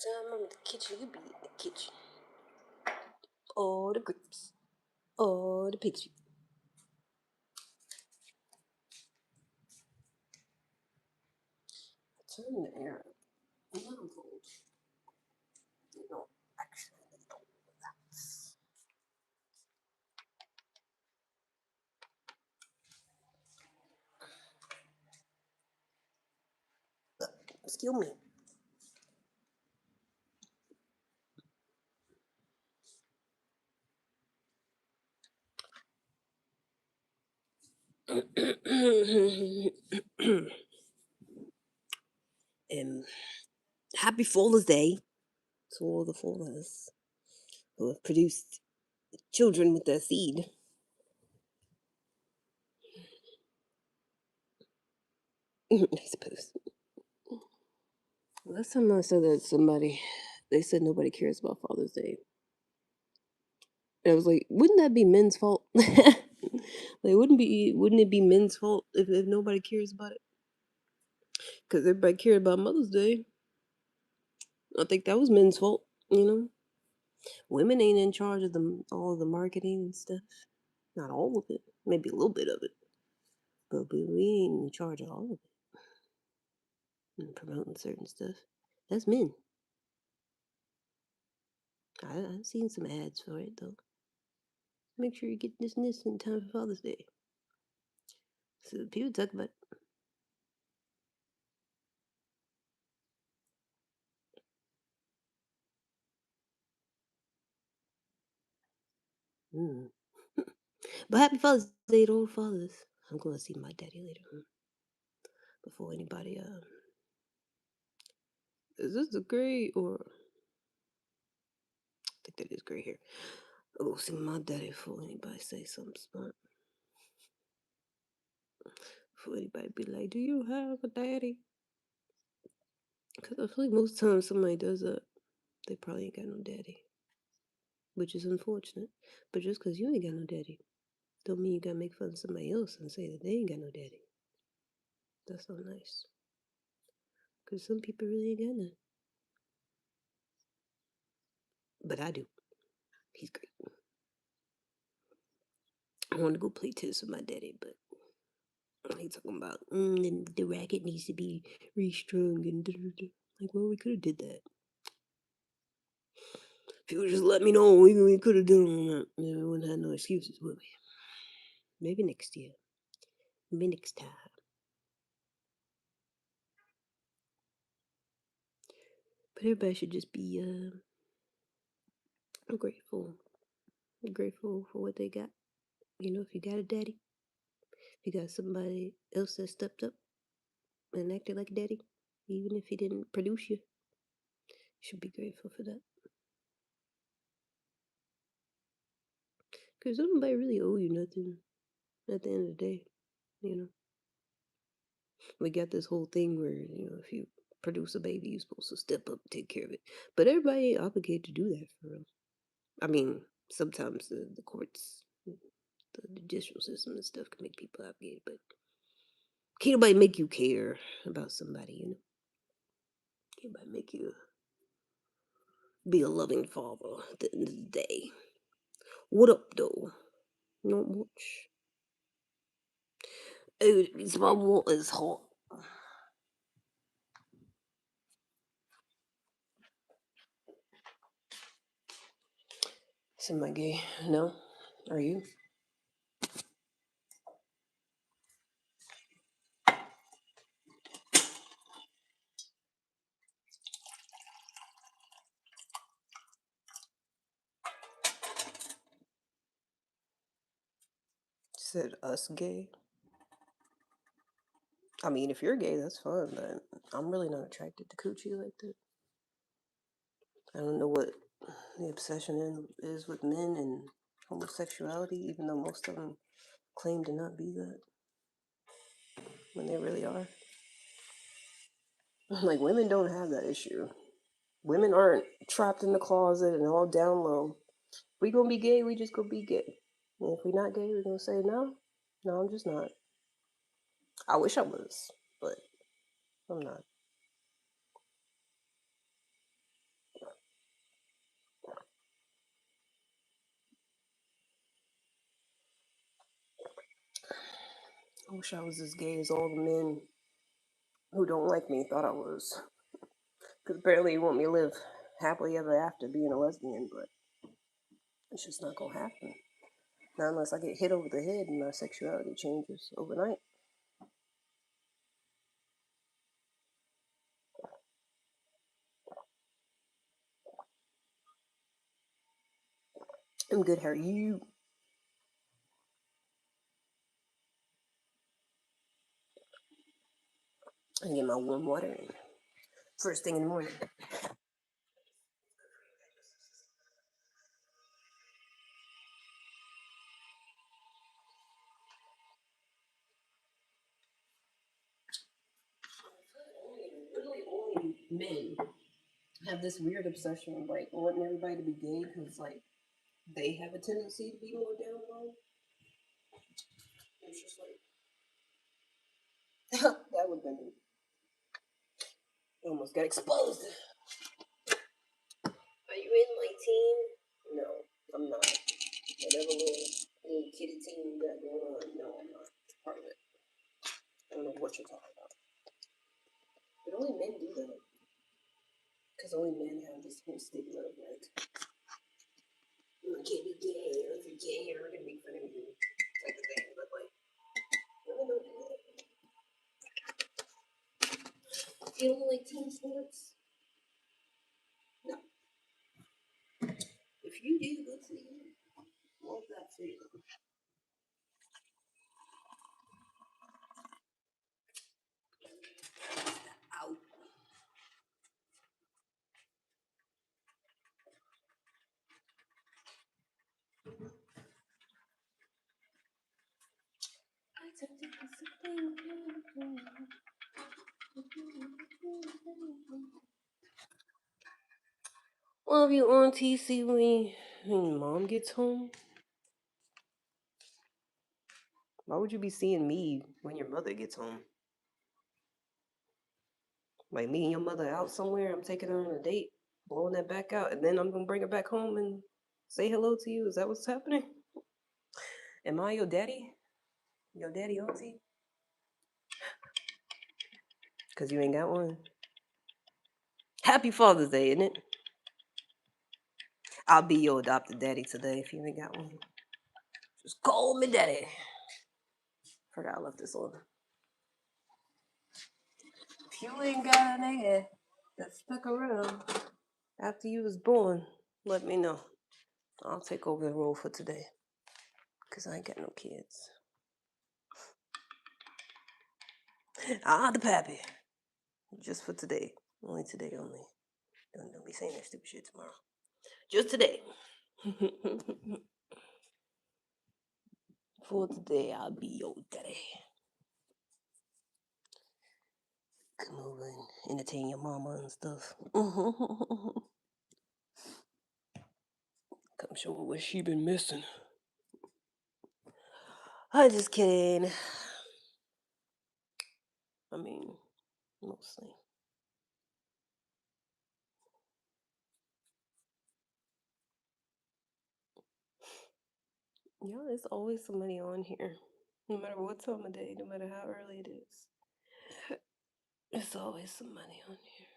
Time I'm in the kitchen, you be in the kitchen. All the grapes, all the pictures. Turn the air up a little cold. You know, actually, excuse me. And happy Father's Day to all the fathers who have produced children with their seed. I suppose. Last time I said that to somebody, they said nobody cares about Father's Day. And I was like, wouldn't that be men's fault? Like, wouldn't it be men's fault if nobody cares about it? Because everybody cared about Mother's Day. I think that was men's fault, you know? Women ain't in charge of all the marketing and stuff. Not all of it. Maybe a little bit of it. But we ain't in charge of all of it. And promoting certain stuff. That's men. I've seen some ads for it, though. Make sure you get this and this in time for Father's Day. So people talk about mm. But happy Father's Day to all fathers. I'm going to see my daddy later before anybody, is this the gray or I think that is gray hair. I'll go see my daddy before anybody say something smart. Before anybody be like, do you have a daddy? Because I feel like most times somebody does that, they probably ain't got no daddy. Which is unfortunate. But just because you ain't got no daddy, don't mean you gotta make fun of somebody else and say that they ain't got no daddy. That's not nice. Because some people really ain't got none. But I do. He's great. I want to go play tennis with my daddy, but he's talking about the racket needs to be restrung and like, well, we could have did that. If you would just let me know, we could have done that. Yeah, we wouldn't have no excuses, would we? Maybe next year. Maybe next time. But everybody should just be grateful. Grateful for what they got. You know, if you got a daddy, if you got somebody else that stepped up and acted like a daddy, even if he didn't produce you, you should be grateful for that. Because nobody really owe you nothing at the end of the day, you know. We got this whole thing where, you know, if you produce a baby, you're supposed to step up and take care of it. But everybody ain't obligated to do that for real. I mean, sometimes the courts, the judicial system and stuff can make people obligated, but can't nobody make you care about somebody, you know. Can't nobody make you be a loving father at the end of the day. What up, though? Not much. It's my water is hot. Am I gay? No. Are you? Said us gay. I mean, if you're gay, that's fine, but I'm really not attracted to coochie like that. I don't know what the obsession is with men and homosexuality, even though most of them claim to not be that when they really are. Like, women don't have that issue. Women aren't trapped in the closet and all down low. We gonna be gay, we just gonna be gay. And if we not gay, we gonna say no. No, I'm just not. I wish I was, but I'm not. I wish I was as gay as all the men who don't like me thought I was. Because apparently you want me to live happily ever after being a lesbian, but it's just not gonna happen. Not unless I get hit over the head and my sexuality changes overnight. I'm good, how are you? I get my warm water in. First thing in the morning. Literally only men have this weird obsession of like wanting everybody to be gay because like they have a tendency to be more down low. It's just like that would have been almost got exposed. Are you in my team? No, I'm not. Whatever little kitty team you got going on, no, I'm not part of it. I don't know what you're talking about. But only men do that. Because only men have this whole stigma of like, you can't be gay, or if you're gay, we're gonna make fun of you, type of thing. But like, women don't do that. You don't like team sports? No. If you do, good for you. Love that for you. Out. I took to something. Well, if you on TC when mom gets home, why would you be seeing me when your mother gets home? Like me and your mother out somewhere, I'm taking her on a date, blowing that back out, and then I'm gonna bring her back home and say hello to you. Is that what's happening? Am I your daddy? Your daddy auntie? Cause you ain't got one. Happy Father's Day, isn't it? I'll be your adopted daddy today if you ain't got one. Just call me daddy. Forgot I left this on. If you ain't got a nigga that stuck around after you was born, let me know. I'll take over the role for today. Cause I ain't got no kids. The pappy. Just for today. Only today only. Don't be saying that stupid shit tomorrow. Just today. For today, I'll be your daddy. Come over and entertain your mama and stuff. Come show her what she been missing. I'm just kidding. I mean, mostly. Yeah, there's always somebody on here. No matter what time of day, no matter how early it is. There's always somebody on here.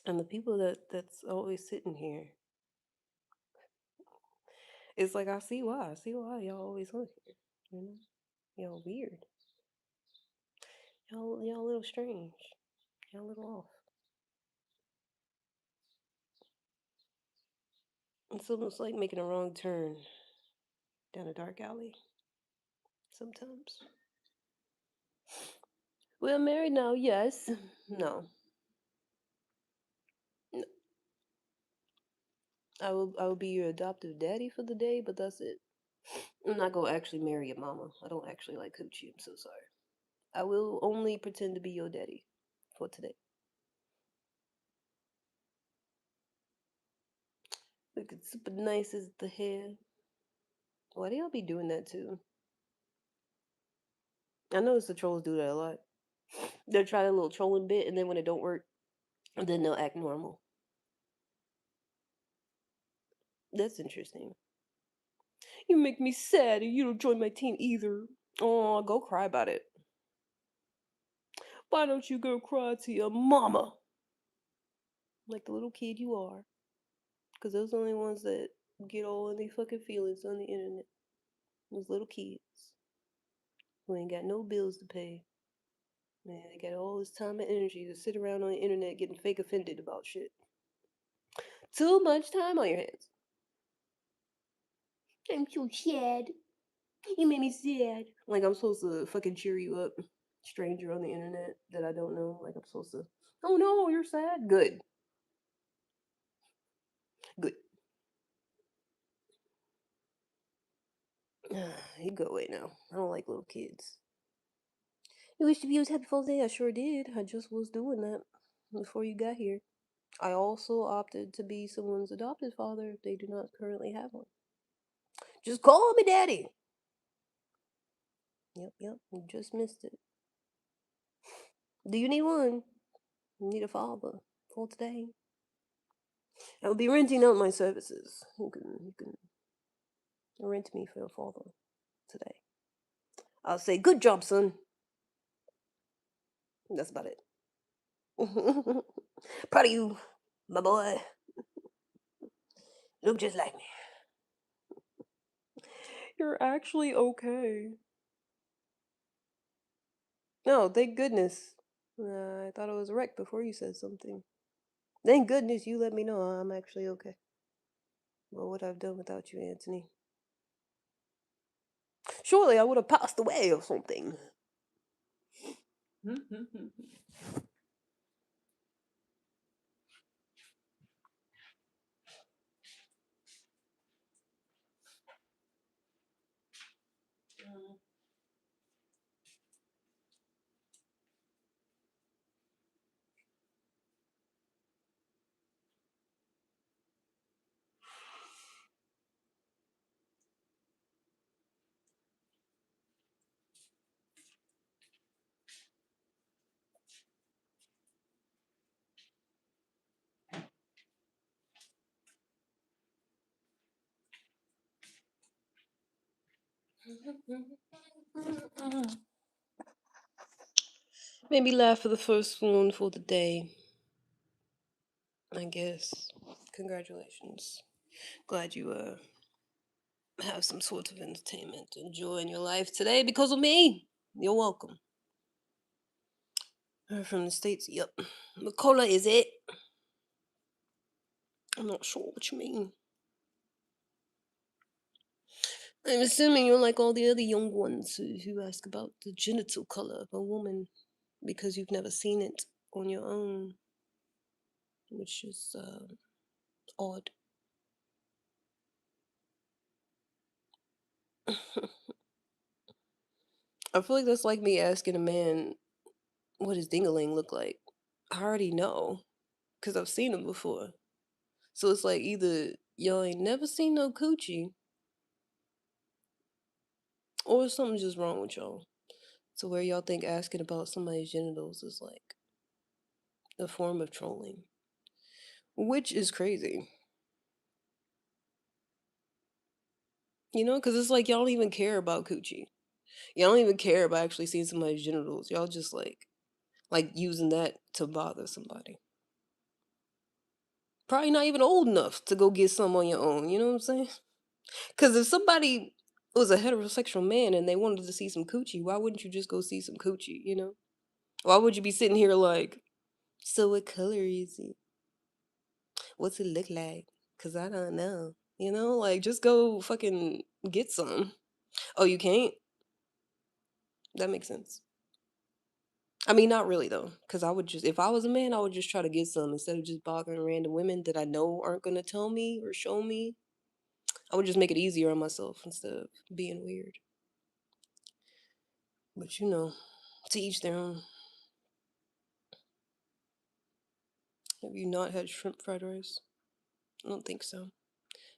And the people that's always sitting here, it's like I see why. I see why y'all always on here. You know? Y'all weird. Y'all a little strange. Y'all a little off. It's almost like making a wrong turn down a dark alley. Sometimes. We're married now, yes. No. No. I will be your adoptive daddy for the day, but that's it. I'm not gonna actually marry your mama. I don't actually like coochie. I'm so sorry. I will only pretend to be your daddy for today. Looking super nice as the hair. Why do y'all be doing that too? I notice the trolls do that a lot. They'll try a little trolling bit, and then when it don't work, then they'll act normal. That's interesting. You make me sad, and you don't join my team either. Oh, go cry about it. Why don't you go cry to your mama? Like the little kid you are. Because those are the only ones that get all in their fucking feelings on the internet. Those little kids who ain't got no bills to pay. Man, they got all this time and energy to sit around on the internet getting fake offended about shit. Too much time on your hands. I'm so sad. You made me sad. Like I'm supposed to fucking cheer you up, stranger on the internet that I don't know. Like I'm supposed to. Oh no, you're sad. Good, good. You go away now. I don't like little kids. You wish to be Happy Father's Day? I sure did. I just was doing that before you got here. I also opted to be someone's adopted father if they do not currently have one. Just call me daddy. Yep, yep. You just missed it. Do you need one? You need a father for today. I will be renting out my services. You can rent me for a father today. I'll say, good job, son. That's about it. Proud of you, my boy. Look just like me. You're actually okay. No, thank goodness. I thought I was wrecked before you said something. Thank goodness you let me know I'm actually okay. What would I've done without you, Anthony? Surely I would have passed away or something. Maybe laugh for the first one for the day, I guess. Congratulations. Glad you have some sort of entertainment to enjoy in your life today because of me. You're welcome. From the States, yep. What color is it? I'm not sure what you mean. I'm assuming you're like all the other young ones who ask about the genital color of a woman because you've never seen it on your own, which is odd. I feel like that's like me asking a man what his dingaling look like. I already know because I've seen them before. So it's like either y'all ain't never seen no coochie or something's just wrong with y'all. To where y'all think asking about somebody's genitals is like a form of trolling, which is crazy. You know, because it's like y'all don't even care about coochie. Y'all don't even care about actually seeing somebody's genitals. Y'all just like using that to bother somebody. Probably not even old enough to go get some on your own. You know what I'm saying? Because if somebody was a heterosexual man and they wanted to see some coochie, why wouldn't you just go see some coochie? You know? Why would you be sitting here like, so what color is it? What's it look like? Because I don't know. You know? Like, just go fucking get some. Oh, you can't? That makes sense. I mean, not really though, because I would just, if I was a man, I would just try to get some instead of just bothering random women that I know aren't gonna tell me or show me. I would just make it easier on myself instead of being weird. But you know, to each their own. Have you not had shrimp fried rice? I don't think so.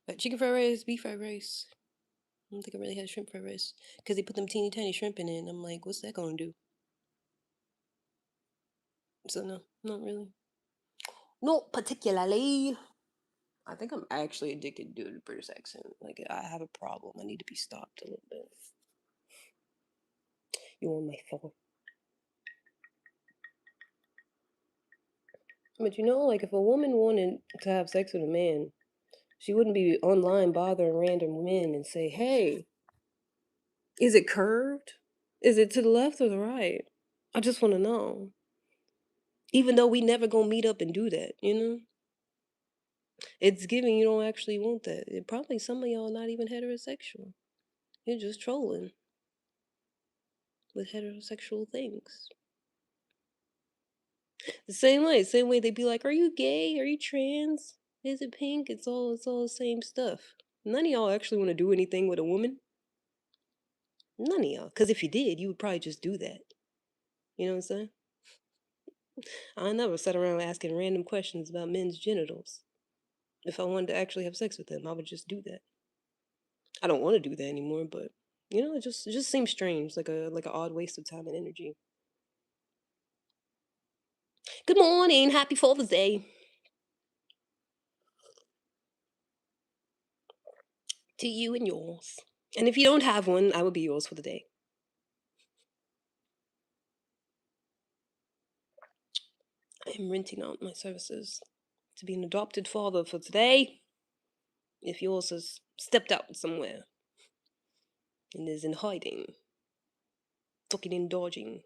But chicken fried rice, beef fried rice. I don't think I really had shrimp fried rice because they put them teeny tiny shrimp in it, and I'm like, what's that gonna do? So no, not really. Not particularly. I think I'm actually addicted to the British accent. Like I have a problem. I need to be stopped a little bit. You on my phone. But like if a woman wanted to have sex with a man, she wouldn't be online bothering random men and say, "Hey, is it curved? Is it to the left or the right? I just want to know." Even though we never gonna meet up and do that. It's giving you don't actually want that. Probably some of y'all not even heterosexual. You're just trolling with heterosexual things. The same way they'd be like, "Are you gay? Are you trans? Is it pink?" It's all the same stuff. None of y'all actually want to do anything with a woman. None of y'all. Because if you did, you would probably just do that. You know what I'm saying? I never sat around asking random questions about men's genitals. If I wanted to actually have sex with them, I would just do that. I don't want to do that anymore, but it just seems strange, like an odd waste of time and energy. Good morning, happy Father's Day to you and yours. And if you don't have one, I will be yours for the day. I am renting out my services to be an adopted father for today. If yours has stepped out somewhere and is in hiding, ducking and dodging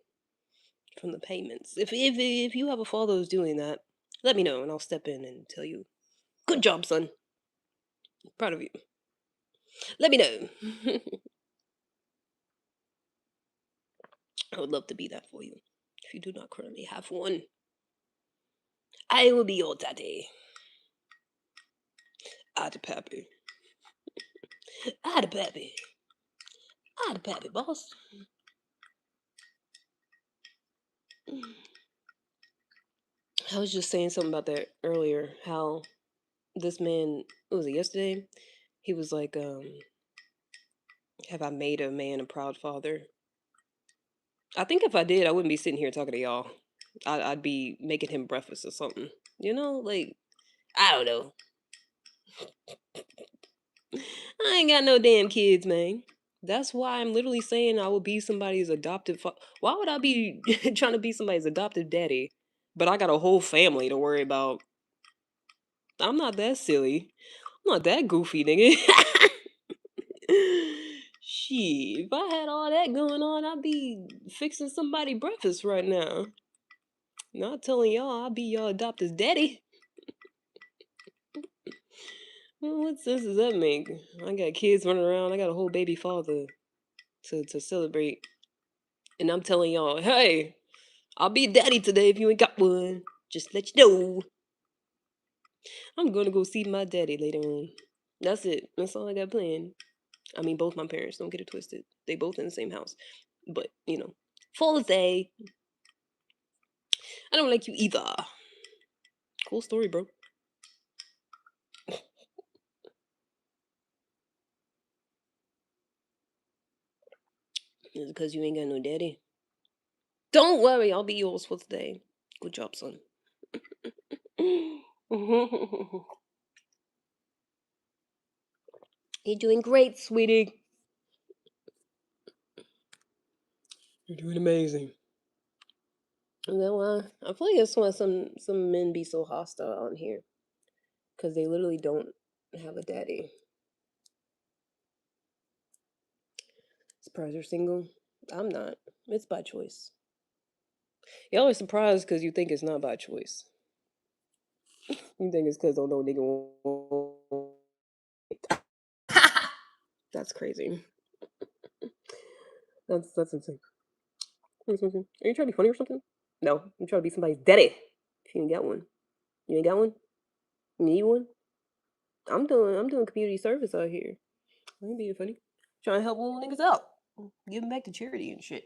from the payments. If you have a father who's doing that, let me know and I'll step in and tell you, good job, son. Proud of you. Let me know. I would love to be that for you. If you do not currently have one, I will be your daddy. I'd pappy. I'd pappy. I'd pappy, boss. I was just saying something about that earlier. How this man, what was it yesterday? He was like, "Have I made a man a proud father?" I think if I did, I wouldn't be sitting here talking to y'all. I'd be making him breakfast or something. Like I don't know. I ain't got no damn kids, man. That's why I'm literally saying I will be somebody's adopted. Why would I be trying to be somebody's adopted daddy? But I got a whole family to worry about. I'm not that silly. I'm not that goofy, nigga. Shit, if I had all that going on, I'd be fixing somebody breakfast right now. Not telling y'all I'll be your adopted daddy. Well, what sense does that make? I got kids running around. I got a whole baby father to celebrate. And I'm telling y'all, hey, I'll be daddy today if you ain't got one. Just let you know. I'm gonna go see my daddy later on. That's it. That's all I got planned. I mean, both my parents. Don't get it twisted. They both in the same house. But, Father's Day. I don't like you either. Cool story, bro. Is it because you ain't got no daddy? Don't worry, I'll be yours for today. Good job, son. You're doing great, sweetie. You're doing amazing. I feel like that's why some men be so hostile on here, because they literally don't have a daddy. Surprised you're single. I'm not. It's by choice. Y'all are surprised because you think it's not by choice. You think it's because oh no nigga. That's crazy. That's insane. That's insane. Are you trying to be funny or something? No, I'm trying to be somebody's daddy. If you ain't got one, you ain't got one. You need one. I'm doing community service out here. I ain't being funny. Trying to help little niggas out. Give them back to charity and shit.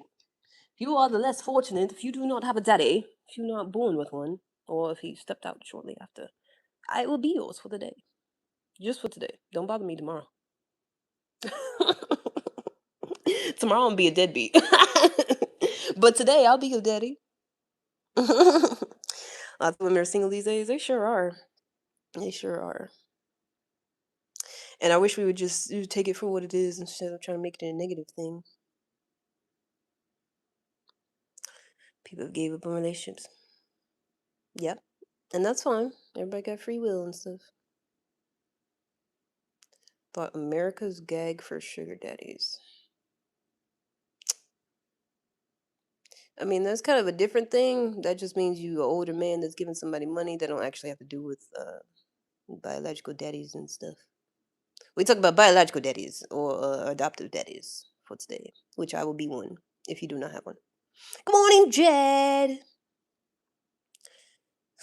You are the less fortunate if you do not have a daddy, if you're not born with one, or if he stepped out shortly after. I will be yours for the day. Just for today. Don't bother me tomorrow. Tomorrow I'm gonna be a deadbeat. But today I'll be your daddy. Lots of women are single these days. They sure are. They sure are. And I wish we would just take it for what it is instead of trying to make it a negative thing. People gave up on relationships. Yep. And that's fine. Everybody got free will and stuff. But America's gag for sugar daddies. I mean, that's kind of a different thing. That just means you an older man that's giving somebody money that don't actually have to do with biological daddies and stuff. We talk about biological daddies or adoptive daddies for today, which I will be one if you do not have one. Good morning, Jed.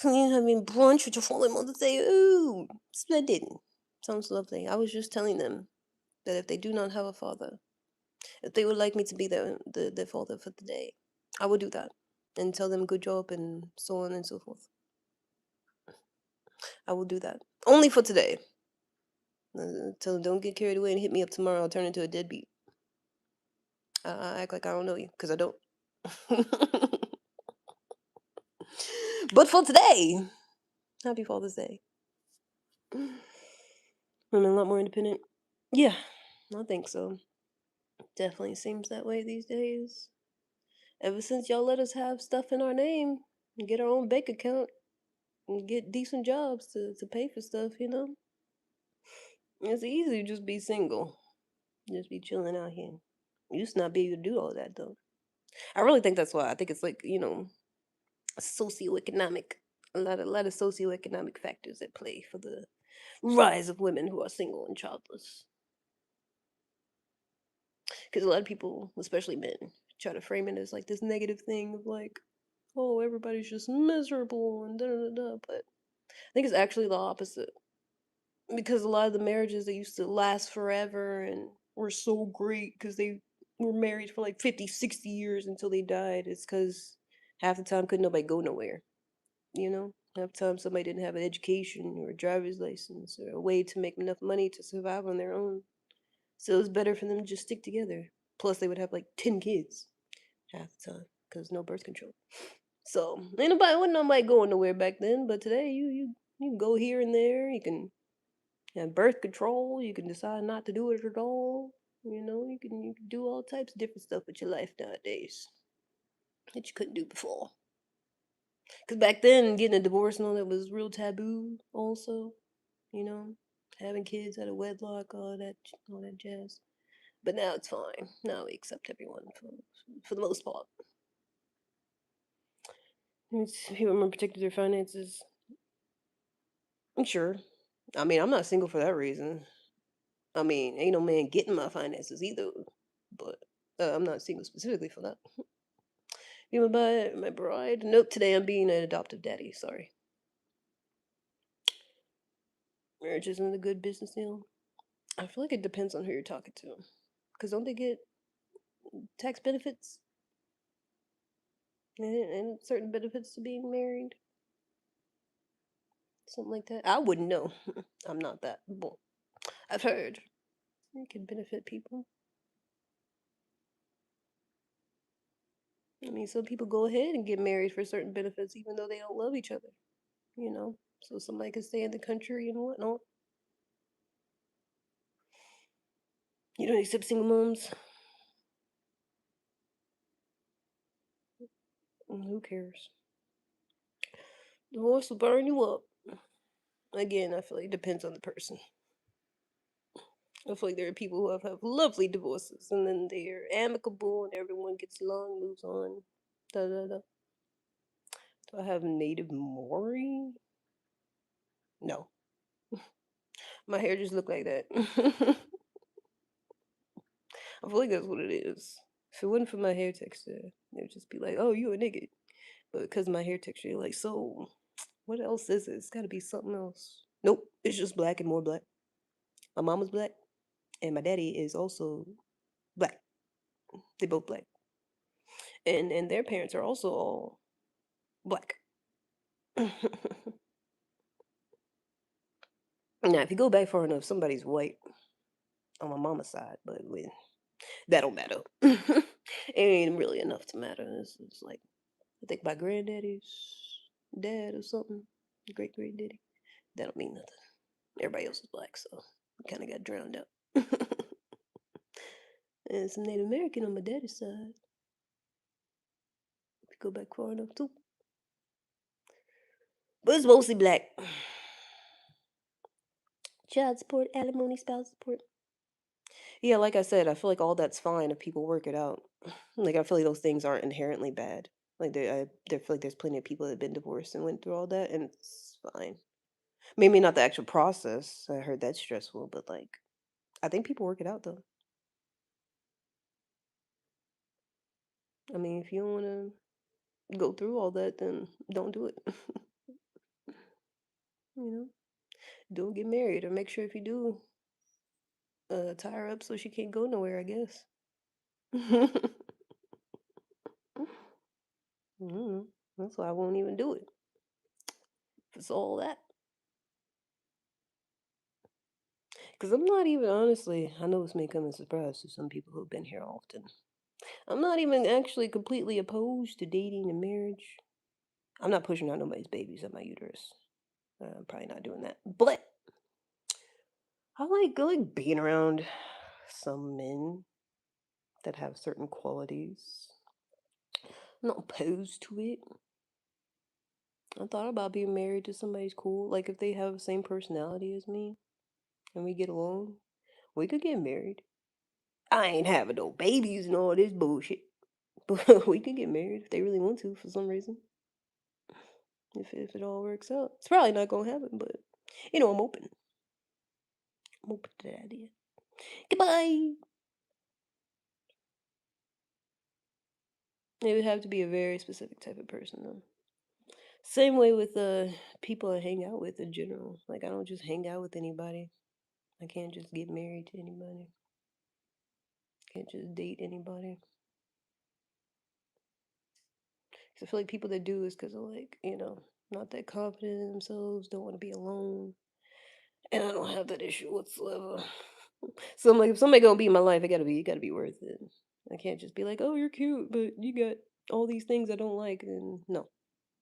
You having brunch with your fallen mother say, ooh, splendid. Sounds lovely. I was just telling them that if they do not have a father, if they would like me to be their father for the day, I will do that and tell them good job and so on and so forth. I will do that only for today. Tell them don't get carried away and hit me up tomorrow. I'll turn into a deadbeat. I act like I don't know you because I don't. But for today, happy Father's Day. Women a lot more independent. Yeah, I think so. Definitely seems that way these days. Ever since y'all let us have stuff in our name and get our own bank account and get decent jobs to pay for stuff, you know? It's easy to just be single. Just be chilling out here. You used to not be able to do all that though. I really think that's why. I think it's like, socioeconomic a lot of socioeconomic factors at play for the rise of women who are single and childless. Because a lot of people, especially men, try to frame it as like this negative thing of like, oh, everybody's just miserable and da da da da. But I think it's actually the opposite. Because a lot of the marriages that used to last forever and were so great because they were married for like 50, 60 years until they died, it's because half the time couldn't nobody go nowhere. Half the time somebody didn't have an education or a driver's license or a way to make enough money to survive on their own. So it was better for them to just stick together. Plus, they would have like 10 kids half the time because no birth control. So wasn't nobody going nowhere back then. But today, you can go here and there. You can have birth control. You can decide not to do it at all. You can do all types of different stuff with your life nowadays that you couldn't do before. Because back then, getting a divorce and all that was real taboo. Also, you know, having kids out of wedlock, all that jazz. But now it's fine. Now we accept everyone for the most part. People want to protect their finances. Sure. I mean, I'm not single for that reason. I mean, ain't no man getting my finances either. But I'm not single specifically for that. You my bride? Nope. Today I'm being an adoptive daddy. Sorry. Marriage isn't a good business deal. I feel like it depends on who you're talking to. Because don't they get tax benefits and certain benefits to being married? Something like that. I wouldn't know. I'm not that. Well, I've heard it can benefit people. I mean, some people go ahead and get married for certain benefits, even though they don't love each other. So somebody can stay in the country and whatnot. You don't accept single moms. Who cares? Divorce will burn you up. Again, I feel like it depends on the person. I feel like there are people who have lovely divorces and then they're amicable and everyone gets along, moves on. Da da da. Do I have native Maury? No. My hair just look like that. I feel like that's what it is. If it wasn't for my hair texture, it would just be like, oh, you a nigga. But because my hair texture, you're like, so what else is it? It's got to be something else. Nope, it's just black and more black. My mama's black, and my daddy is also black. They both black, and their parents are also all black. Now, if you go back far enough, somebody's white on my mama's side, but that don't matter. It ain't really enough to matter. It's like I think my granddaddy's dad or something, great granddaddy. That don't mean nothing. Everybody else is black, so kind of got drowned out. And some Native American on my daddy's side. go back far enough too. But it's mostly black. Child support, alimony, spouse support. Yeah, like I said, I feel like all that's fine if people work it out. Like I feel like those things aren't inherently bad. Like I feel like there's plenty of people that have been divorced and went through all that, and it's fine. Maybe not the actual process. I heard that's stressful, but like I think people work it out though. I mean, if you don't want to go through all that, then don't do it. You know, don't get married, or make sure if you do, tie her up so she can't go nowhere. I guess. Mm, that's why I won't even do it. If it's all that. Because I'm not even, honestly, I know this may come as a surprise to some people who've been here often. I'm not even actually completely opposed to dating and marriage. I'm not pushing out nobody's babies up my uterus. I'm probably not doing that. But I like being around some men that have certain qualities. I'm not opposed to it. I thought about being married to somebody who's cool. Like if they have the same personality as me and we get along, we could get married. I ain't having no babies and all this bullshit. But we could get married if they really want to for some reason. If it all works out. It's probably not gonna happen, but I'm open. I'm open to the idea. Goodbye. It would have to be a very specific type of person though. Same way with people I hang out with in general. Like I don't just hang out with anybody. I can't just get married to anybody. Can't just date anybody. 'Cause I feel like people that do is because of like, not that confident in themselves, don't want to be alone. And I don't have that issue whatsoever. So I'm like, if somebody gonna be in my life, it gotta be worth it. I can't just be like, oh, you're cute, but you got all these things I don't like. And no,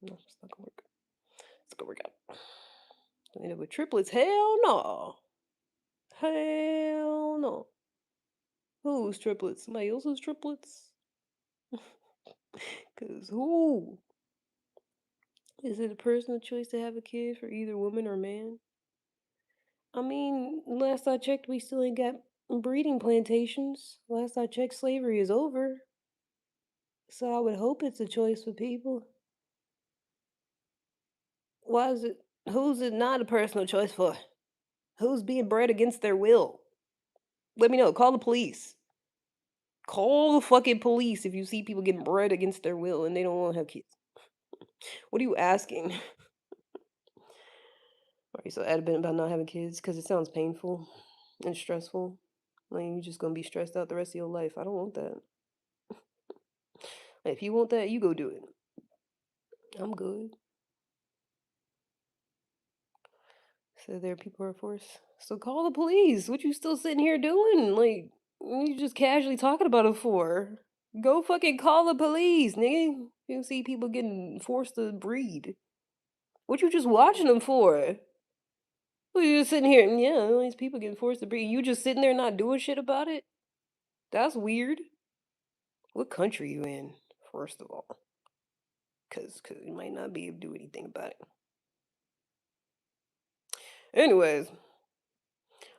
it's not gonna work. It's gonna work out. So end up with triplets? Hell no. Hell no. Who's triplets? Somebody else's triplets? Cause who? Is it a personal choice to have a kid for either woman or man? I mean, last I checked, we still ain't got breeding plantations. Last I checked, slavery is over. So I would hope it's a choice for people. Why is it? Who's it not a personal choice for? Who's being bred against their will? Let me know. Call the police. Call the fucking police if you see people getting bred against their will and they don't want to have kids. What are you asking? Are you so adamant about not having kids? Because it sounds painful and stressful. Like you're just gonna be stressed out the rest of your life. I don't want that. If you want that, you go do it. I'm good. So there are people who are forced. So call the police. What you still sitting here doing? Like you just casually talking about it for? Go fucking call the police, nigga. You see people getting forced to breed. What you just watching them for? Well, you just sitting here and yeah, all these people getting forced to breed. You just sitting there not doing shit about it? That's weird. What country you in, first of all? Cause you might not be able to do anything about it. Anyways,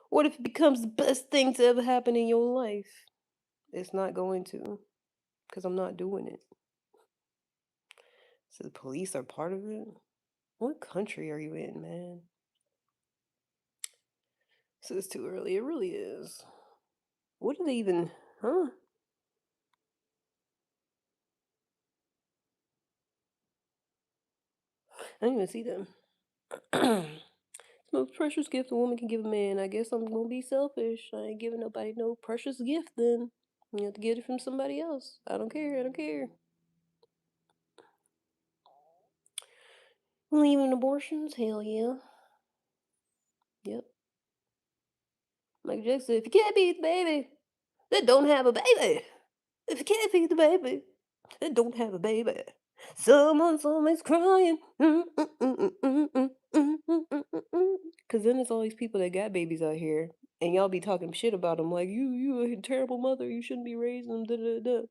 what if it becomes the best thing to ever happen in your life? It's not going to, because I'm not doing it. So the police are part of it? What country are you in, man? So it's too early. It really is. What do they even, huh? I didn't even see them. It's the most precious gift a woman can give a man. I guess I'm gonna be selfish. I ain't giving nobody no precious gift then. You have to get it from somebody else. I don't care. I don't care. Leaving abortions? Hell yeah. Yep. Michael Jackson said, if you can't beat the baby, then don't have a baby. If you can't feed the baby, then don't have a baby. Someone's always crying. Cause then there's all these people that got babies out here, and y'all be talking shit about them like you a terrible mother. You shouldn't be raising them. Da da da.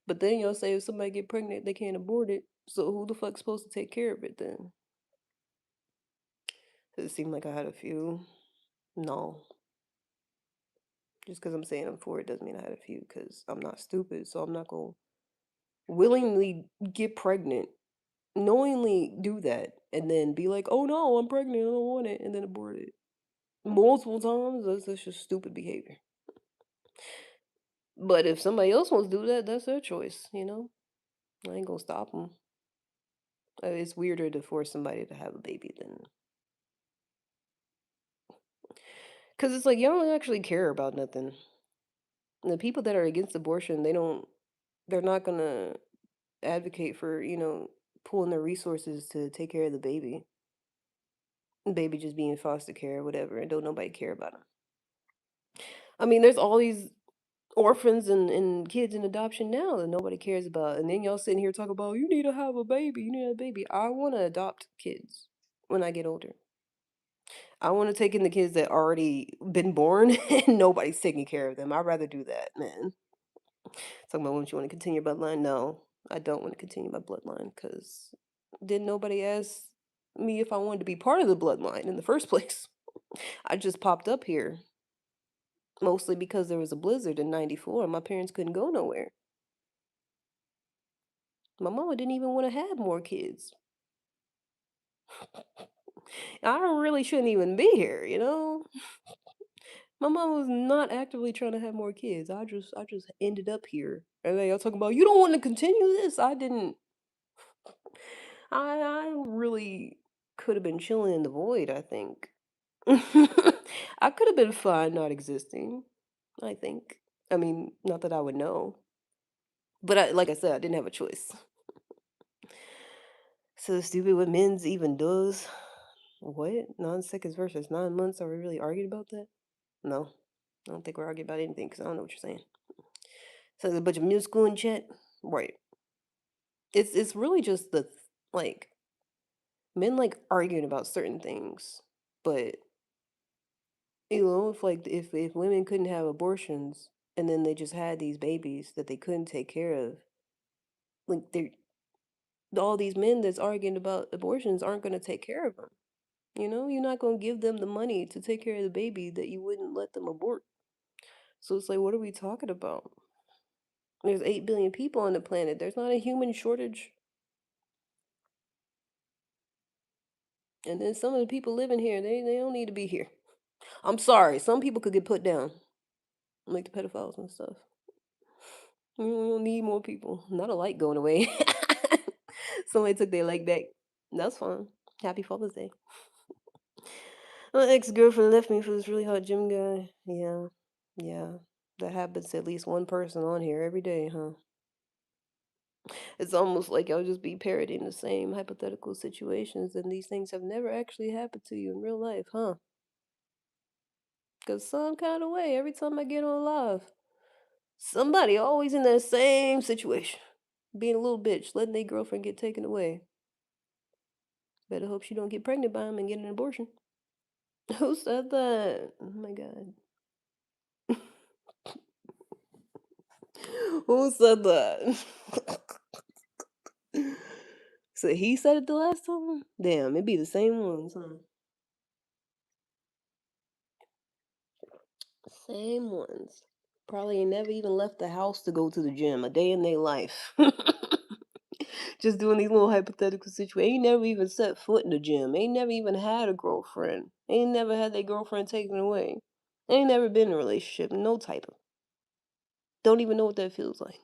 But then y'all say if somebody get pregnant, they can't abort it. So who the fuck's supposed to take care of it then? Does it seem like I had a few? No. Just because I'm saying I'm for it doesn't mean I had a few because I'm not stupid. So I'm not going to willingly get pregnant, knowingly do that, and then be like, oh no, I'm pregnant, I don't want it, and then abort it. Multiple times, that's just stupid behavior. But if somebody else wants to do that, that's their choice, you know? I ain't gonna stop them. It's weirder to force somebody to have a baby than. Because it's like, you don't actually care about nothing. The people that are against abortion, they're not gonna advocate for, pulling their resources to take care of the baby. The baby just being foster care or whatever, and don't nobody care about them. I mean, there's all these orphans and kids in adoption now that nobody cares about. And then y'all sitting here talking about you need to have a baby, you need to have a baby. I want to adopt kids when I get older. I want to take in the kids that already been born and nobody's taking care of them. I'd rather do that, man. Talking about when you want to continue your bloodline. No, I don't want to continue my bloodline because didn't nobody ask me if I wanted to be part of the bloodline in the first place. I just popped up here mostly because there was a blizzard in '94 and my parents couldn't go nowhere. My mama didn't even want to have more kids. I really shouldn't even be here, you know? My mom was not actively trying to have more kids. I just ended up here. And then y'all talking about you don't want to continue this. I didn't I really could have been chilling in the void, I think. I could have been fine not existing, I think. I mean, not that I would know. But like I said, I didn't have a choice. So stupid what men's even does. What? 9 seconds versus 9 months? Are we really arguing about that? No. I don't think we're arguing about anything because I don't know what you're saying. So there's a bunch of new school in chat. Right. It's really just like men like arguing about certain things. But if like if women couldn't have abortions and then they just had these babies that they couldn't take care of, like they're all these men that's arguing about abortions aren't gonna take care of them. You know, you're not gonna give them the money to take care of the baby that you wouldn't let them abort. So it's like, what are we talking about? There's 8 billion people on the planet. There's not a human shortage. And then some of the people living here, they don't need to be here. I'm sorry. Some people could get put down, like the pedophiles and stuff. We don't need more people. Not a light going away. Somebody took their light back. That's fine. Happy Father's Day. My ex-girlfriend left me for this really hot gym guy. Yeah. Yeah. That happens to at least one person on here every day, huh? It's almost like I'll just be parroting the same hypothetical situations, and these things have never actually happened to you in real life, huh? Because some kind of way, every time I get on live, somebody always in that same situation, being a little bitch, letting their girlfriend get taken away. Better hope she don't get pregnant by him and get an abortion. Who said that? Oh my god. Who said that? So he said it the last time? Damn, it be the same ones, huh? Same ones. Probably ain't never even left the house to go to the gym a day in their life. Just doing these little hypothetical situations. Ain't never even set foot in the gym. Ain't never even had a girlfriend. Ain't never had their girlfriend taken away. Ain't never been in a relationship. No type of. Don't even know what that feels like.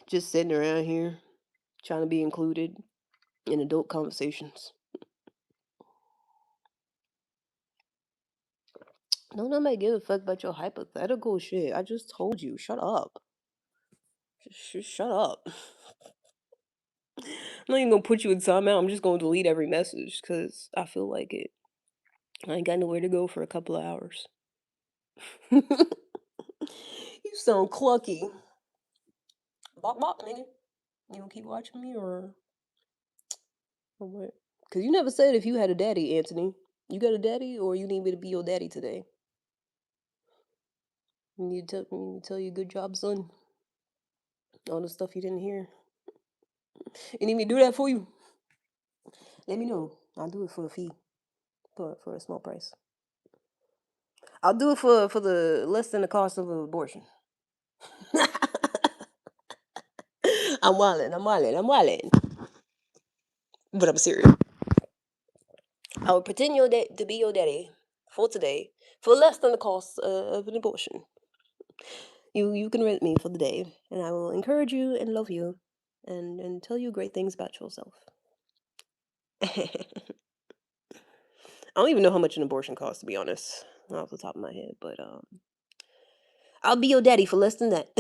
Just sitting around here trying to be included in adult conversations. Don't nobody give a fuck about your hypothetical shit. I just told you. Shut up. Just shut up. I'm not even gonna put you in timeout. I'm just gonna delete every message because I feel like it. I ain't got nowhere to go for a couple of hours. You sound clucky. Bop bop, nigga. You gonna keep watching me or what? Cause you never said if you had a daddy, Anthony. You got a daddy, or you need me to be your daddy today? You need to tell you good job, son. All the stuff you didn't hear. You need me to do that for you? Let me know. I'll do it for a fee, for a small price. I'll do it for the less than the cost of an abortion. I'm wildin', I'm wildin', I'm wildin'. But I'm serious. I will pretend to be your daddy for today for less than the cost of an abortion. You can rent me for the day, and I will encourage you and love you, and tell you great things about yourself. I don't even know how much an abortion costs, to be honest, off the top of my head. But I'll be your daddy for less than that.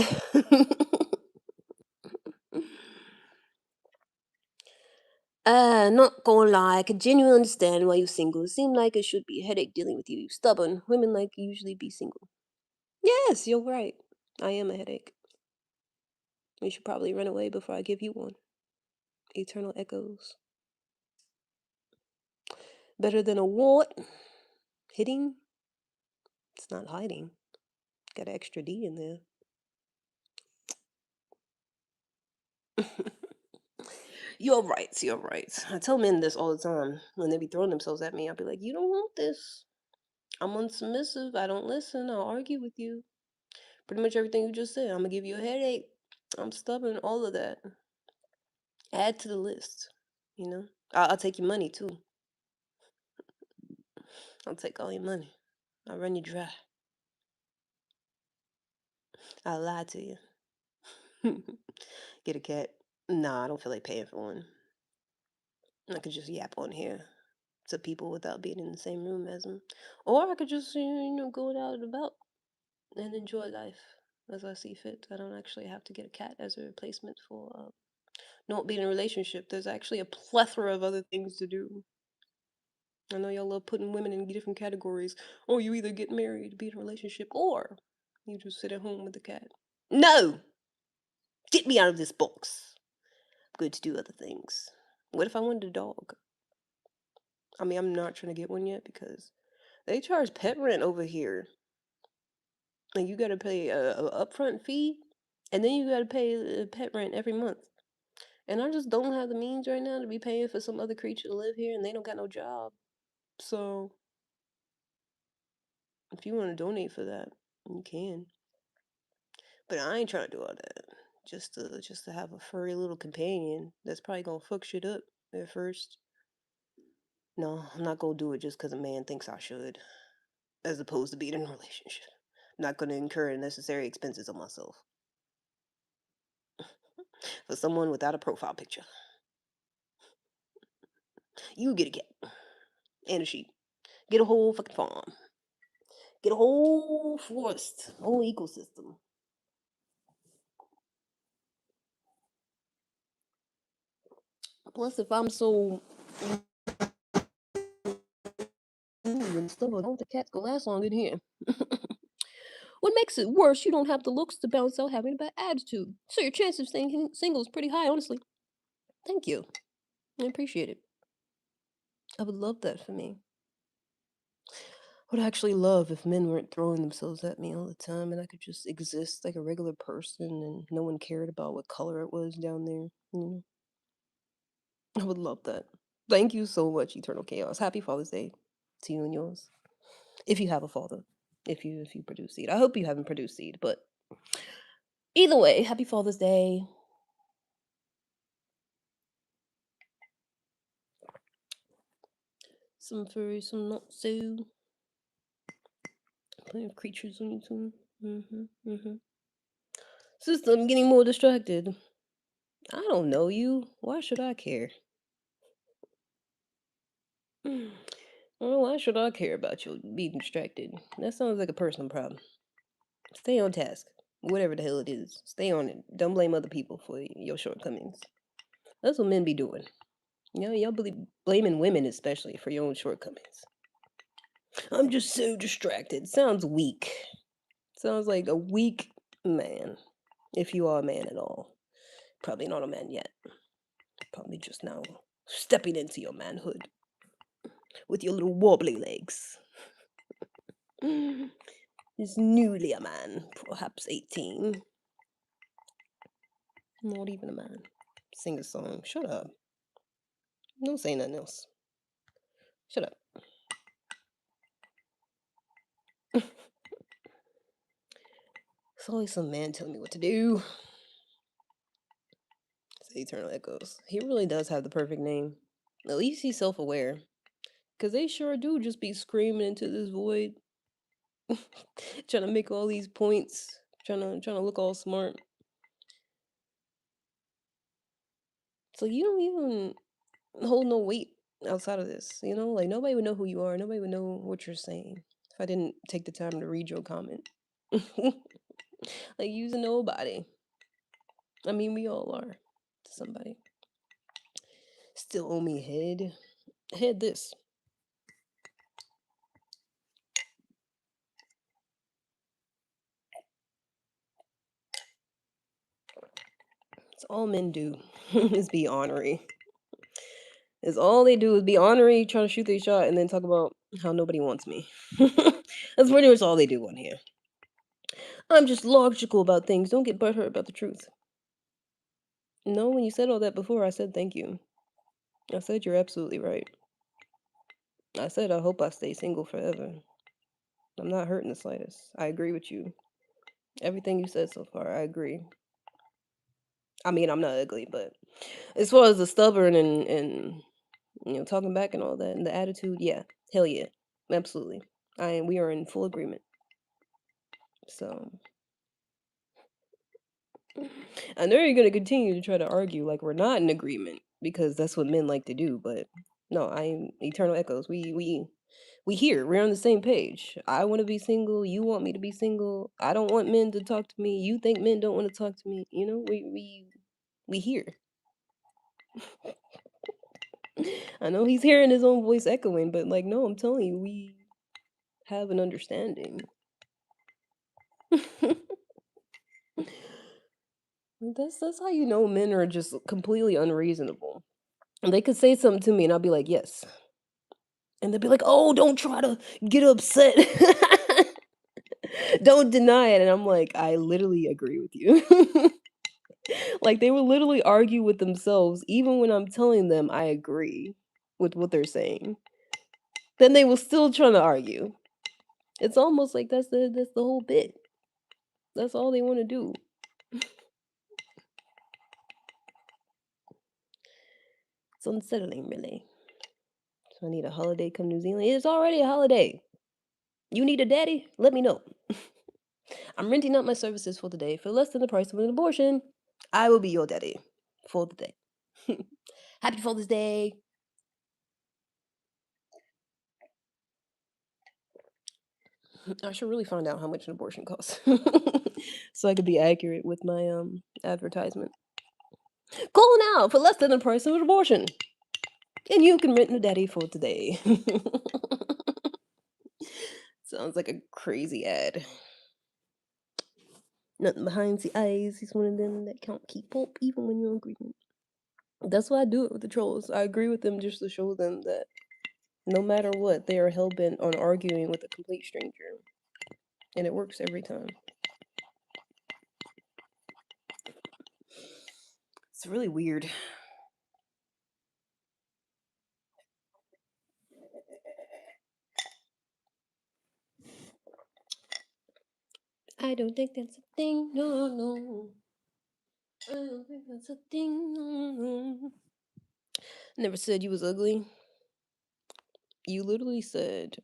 Not gonna lie, I could genuinely understand why you're single. It seemed like it should be a headache dealing with you. You stubborn. Women like usually be single. Yes, you're right. I am a headache. You should probably run away before I give you one. Eternal echoes. Better than a what? Hitting? It's not hiding. Got an extra D in there. You're right. You're right. I tell men this all the time when they be throwing themselves at me. I'll be like, "You don't want this. I'm unsubmissive. I don't listen. I'll argue with you. Pretty much everything you just said. I'm gonna give you a headache. I'm stubborn. All of that. Add to the list. You know. I'll take your money too. I'll take all your money. I'll run you dry. I'll lie to you. Get a cat. Nah, I don't feel like paying for one. I could just yap on here to people without being in the same room as them. Or I could just, go out and about and enjoy life as I see fit. I don't actually have to get a cat as a replacement for not being in a relationship. There's actually a plethora of other things to do. I know y'all love putting women in different categories. Oh, you either get married, be in a relationship, or you just sit at home with a cat. No! Get me out of this box. I'm good to do other things. What if I wanted a dog? I mean, I'm not trying to get one yet because they charge pet rent over here. Like you gotta pay a upfront fee, and then you gotta pay pet rent every month. And I just don't have the means right now to be paying for some other creature to live here, and they don't got no job. So if you want to donate for that, you can. But I ain't trying to do all that just to have a furry little companion. That's probably gonna fuck shit up at first. No, I'm not gonna do it just because a man thinks I should, as opposed to being in a relationship. I'm not gonna incur unnecessary expenses on myself for someone without a profile picture. You get a cat and a sheep. Get a whole fucking farm. Get a whole forest, whole ecosystem. Plus, if I'm so and stuff, I don't think cats gonna last long in here. What makes it worse, you don't have the looks to balance out having a bad attitude. So your chance of staying single is pretty high, honestly. Thank you. I appreciate it. I would love that for me. I would actually love if men weren't throwing themselves at me all the time and I could just exist like a regular person and no one cared about what color it was down there. I would love that. Thank you so much, Eternal Chaos. Happy Father's Day to you and yours. If you have a father. If you produce seed. I hope you haven't produced seed, but either way, happy Father's Day. Some furry, some not so. Plenty of creatures on YouTube. Sister, I'm getting more distracted. I don't know you. Why should I care? Well, why should I care about you being distracted? That sounds like a personal problem. Stay on task. Whatever the hell it is. Stay on it. Don't blame other people for your shortcomings. That's what men be doing. Y'all blaming women especially for your own shortcomings. I'm just so distracted. Sounds weak. Sounds like a weak man. If you are a man at all. Probably not a man yet. Probably just now stepping into your manhood with your little wobbly legs. Is newly a man, perhaps 18. Not even a man. Sing a song. Shut up. Don't say nothing else. Shut up. It's always some man telling me what to do. It's the Eternal Echoes. He really does have the perfect name. At least he's self aware. Because they sure do just be screaming into this void. Trying to make all these points. Trying to look all smart. So you don't even hold no weight outside of this. Like nobody would know who you are. Nobody would know what you're saying if I didn't take the time to read your comment. Like using nobody. I mean, we all are to somebody. Still owe me head. Head this. It's all men do is be ornery. Is all they do is be ornery, trying to shoot their shot, and then talk about how nobody wants me. That's pretty much all they do on here. I'm just logical about things. Don't get butthurt about the truth. No, when you said all that before, I said thank you. I said you're absolutely right. I said I hope I stay single forever. I'm not hurting the slightest. I agree with you. Everything you said so far, I agree. I mean, I'm not ugly, but as far as the stubborn and talking back and all that and the attitude, yeah, hell yeah, absolutely. We are in full agreement. So I know you're gonna continue to try to argue like we're not in agreement because that's what men like to do. But no, I'm Eternal Echoes. We here. We're on the same page. I want to be single. You want me to be single. I don't want men to talk to me. You think men don't want to talk to me. We here. I know he's hearing his own voice echoing, but like, no, I'm telling you, we have an understanding. That's how you know men are just completely unreasonable. And they could say something to me, and I'll be like, yes, and they'll be like, oh, don't try to get upset. Don't deny it. And I'm like, I literally agree with you. Like they will literally argue with themselves, even when I'm telling them I agree with what they're saying. Then they will still trying to argue. It's almost like that's the whole bit. That's all they want to do. It's unsettling, really. So I need a holiday come New Zealand. It's already a holiday. You need a daddy? Let me know. I'm renting out my services for the day for less than the price of an abortion. I will be your daddy for the day. Happy Father's Day. I should really find out how much an abortion costs. So I could be accurate with my advertisement. Call now for less than the price of an abortion. And you can rent a daddy for today. Sounds like a crazy ad. Nothing behind the eyes. He's one of them that can't keep up even when you're in agreement. That's why I do it with the trolls. I agree with them just to show them that no matter what, they are hell bent on arguing with a complete stranger. And it works every time. It's really weird. I don't think that's a thing, no, no. I don't think that's a thing, no, no. Never said you was ugly. You literally said,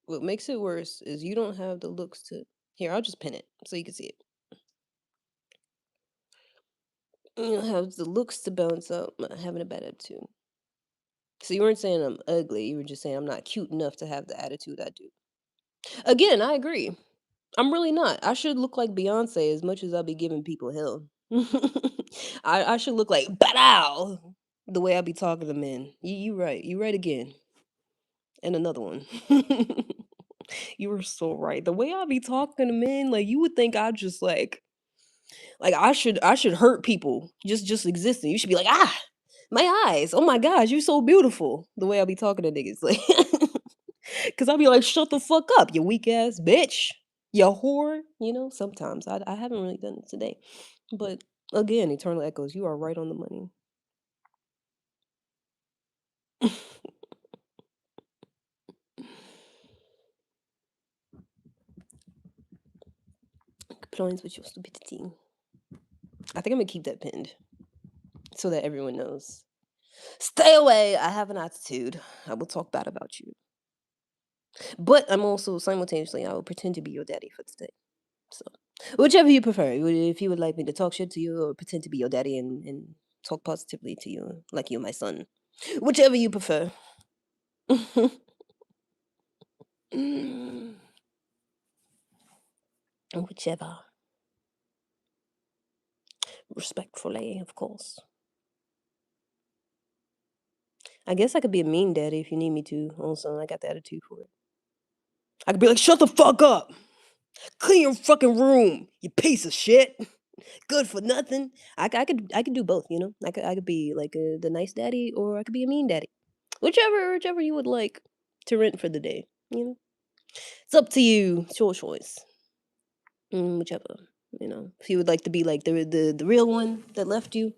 what makes it worse is you don't have the looks to. Here, I'll just pin it so you can see it. You don't have the looks to balance out having a bad attitude. So you weren't saying I'm ugly. You were just saying I'm not cute enough to have the attitude I do. Again, I agree. I'm really not. I should look like Beyonce as much as I'll be giving people hell. I should look like Bow the way I be talking to men. You right. You right again. And another one. You were so right. The way I be talking to men, like you would think I just like I should hurt people just existing. You should be like, ah, my eyes. Oh my gosh, you're so beautiful. The way I be talking to niggas. Like cause I'll be like, shut the fuck up, you weak ass bitch. "Ya whore," sometimes. I haven't really done it today. But again, Eternal Echoes, you are right on the money. Compliance with your stupidity. I think I'm gonna keep that pinned so that everyone knows. Stay away. I have an attitude. I will talk bad about you. But I'm also simultaneously, I will pretend to be your daddy for today. So, whichever you prefer. If you would like me to talk shit to you or pretend to be your daddy and talk positively to you, like you're my son. Whichever you prefer. Whichever. Respectfully, of course. I guess I could be a mean daddy if you need me to. Also, I got the attitude for it. I could be like, shut the fuck up! Clean your fucking room, you piece of shit. Good for nothing. I could do both. I could be like the nice daddy, or I could be a mean daddy. Whichever you would like to rent for the day. It's up to you. It's your choice. Whichever. If you would like to be like the real one that left you.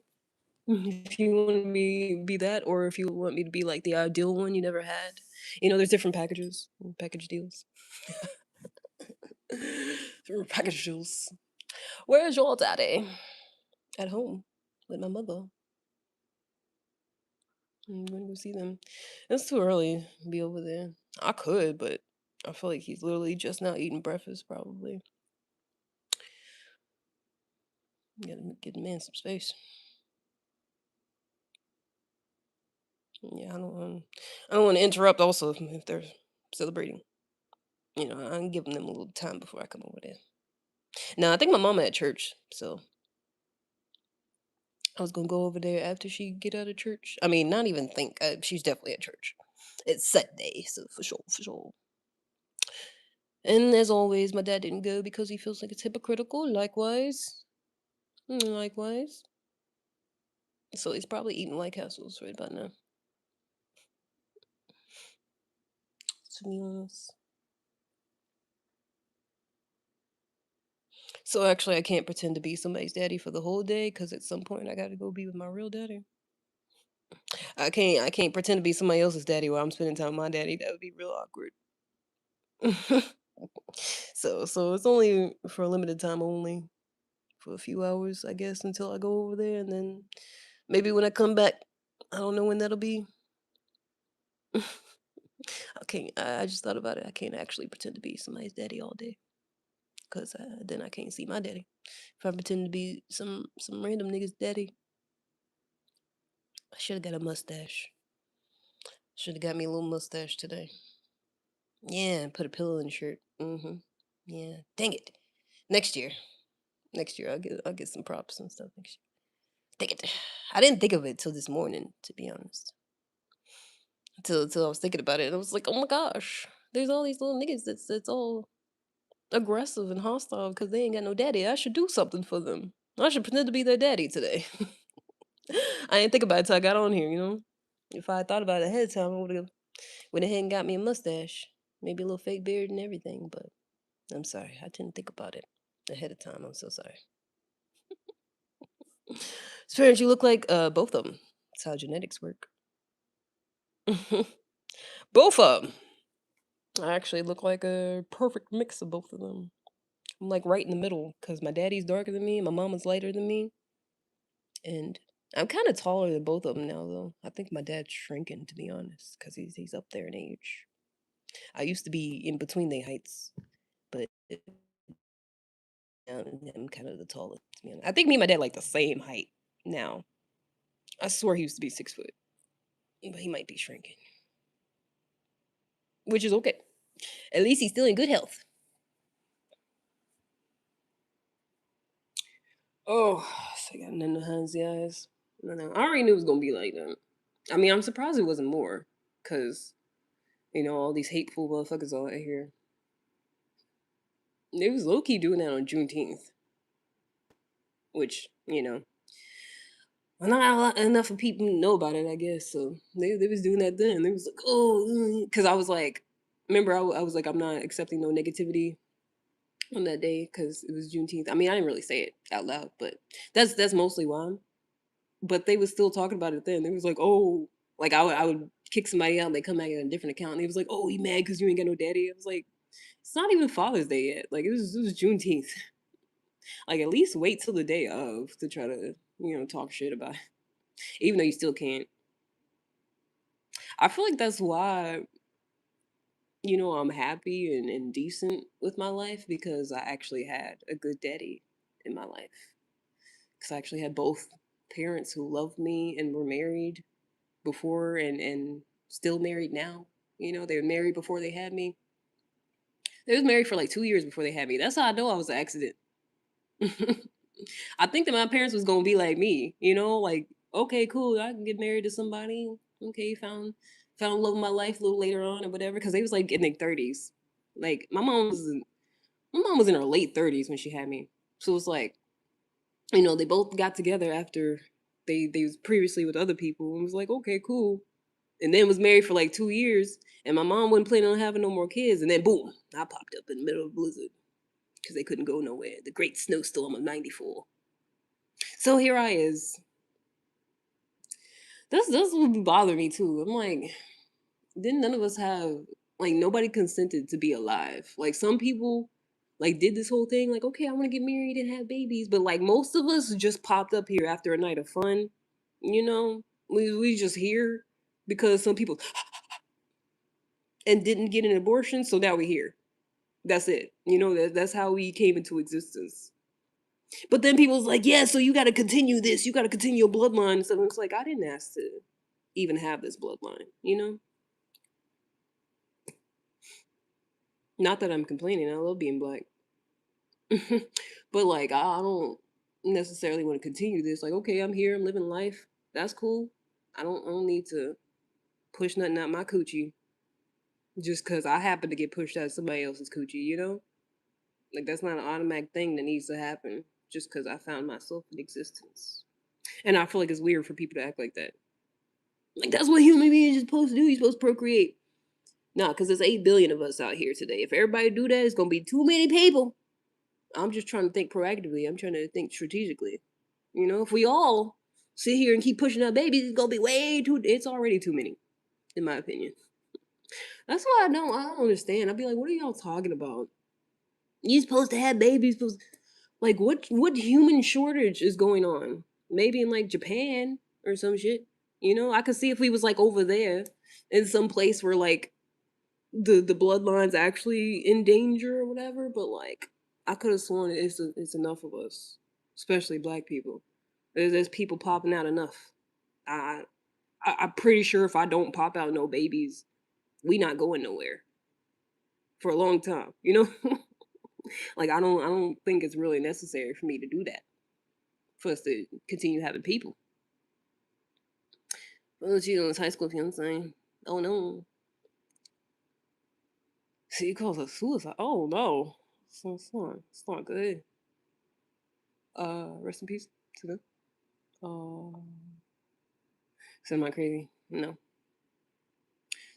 If you want me to be that, or if you want me to be like the ideal one you never had. There's different packages, package deals. Different package deals. Where's your daddy? At home with my mother. I'm going to go see them. It's too early to be over there. I could, but I feel like he's literally just now eating breakfast, probably. Gotta give the man some space. Yeah, I don't want to interrupt. Also, if they're celebrating, I'm giving them a little time before I come over there. Now, I think my mama at church, so I was gonna go over there after she get out of church. I mean, not even think. She's definitely at church. It's Sunday, so for sure, for sure. And as always, my dad didn't go because he feels like it's hypocritical. Likewise, likewise. So he's probably eating White Castles right about now. To be honest. So actually, I can't pretend to be somebody's daddy for the whole day because at some point I got to go be with my real daddy. I can't pretend to be somebody else's daddy while I'm spending time with my daddy. That would be real awkward. So it's only for a limited time only. For a few hours, I guess, until I go over there, and then maybe when I come back, I don't know when that'll be. I can't. I just thought about it. I can't actually pretend to be somebody's daddy all day, cause then I can't see my daddy. If I pretend to be some random nigga's daddy, I should have got a mustache. Should have got me a little mustache today. Yeah, and put a pillow in the shirt. Yeah. Dang it. Next year. Next year I'll get some props and stuff next year. Dang it. I didn't think of it till this morning, to be honest. Till I was thinking about it, and I was like, "Oh my gosh, there's all these little niggas that's all aggressive and hostile because they ain't got no daddy. I should do something for them. I should pretend to be their daddy today." I didn't think about it till I got on here. If I had thought about it ahead of time, I went ahead and got me a mustache, maybe a little fake beard and everything. But I'm sorry, I didn't think about it ahead of time. I'm so sorry. Spirits, you look like both of them. That's how genetics work. Both of them. I actually look like a perfect mix of both of them. I'm like right in the middle because my daddy's darker than me, my mama's lighter than me, and I'm kind of taller than both of them now. Though I think my dad's shrinking, to be honest, because he's up there in age. I used to be in between their heights, but now I'm kind of the tallest. To be honest. I think me and my dad like the same height now. I swear he used to be 6 foot, but he might be shrinking, which is okay. At least he's still in good health. Oh, so I got nothing behind the eyes. No, I already knew it was gonna be like that. I mean, I'm surprised it wasn't more, cause all these hateful motherfuckers all out here. They was low key doing that on Juneteenth, which well, not a lot, enough of people know about it, I guess. So they was doing that then. They was like, oh, because I was like, remember I was like, I'm not accepting no negativity on that day because it was Juneteenth. I mean, I didn't really say it out loud, but that's mostly why. But they was still talking about it then. They was like, "Oh," like I would kick somebody out, and they come back at a different account, and he was like, "Oh, you mad because you ain't got no daddy?" I was like, "It's not even Father's Day yet. Like it was Juneteenth. Like at least wait till the day of to try to talk shit about it, even though you still can't." I feel like that's why I'm happy and decent with my life because I actually had a good daddy in my life. Because I actually had both parents who loved me and were married before and still married now. They were married before they had me. They was married for like 2 years before they had me. That's how I know I was an accident. I think that my parents was gonna be like me, like, okay, cool, I can get married to somebody. Okay, found love of my life a little later on or whatever. Because they was like in their 30s. Like my mom was in her late 30s when she had me. So it's like, they both got together after they was previously with other people and was like, okay, cool. And then was married for like 2 years, and my mom wasn't planning on having no more kids, and then boom, I popped up in the middle of a blizzard because they couldn't go nowhere. The great snowstorm of '94. So here I is. That's what be bothering me too. I'm like, didn't none of us have like nobody consented to be alive? Like some people like did this whole thing, like, okay, I want to get married and have babies, but like most of us just popped up here after a night of fun. We just here because some people and didn't get an abortion, so now we're here. That's it. That's how we came into existence. But then people's like, yeah, so you got to continue this. You got to continue your bloodline. So it's like, I didn't ask to even have this bloodline. Not that I'm complaining. I love being black. But like, I don't necessarily want to continue this. Like, okay, I'm here. I'm living life. That's cool. I don't need to push nothing out my coochie just because I happen to get pushed out somebody else's coochie. Like, that's not an automatic thing that needs to happen just because I found myself in existence. And I feel like it's weird for people to act like that. Like, that's what human beings are supposed to do. You're supposed to procreate. Nah, because there's 8 billion of us out here today. If everybody do that, it's going to be too many people. I'm just trying to think proactively. I'm trying to think strategically. If we all sit here and keep pushing out babies, it's going to be way too, it's already too many, in my opinion. That's why I don't understand. I'd be like, what are y'all talking about? You supposed to have babies. Like, what human shortage is going on? Maybe in like Japan or some shit. I could see if we was like over there in some place where like the bloodline's actually in danger or whatever. But like, I could have sworn it's enough of us, especially black people. There's people popping out enough. I, I'm pretty sure if I don't pop out no babies, we not going nowhere for a long time. Like I don't think it's really necessary for me to do that for us to continue having people. Oh, she's on his high school fiance. Oh no. She calls it suicide. Oh no. It's not good. Rest in peace to them. Uh, am I crazy? No.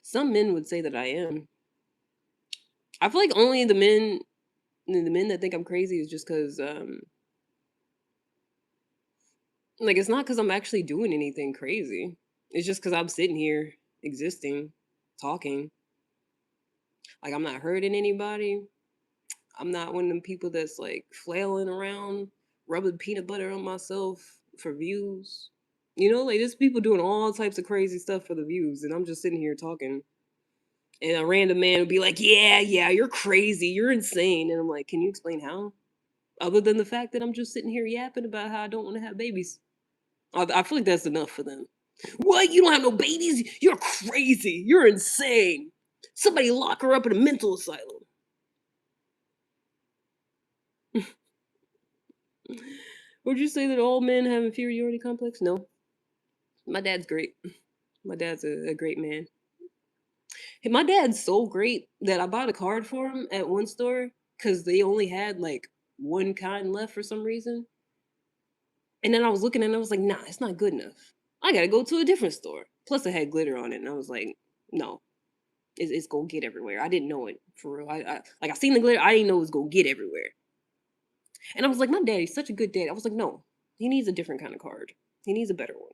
Some men would say that I am. I feel like only the men that think I'm crazy is just because like it's not because I'm actually doing anything crazy. It's just because I'm sitting here existing, talking. Like I'm not hurting anybody. I'm not one of them people that's like flailing around, rubbing peanut butter on myself for views. Like there's people doing all types of crazy stuff for the views, and I'm just sitting here talking. And a random man would be like, "Yeah, yeah, you're crazy, you're insane," and I'm like, "Can you explain how?" Other than the fact that I'm just sitting here yapping about how I don't want to have babies. I feel like that's enough for them. What? You don't have no babies? You're crazy. You're insane. Somebody lock her up in a mental asylum. Would you say that all men have inferiority complex? No. My dad's great. My dad's a great man. Hey, my dad's so great that I bought a card for him at one store because they only had like one kind left for some reason. And then I was looking and I was like, nah, it's not good enough. I gotta go to a different store. Plus, it had glitter on it, and I was like, no. It's gonna get everywhere. I didn't know it for real. I seen the glitter. I didn't know it was gonna get everywhere. And I was like, my daddy's such a good dad. I was like, no, he needs a different kind of card. He needs a better one.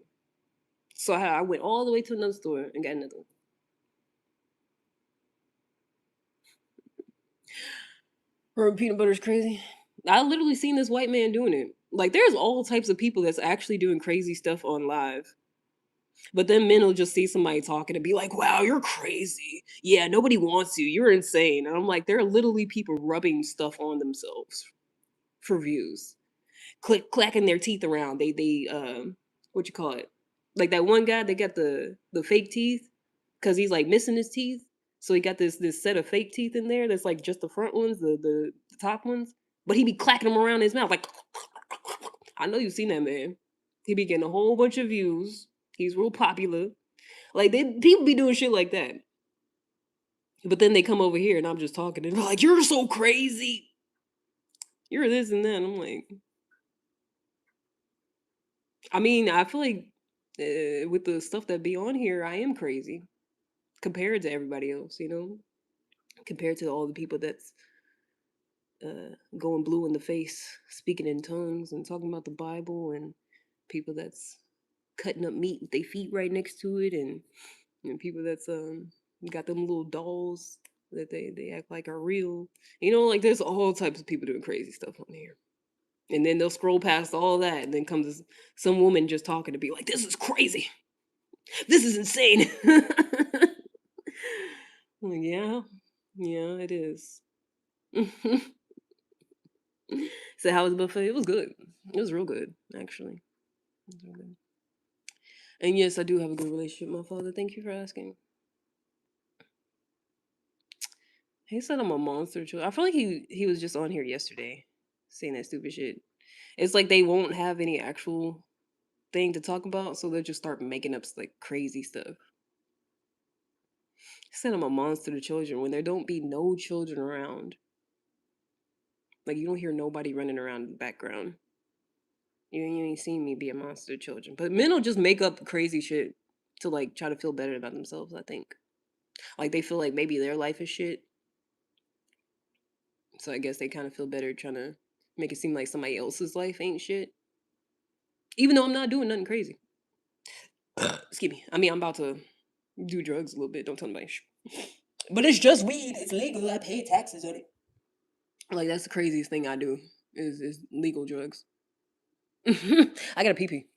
So I went all the way to another store and got another one. Her peanut butter is crazy. I literally seen this white man doing it. Like, there's all types of people that's actually doing crazy stuff on live. But then men will just see somebody talking and be like, wow, you're crazy. Yeah, nobody wants you. You're insane. And I'm like, there are literally people rubbing stuff on themselves for views. Clacking their teeth around. They what you call it? Like that one guy, they got the fake teeth because he's like missing his teeth. So he got this set of fake teeth in there that's like just the front ones, the top ones. But he be clacking them around his mouth like I know you've seen that man. He be getting a whole bunch of views. He's real popular. Like people be doing shit like that. But then they come over here and I'm just talking and they're like, "You're so crazy. You're this and that." And I'm like, I mean, I feel like with the stuff that be on here, I am crazy compared to everybody else. Compared to all the people that's going blue in the face, speaking in tongues and talking about the Bible, and people that's cutting up meat with their feet right next to it, and people that's got them little dolls that they act like are real. Like there's all types of people doing crazy stuff on here. And then they'll scroll past all that, and then comes some woman just talking to be like, "This is crazy. This is insane." I'm like, yeah, yeah, it is. So how was the buffet? It was good. It was real good, actually. It was real good. And yes, I do have a good relationship with my father. Thank you for asking. He said I'm a monster. I feel like he was just on here yesterday, saying that stupid shit. It's like they won't have any actual thing to talk about, so they'll just start making up like crazy stuff. He said I'm a monster to children when there don't be no children around. Like you don't hear nobody running around in the background. You ain't seen me be a monster to children. But men will just make up crazy shit to like try to feel better about themselves, I think. Like they feel like maybe their life is shit. So I guess they kind of feel better trying to make it seem like somebody else's life ain't shit. Even though I'm not doing nothing crazy. Excuse me. I mean, I'm about to do drugs a little bit. Don't tell anybody. But it's just weed. It's legal. I pay taxes on it. Like that's the craziest thing I do is legal drugs. I got a pee pee.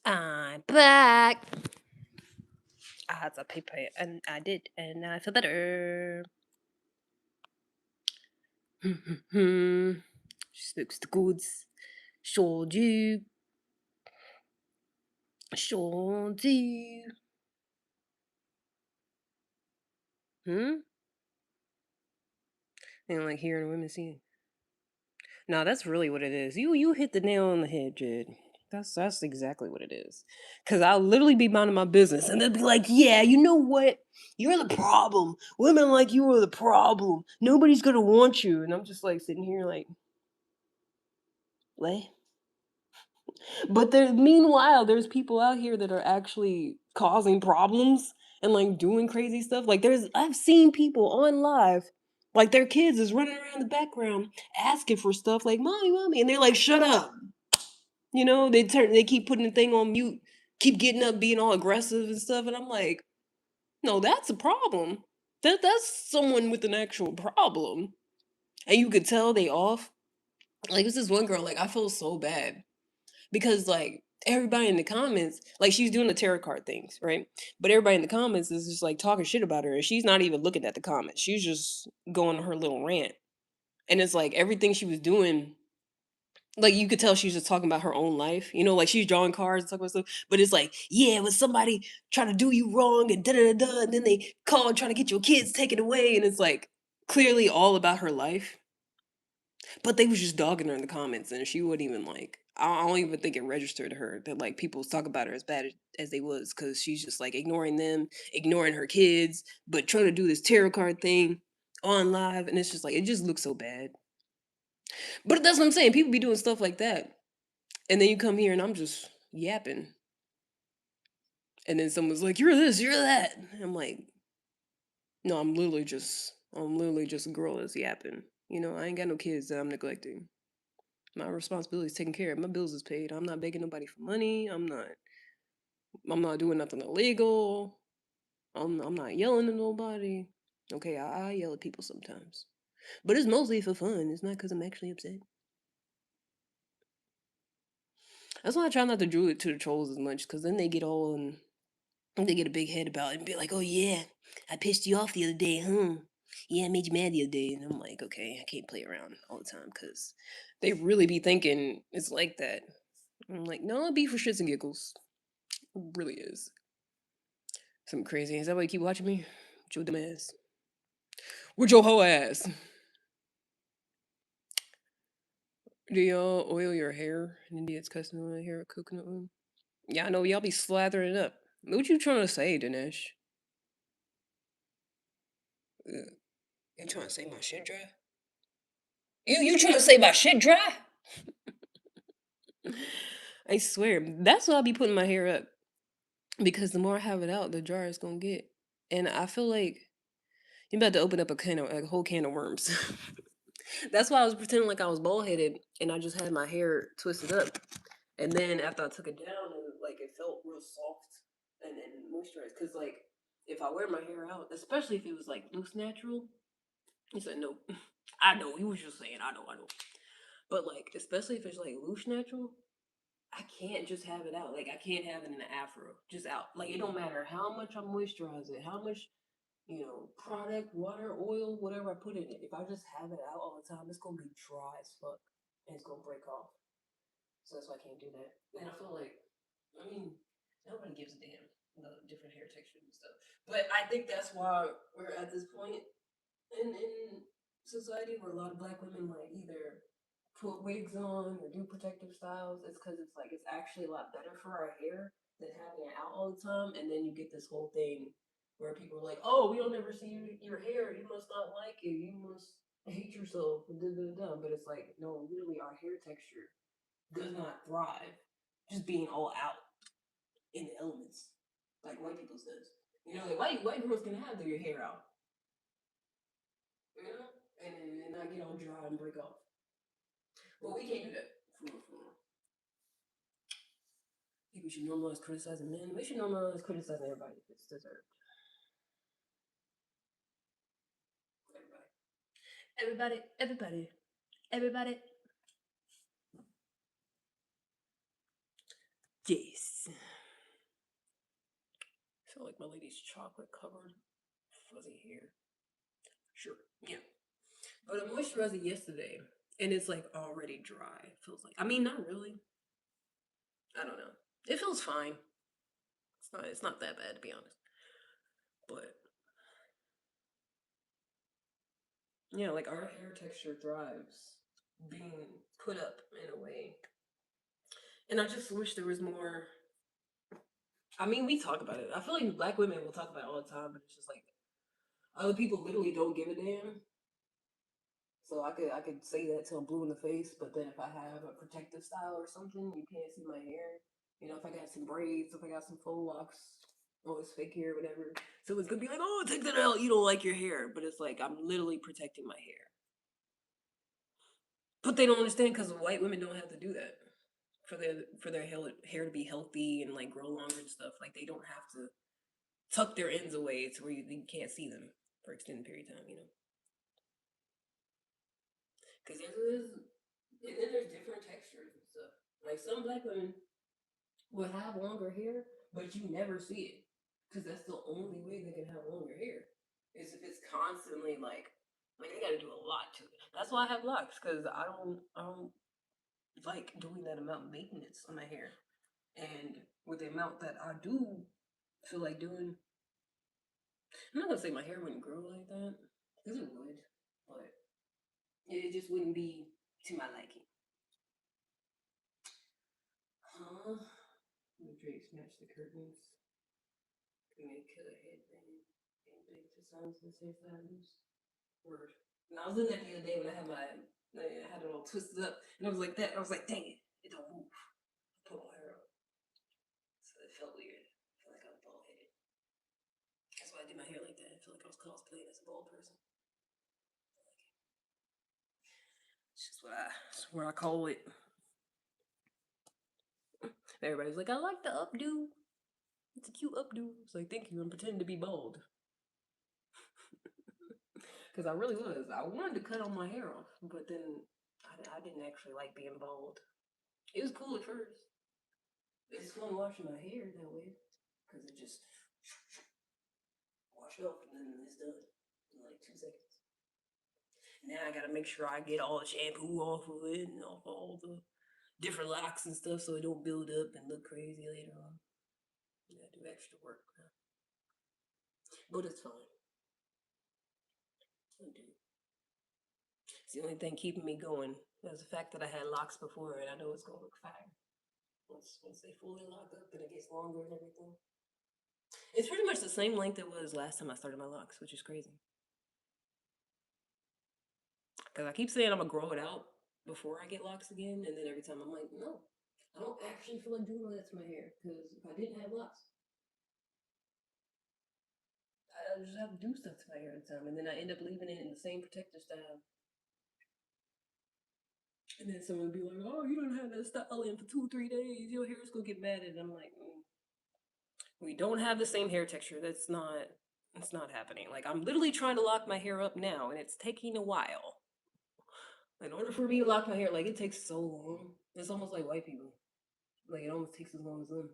I'm back. I had a paper and I did, and I feel better. She smokes the goods. Sure do. Sure do. Hmm? And like hearing women see. No, that's really what it is. You hit the nail on the head, Jed. That's exactly what it is. Cause I'll literally be minding my business and they'll be like, yeah, you know what? You're the problem. Women like you are the problem. Nobody's gonna want you. And I'm just like sitting here like, what? But there meanwhile, there's people out here that are actually causing problems and like doing crazy stuff. Like I've seen people on live, like their kids is running around the background asking for stuff like mommy, mommy, and they're like, shut up. They keep putting the thing on mute, keep getting up, being all aggressive and stuff. And I'm like, no, that's a problem. That's someone with an actual problem. And you could tell they off. Like it's this one girl, like I feel so bad because like everybody in the comments, like she's doing the tarot card things, right? But everybody in the comments is just like talking shit about her, and she's not even looking at the comments. She's just going on her little rant, and it's like everything she was doing. Like you could tell she's just talking about her own life, like she's drawing cards and talking about stuff. But it's like, yeah, when somebody trying to do you wrong and da da da, and then they call and trying to get your kids taken away, and it's like clearly all about her life. But they was just dogging her in the comments, and she wouldn't even like. I don't even think it registered to her that like people was talking about her as bad as they was, because she's just like ignoring them, ignoring her kids, but trying to do this tarot card thing on live, and it's just like it just looks so bad. But that's what I'm saying. People be doing stuff like that, and then you come here, and I'm just yapping, and then someone's like, "You're this, you're that." And I'm like, "No, I'm literally just a girl that's yapping. I ain't got no kids that I'm neglecting. My responsibility is taking care of. My bills is paid. I'm not begging nobody for money. I'm not doing nothing illegal. I'm not yelling at nobody. Okay, I yell at people sometimes. But it's mostly for fun. It's not because I'm actually upset. That's why I try not to do it to the trolls as much, because then they get all they get a big head about it and be like, oh yeah, I pissed you off the other day, huh? Yeah, I made you mad the other day. And I'm like, okay, I can't play around all the time because they really be thinking it's like that. I'm like, no, it'd be for shits and giggles. It really is. Something crazy. Is that why you keep watching me? With your dumb ass. With your whole ass. Do y'all oil your hair? In India, it's custom to oil hair with coconut oil. Yeah, I know y'all be slathering it up. What you trying to say, Dinesh? You trying to say my shit dry? You trying to say my shit dry? I swear, that's why I be putting my hair up, because the more I have it out, the drier it's gonna get. And I feel like you're about to open up a whole can of worms. That's why I was pretending like I was bald headed and I just had my hair twisted up. And then after I took it down, it felt real soft and moisturized. Cause like if I wear my hair out, especially if it was like loose natural, he said no. I know he was just saying I know. But like especially if it's like loose natural, I can't just have it out. Like I can't have it in an afro, just out. Like it don't matter how much I moisturize it, how much product, water, oil, whatever I put in it. If I just have it out all the time, it's gonna be dry as fuck and it's gonna break off. So that's why I can't do that. And I feel like, I mean, nobody gives a damn the different hair textures and stuff. But I think that's why we're at this point in society where a lot of black women like either put wigs on or do protective styles. It's because it's like it's actually a lot better for our hair than having it out all the time. And then you get this whole thing where people are like, "Oh, we don't ever see your hair. You must not like it. You must hate yourself." And da, da, da. But it's like, no, literally, our hair texture does not thrive just being all out in the elements like white people says. Like white girls can have their hair out, and not get all dry and break off. But we can't do that. For Think we should normalize criticizing men. We should normalize criticizing everybody if it's deserved. Everybody, everybody, everybody. Yes. I feel like my lady's chocolate covered fuzzy hair. Sure. Yeah. But I moisturized it yesterday, and it's like already dry. It feels like. I mean, not really. I don't know. It feels fine. It's not. It's not that bad to be honest. But Yeah, like our hair texture thrives being put up in a way. And I just wish there was more. I mean, we talk about it. I feel like black women will talk about it all the time, but it's just like other people literally don't give a damn. So I could say that till I'm blue in the face, but then if I have a protective style or something, you can't see my hair. You know, if I got some braids, if I got some faux locks, oh, it's fake hair, whatever. So it's gonna be like, oh, take that out. You don't like your hair, but it's like I'm literally protecting my hair. But they don't understand because white women don't have to do that for their hair to be healthy and like grow longer and stuff. Like they don't have to tuck their ends away to where you can't see them for extended period of time. You know, because and then there's different textures and stuff. Like some black women will have longer hair, but you never see it because that's the only way they can have longer hair is if it's constantly like they got to do a lot to it. That's why I have locks because I don't like doing that amount of maintenance on my hair, and with the amount that I do feel like doing, I'm not gonna say my hair wouldn't grow like that because it would, but it just wouldn't be to my liking. Huh? The drapes match the curtains. We made killer headband and big designs and safe values. Word. And I was in that the other day when I had it all twisted up, and I was like that. And I was like, dang it, it don't move. I put my hair up, so it felt weird. I felt like I was bald headed. That's why I did my hair like that. I feel like I was cosplaying as a bald person. It's just what I call it. Everybody's like, I like the updo. It's a cute updo. It's like, thank you. I'm pretending to be bald. Because I really was. I wanted to cut all my hair off, but then I didn't actually like being bald. It was cool at first. It's fun washing my hair that way because it just wash off and then it's done in like 2 seconds. Now I gotta make sure I get all the shampoo off of it and off all the different locks and stuff so it don't build up and look crazy later on. You gotta do extra work, but it's fine. I do. It's the only thing keeping me going. That's the fact that I had locks before and I know it's gonna look fire once they fully lock up and it gets longer and everything. It's pretty much the same length it was last time I started my locks, which is crazy. Because I keep saying I'm gonna grow it out before I get locks again, and then every time I'm like, no, I don't actually feel like doing all that to my hair. Because if I didn't have locks, I just have to do stuff to my hair all the time, and then I end up leaving it in the same protective style. And then someone would be like, "Oh, you don't have that style in for 2, 3 days. Your hair's gonna get matted." And I'm like, we don't have the same hair texture. That's not. It's not happening. Like I'm literally trying to lock my hair up now, and it's taking a while. In order for me to lock my hair, like it takes so long. It's almost like white people. Like it almost takes as long as them.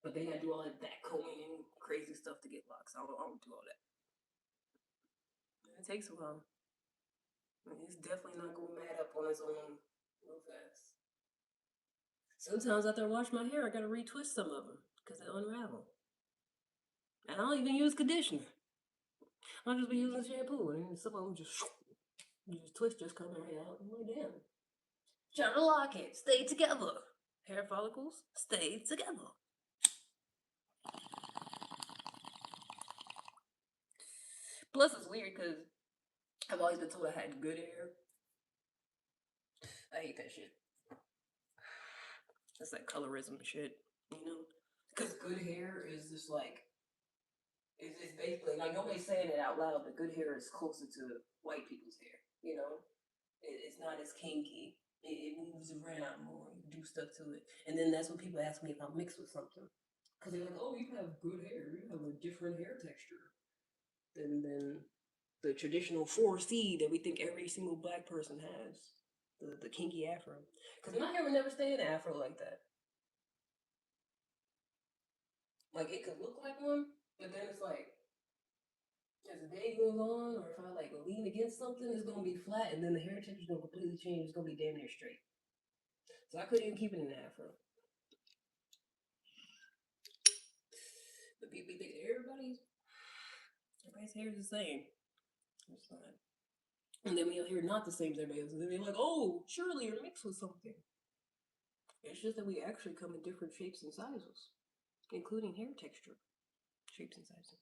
But they gotta do all that combing and crazy stuff to get locks. I don't do all that. It takes a while. It's definitely not going mad up on its own real fast. Sometimes after I wash my hair, I gotta retwist some of them because they unravel. And I don't even use conditioner. I'll just be using shampoo, and some of them just you just twist just coming right out. I'm like, damn. Trying to lock it. Stay together. Hair follicles, stay together. Plus, it's weird because I've always been told I had good hair. I hate that shit. That's that colorism shit, you know? Because good hair is just like, it's basically, like, nobody's saying it out loud, but good hair is closer to white people's hair, you know? It's not as kinky. It moves around more, you do stuff to it. And then that's when people ask me if I'm mixed with something. Because they're like, oh, you have good hair. You have a different hair texture than the traditional 4C that we think every single black person has. The kinky afro. Because my hair would never stay in an afro like that. Like it could look like one, but then it's like as the day goes on, or if I like lean against something, it's gonna be flat, and then the hair texture is gonna completely change. It's gonna be damn near straight. So I couldn't even keep it in an afro. But people think everybody's hair is the same. It's not. And then we'll hear not the same as everybody else. And then they're like, oh, surely you're mixed with something. It's just that we actually come in different shapes and sizes, including hair texture, shapes and sizes.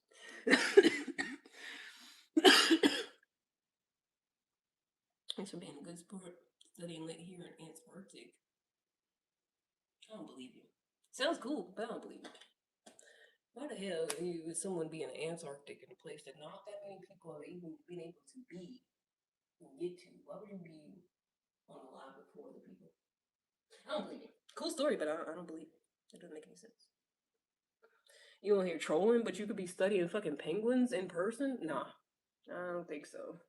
Thanks for being a good sport. Studying lit here in Antarctic. I don't believe you. Sounds cool, but I don't believe it. Why the hell would someone be in the Antarctic in a place that not that many people have even been able to be and get to? Why would you be on a live before other people? I don't believe it. Cool story, but I don't believe it. It doesn't make any sense. You on here trolling, but you could be studying fucking penguins in person? Nah, I don't think so.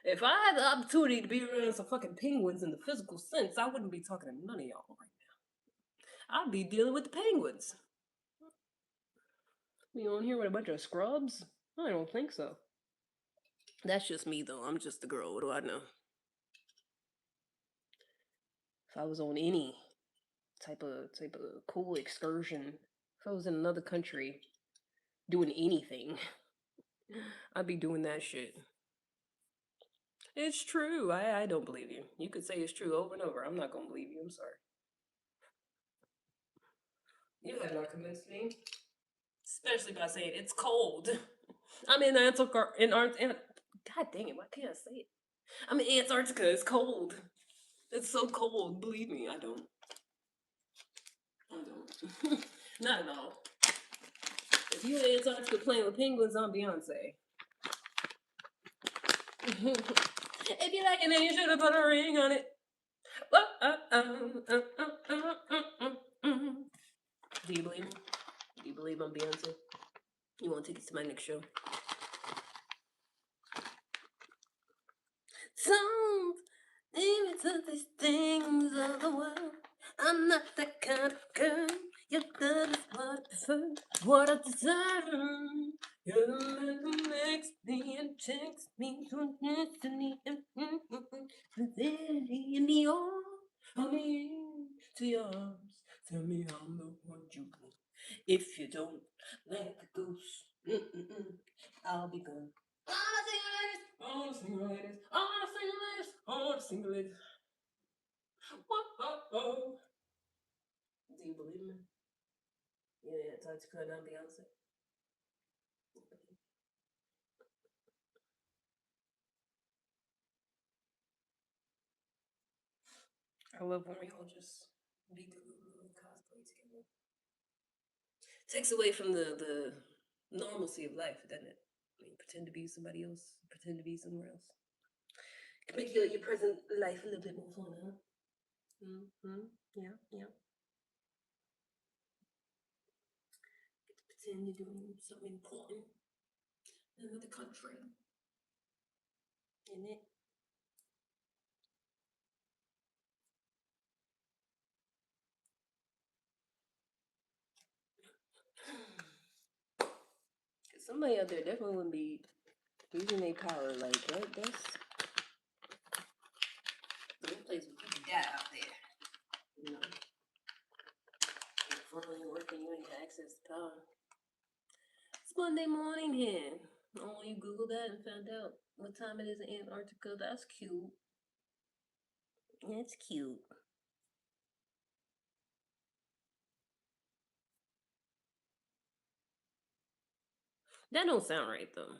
If I had the opportunity to be around some fucking penguins in the physical sense, I wouldn't be talking to none of y'all right now. I'd be dealing with the penguins. You on here with a bunch of scrubs? I don't think so. That's just me though. I'm just a girl. What do I know? If I was on any type of cool excursion, if I was in another country doing anything, I'd be doing that shit. It's true. I don't believe you. You could say it's true over and over. I'm not gonna believe you. I'm sorry. You have not convinced me. Especially by saying it's cold. I'm in Antarctica. God dang it! Why can't I say it? I'm in Antarctica. It's cold. It's so cold. Believe me, I don't. I don't. Not at all. If you in Antarctica playing with penguins, I'm Beyonce. If you like it, then you should have put a ring on it. Do you believe me? Do you believe I'm Beyonce? You want tickets to my next show? Don't leave me to these things of the world. I'm not that kind of girl. Your love is what I prefer, what I deserve. You're the man who makes me and takes me to destiny. Fidelity in the arms, on me to your arms. Tell me I'm the one you want. If you don't like a ghost, I'll be gone. All the single ladies, all the single ladies, all the single ladies. Whoa. Do you believe me? Yeah, talk to cut down Beyonce. I love when we all just be Delulu and cosplay together. Takes away from the normalcy of life, doesn't it? I mean, pretend to be somebody else, pretend to be somewhere else. Can make your present life a little bit more fun, huh? Mm-hmm. Yeah, yeah. Get to pretend you're doing something important in another country, isn't it? Somebody out there definitely wouldn't be using their power like that. That's place where people die out there. You know, formally working, you ain't got access to power. It's Monday morning here. Oh, you Googled that and found out what time it is in Antarctica. That's cute. That's cute. That don't sound right though,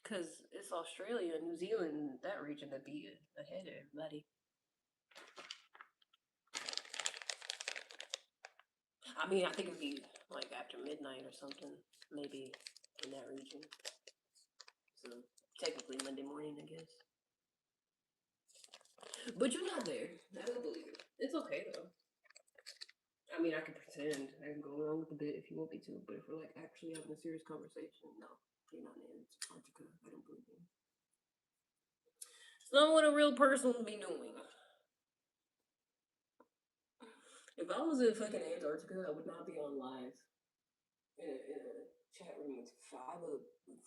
cause it's Australia, New Zealand, that region that be ahead of everybody. I mean, I think it'd be like after midnight or something, maybe in that region. So technically Monday morning, I guess. But you're not there. I don't believe it. It's okay though. I mean, I can pretend. I can go along with the bit if you want me to. But if we're like actually having a serious conversation, no, you're not in Antarctica. I don't believe you. It's not what a real person would be doing. If I was in fucking Antarctica, I would not be on live in a chat room with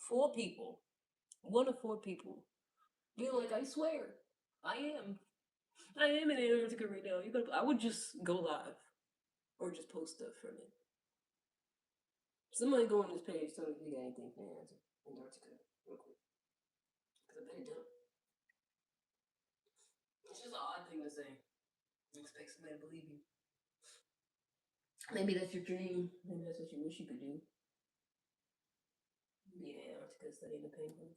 four people. One of four people. Being like, I swear, I am. I am in Antarctica right now. I would just go live or just post stuff from it. Somebody go on this page, tell me if you got anything for Antarctica, real quick. Because I bet it don't. It's just an odd thing to say. Expect somebody to believe you. Maybe that's your dream. Maybe that's what you wish you could do. Be in Antarctica studying the penguins.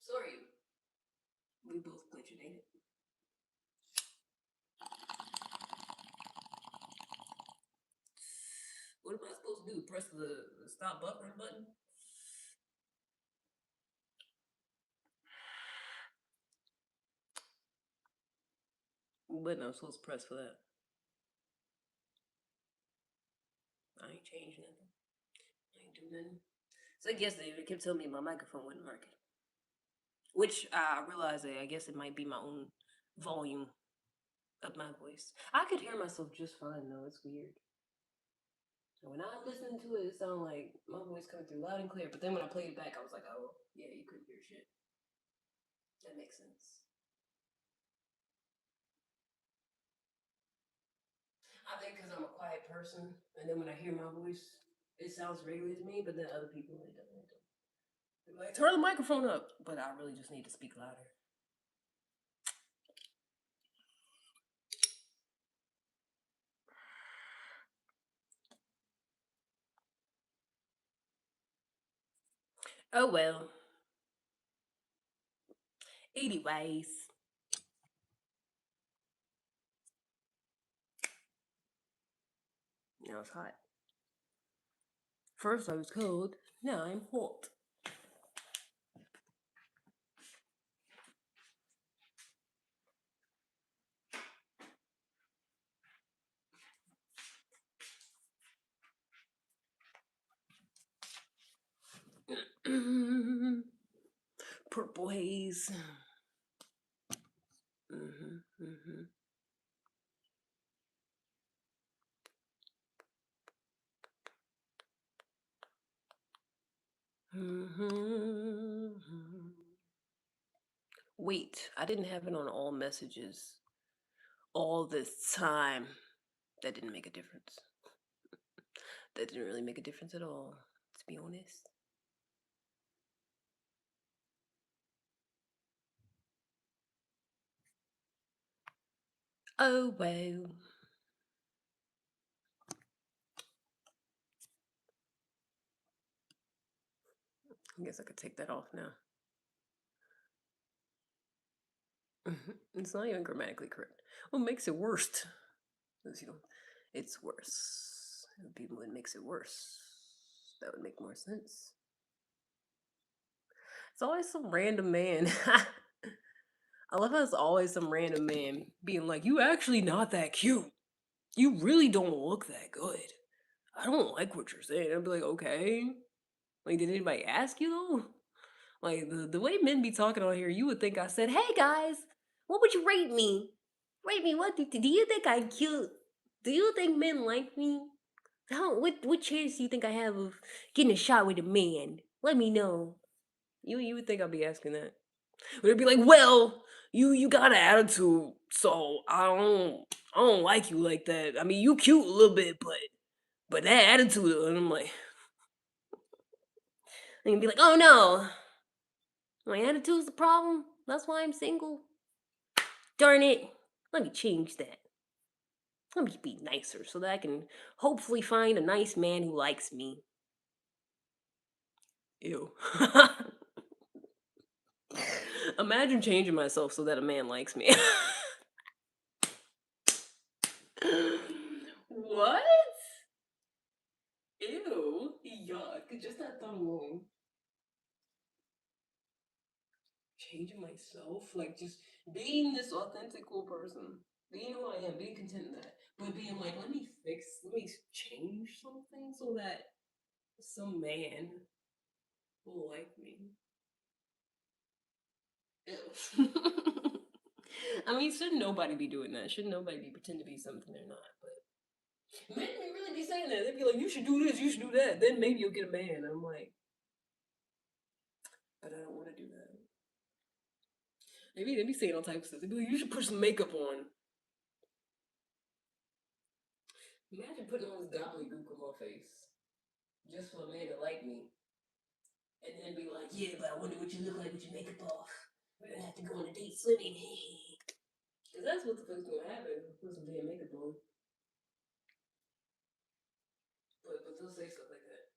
So are you. We both glitchinated. What am I supposed to do? Press the stop buffering button? What button I'm supposed to press for that? I ain't changed nothing. I ain't do nothing. So I guess they kept telling me my microphone wasn't working. Which I realized that I guess it might be my own volume of my voice. I could hear myself just fine though. It's weird. When I was listening to it, it sounded like my voice coming through loud and clear. But then when I played it back, I was like, oh, yeah, you couldn't hear shit. That makes sense. I think because I'm a quiet person, and then when I hear my voice, it sounds regular to me, but then other people, it doesn't. They're like, turn the microphone up. But I really just need to speak louder. Oh, well. Anyways. Now it's hot. First I was cold, now I'm hot. Purple haze. Mm-hmm, mm-hmm. Mm-hmm. Wait, I didn't have it on all messages all this time. That didn't make a difference. That didn't really make a difference at all, to be honest. Oh, well. I guess I could take that off now. It's not even grammatically correct. What makes it worse? It's worse. It would be what makes it worse. That would make more sense. It's always some random man. I love how it's always some random man being like, "You actually not that cute. You really don't look that good. I don't like what you're saying." I'd be like, "Okay." Like, did anybody ask you though? Like the way men be talking on here, you would think I said, "Hey guys, what would you rate me? Rate me. What do you think I'm cute? Do you think men like me? What chance do you think I have of getting a shot with a man? Let me know." You would think I'd be asking that. But it'd be like, "Well, you got an attitude, so I don't like you like that. I mean, you cute a little bit, but that attitude," and I'm like, and you'd be like, "Oh no, my attitude's the problem. That's why I'm single. Darn it. Let me change that. Let me be nicer so that I can hopefully find a nice man who likes me." Ew. Imagine changing myself so that a man likes me. What? Ew. Yuck. Just that thought alone. Changing myself, like just being this authentic cool person, being who I am, being content in that, but being like, let me change something so that some man will like me. Ew. I mean, shouldn't nobody be doing that? Shouldn't nobody be pretend to be something they're not? But men may really be saying that. They'd be like, "You should do this, you should do that. Then maybe you'll get a man." I'm like, but I don't want to do that. Maybe they be saying all types of stuff. They'd be like, "You should put some makeup on." Imagine putting on this gobbledygook on my face just for a man to like me. And then be like, yeah, but I wonder what you look like with your makeup off. We're gonna have to go on a date swimming. Because that's what the fuck's gonna happen. Put some damn makeup on. But they'll say stuff like that.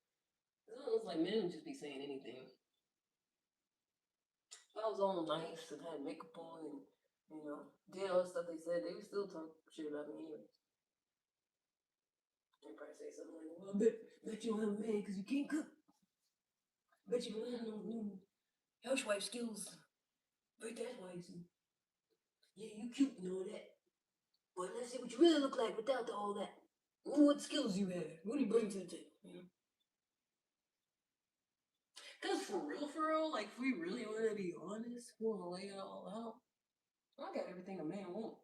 It's almost like men would just be saying anything. If I was all nice and had makeup on and, did all the stuff they said, they would still talk shit about me anyway. They'd probably say something like, well, bet you don't have a man because you can't cook. Bet you don't have no housewife skills. Bet that's why you see. Yeah, you cute and all that. But let's see what you really look like without all that. What skills you have? What do you bring to the table? Cause for real, like if we really want to be honest, we want to lay it all out. I got everything a man want.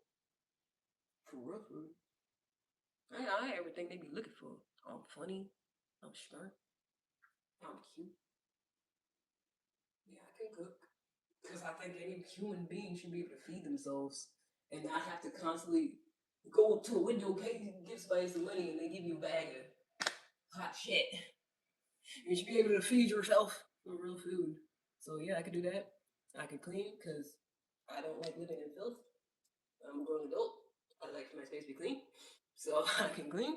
For real, for real. I got everything they be looking for. I'm funny. I'm smart. I'm cute. Yeah, I can cook. Because I think any human being should be able to feed themselves and not have to constantly go up to a window, pay, give somebody some money, and they give you a bag of hot shit. You should be able to feed yourself with real food. So yeah, I could do that. I can clean because I don't like living in filth. I'm a grown adult. I like for my space to be clean. So I can clean.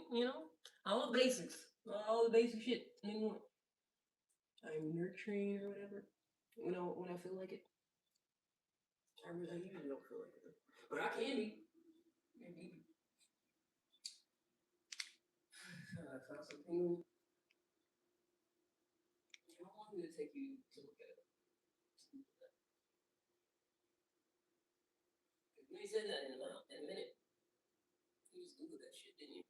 All the basics. All the basic shit. I'm nurturing or whatever. When I feel like it. I usually don't feel like it. But I can be. Maybe. I found something. How long did it take you to look at it? You said that in a minute. You just Googled that shit, didn't you?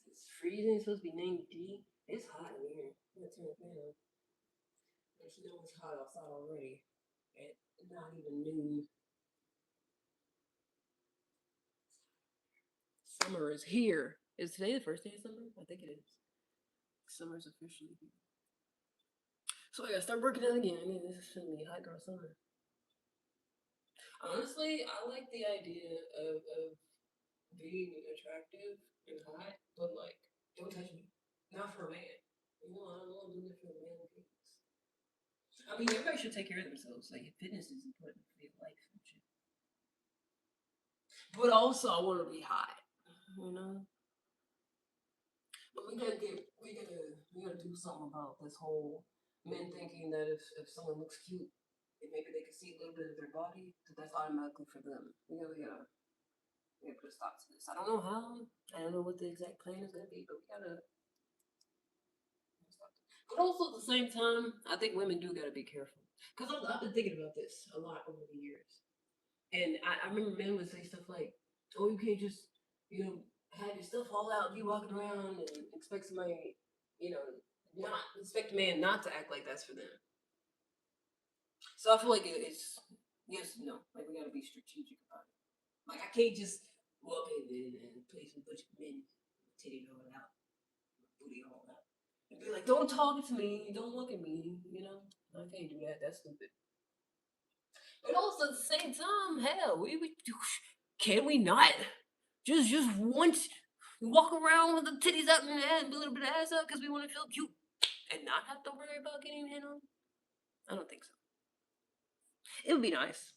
It's freezing. It's supposed to be 90. It's hot in here. I'm gonna turn the fan on. But it's hot outside already. At not even noon. Summer is here. Is today the first day of summer? I think it is. Summer's officially here. So I gotta start working out again. This is gonna be hot girl summer. Honestly, I like the idea of being attractive and hot, but like, don't touch me. Not for a man. I don't want to do it for a man. I mean, everybody should take care of themselves. Like, fitness is important for your life and shit. But also, I want to be hot. You know. But we gotta do something about this whole men thinking that if someone looks cute, and maybe they can see a little bit of their body, that's automatically for them. We gotta put a stop to this. I don't know how. I don't know what the exact plan is gonna be, but we gotta. But also at the same time, I think women do gotta be careful because I've been thinking about this a lot over the years, and I remember men would say stuff like, "Oh, you can't just you know have your stuff all out, be walking around and expect somebody, you know, not expect a man not to act like that's for them." So I feel like it's yes, no, like we gotta be strategic about it. Like I can't just walk in and place a bunch of men, titty all out, booty all out, and be like, "Don't talk to me, don't look at me," I can't do that. That's stupid. But also at the same time, hell, we can we not just once walk around with the titties up and a little bit of ass up because we want to feel cute and not have to worry about getting hit on? I don't think so. It would be nice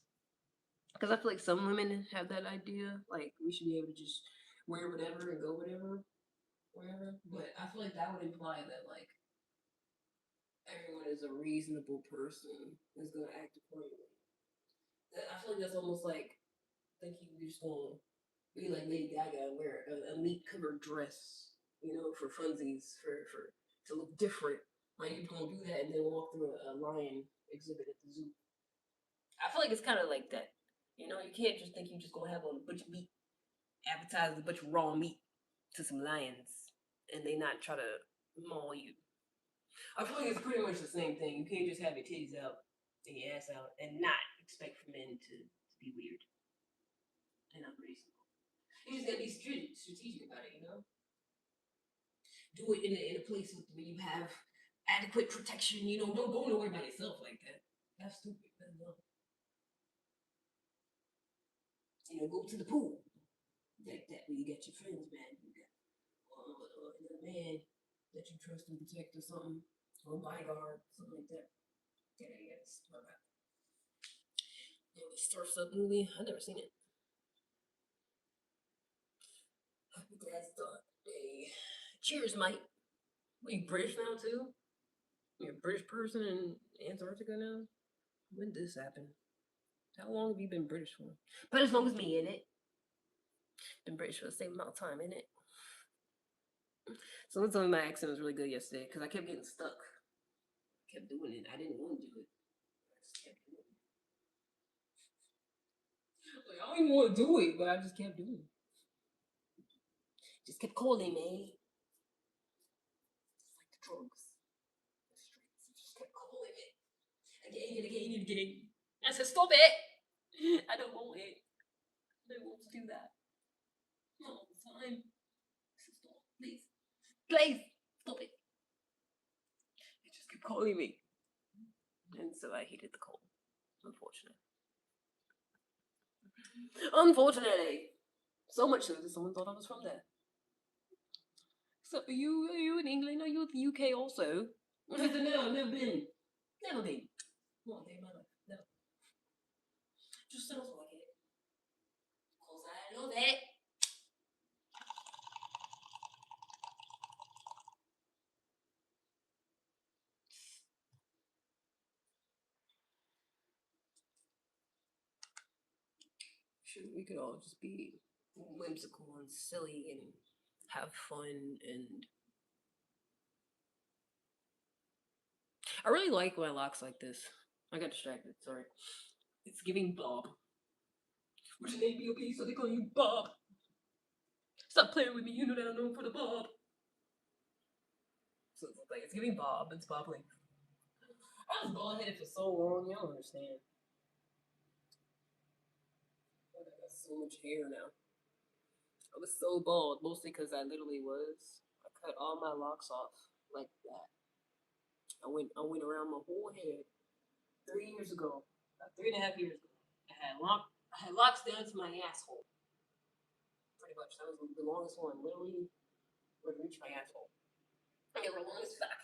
because I feel like some women have that idea, like we should be able to just wear whatever and go whatever, wherever. But I feel like that would imply that like everyone is a reasonable person is gonna act accordingly. I feel like that's almost like thinking you're just gonna be like Lady Gaga and wear a meat covered dress, for funsies, for to look different. Like you're gonna do that and then walk through a lion exhibit at the zoo. I feel like it's kind of like that. You can't just think you're just gonna have a bunch of meat, advertise a bunch of raw meat to some lions, and they not try to maul you. I feel like it's pretty much the same thing. You can't just have your titties out and your ass out and not expect for men to be weird and unreasonable. You just gotta be strategic about it. Do it in a place where you have adequate protection. Don't go nowhere by yourself like that. That's stupid. That's dumb. Go to the pool like that where you got your friends, man. You got another man. that you trust and protect or something, or a bodyguard, something like that. Yeah, yes, my bad. Yeah, the Surf's Up movie. I never seen it. That's the hey. Cheers, mate. Are you British now too? You're a British person in Antarctica now? When did this happen? How long have you been British for? But as long as me in it. Been British for the same amount of time, in it. Someone told me my accent was really good yesterday because I kept getting stuck. I kept doing it. I didn't want to do it. I just kept doing it. Like, I don't even want to do it, but I just kept doing it. Just kept calling me. It's like the drugs. The streets. Just kept calling it. Again and again and again. I said, stop it! I don't want it. I don't want to do that. Not all the time. Stop, please. Please! Stop it. It just kept calling me. And so I hated the call. Unfortunately. Unfortunately. So much so that someone thought I was from there. So are you in England? Are you in the UK also? I said, no, never been. Never been. Not a day in my life. No. Just sounds like it. Because I love it. Should we could all just be whimsical and silly and have fun and I really like my locks like this. I got distracted, sorry. It's giving Bob. What's your name, B.O.B.? So they call you Bob. Stop playing with me, you know that I'm known for the Bob. So it's like, it's giving Bob, it's Bob like, I was bald headed for so long, y'all don't understand. I got so much hair now. I was so bald, mostly because I literally was. I cut all my locks off like that. I went around my whole head 3 years ago, about 3.5 years ago. I had locks down to my asshole. Pretty much. That was the longest one. Literally would reach my asshole. I got the longest back.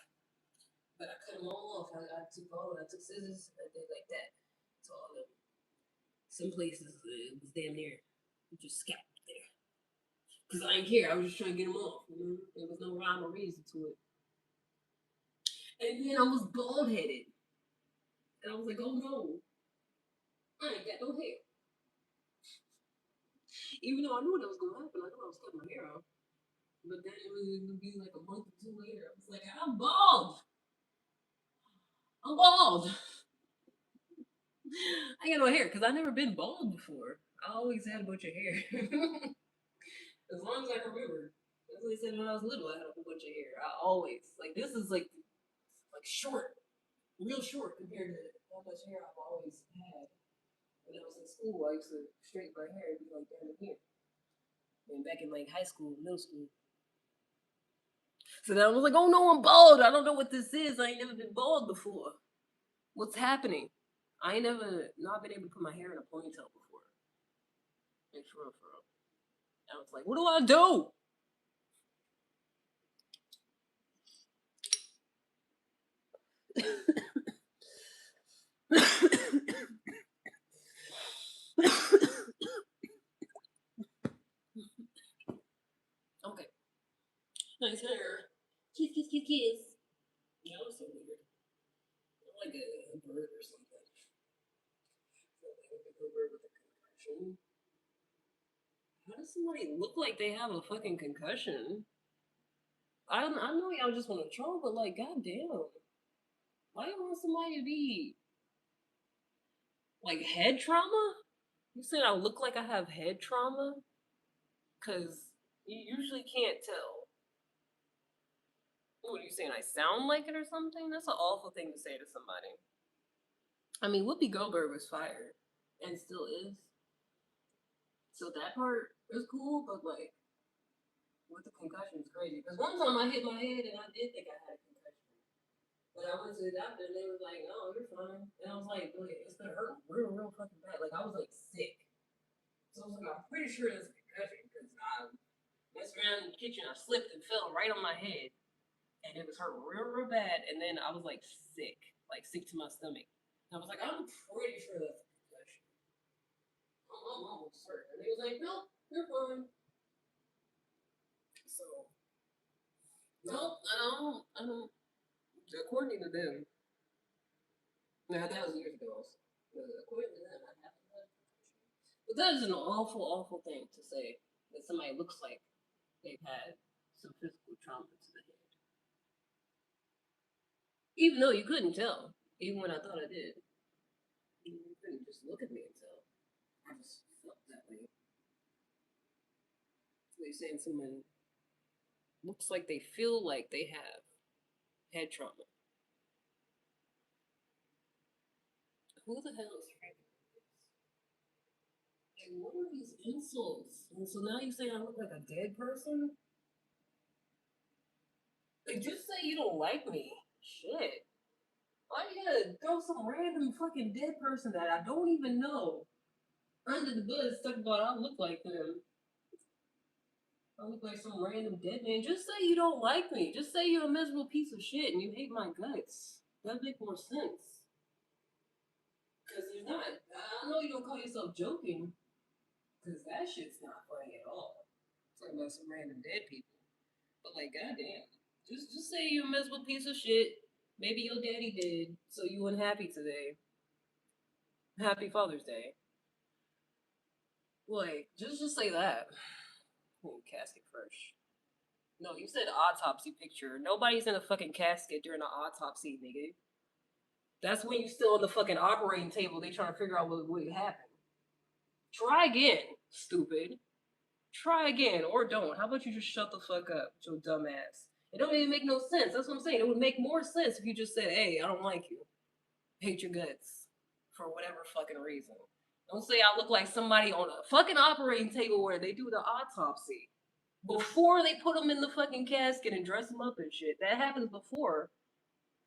But I cut them all off. I took scissors and I did like that. To all of them. Some places it was damn near just scalp there. Because I didn't care. I was just trying to get them off. You know? There was no rhyme or reason to it. And then I was bald headed. And I was like, oh no, I ain't got no hair. Even though I knew what was going to happen, I knew I was cutting my hair off. But then it was going to be like a month or two later. I was like, I'm bald. I'm bald. I got no hair because I've never been bald before. I always had a bunch of hair. As long as I can remember. As I said when I was little, I had a whole bunch of hair. I always like this is like short, real short compared to how much hair I've always had. When I was in school, I used to straighten my hair and be like down in here. And back in like high school, middle school. So then I was like, oh no, I'm bald. I don't know what this is. I ain't never been bald before. What's happening? I ain't never not been able to put my hair in a ponytail before. Like for real, for real. I was like, what do I do? Okay. Nice hair. Kiss, kiss, kiss, kiss. Yeah, that was so weird. Like a bird or something. Like a bird with a concussion. How does somebody look like they have a fucking concussion? I know y'all just want to troll, but like, goddamn. Why do you want somebody to be like head trauma? You said I look like I have head trauma? Cause you usually can't tell. What are you saying? I sound like it or something? That's an awful thing to say to somebody. I mean, Whoopi Goldberg was fired and still is. So that part is cool, but like with the concussion is crazy. Because one time I hit my head and I did think I had a concussion. But I went to the doctor and they was like, "Oh, you're fine." And I was like, "Wait, it's gonna hurt real, real fucking bad." Like I was like sick. So I was like, "I'm pretty sure it's a concussion because I messed around in the kitchen, I slipped and fell right on my head." and it was hurt real bad. And then I was like sick to my stomach. And I was like, I'm pretty sure that's a concussion. My mom was hurt, and they was like, no, you're fine. So no, I don't. According to them, now that was years ago. According to them, I haven't had a concussion. But that is an awful, awful thing to say that somebody looks like they've had some physical trauma to the head. Even though you couldn't tell, even when I thought I did, you couldn't just look at me and tell. I just felt that way. They're saying someone looks like they feel like they have head trauma. Who the hell is writing this? Like, what are these insults? And so now you say I look like a dead person? Like, just say you don't like me. Shit. Why you gotta throw some random fucking dead person that I don't even know under the bus talk about I look like them? I look like some random dead man. Just say you don't like me. Just say you're a miserable piece of shit and you hate my guts. That'd make more sense. Because there's not. I know you don't call yourself joking. Because that shit's not funny at all. Talking about some random dead people. But like, goddamn. Just say you're a miserable piece of shit. Maybe your daddy did, so you unhappy today. Happy Father's Day. Like, just say that. Casket fresh. No, you said autopsy picture. Nobody's in a fucking casket during an autopsy, nigga. That's when you still on the fucking operating table. They trying to figure out what happened. Try again, stupid. Try again, or don't. How about you just shut the fuck up, your dumb ass? It don't even make no sense. That's what I'm saying. It would make more sense if you just said, "Hey, I don't like you. Hate your guts for whatever fucking reason." Don't say I look like somebody on a fucking operating table where they do the autopsy before they put them in the fucking casket and dress them up and shit. That happens before.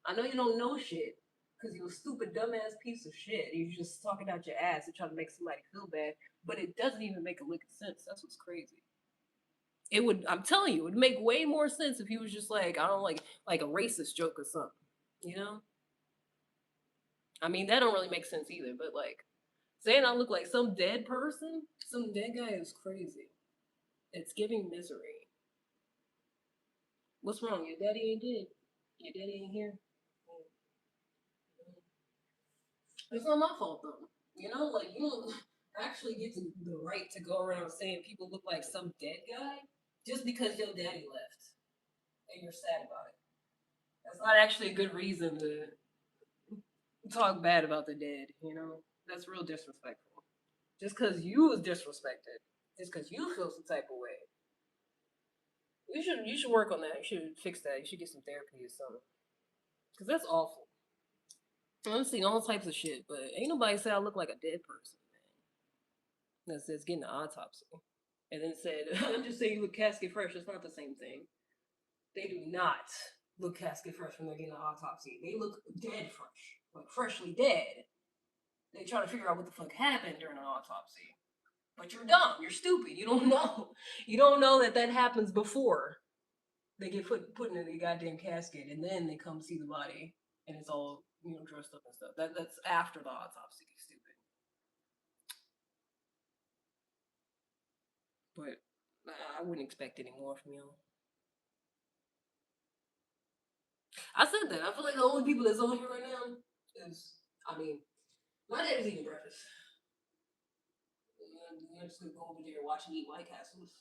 I know you don't know shit because you're a stupid, dumbass piece of shit. You're just talking out your ass and trying to make somebody feel bad, but it doesn't even make a lick of sense. That's what's crazy. It would, I'm telling you, it would make way more sense if he was just like, I don't like a racist joke or something, you know? I mean, that don't really make sense either, but like, saying I look like some dead person, some dead guy is crazy. It's giving misery. What's wrong? Your daddy ain't dead. Your daddy ain't here. It's not my fault though. You know, like you don't actually get the right to go around saying people look like some dead guy just because your daddy left and you're sad about it. That's not actually a good reason to talk bad about the dead. You know, that's real disrespectful. Just because you was disrespected, just because you feel some type of way. You should work on that. You should fix that. You should get some therapy or something. Because that's awful. I've seen all types of shit, but ain't nobody say I look like a dead person, man. That's getting an autopsy. And then said, I'm just saying you look casket fresh. It's not the same thing. They do not look casket fresh when they're getting an autopsy. They look dead fresh. Like freshly dead. They try to figure out what the fuck happened during an autopsy. But you're dumb. You're stupid. You don't know. You don't know that that happens before they get put in the goddamn casket, and then they come see the body, and it's all dressed up and stuff. That's after the autopsy. Stupid. But I wouldn't expect any more from y'all. I said that. I feel like the only people that's on here right now is, I mean, my dad was eating breakfast. I'm just gonna go over there and watch and eat White Castles.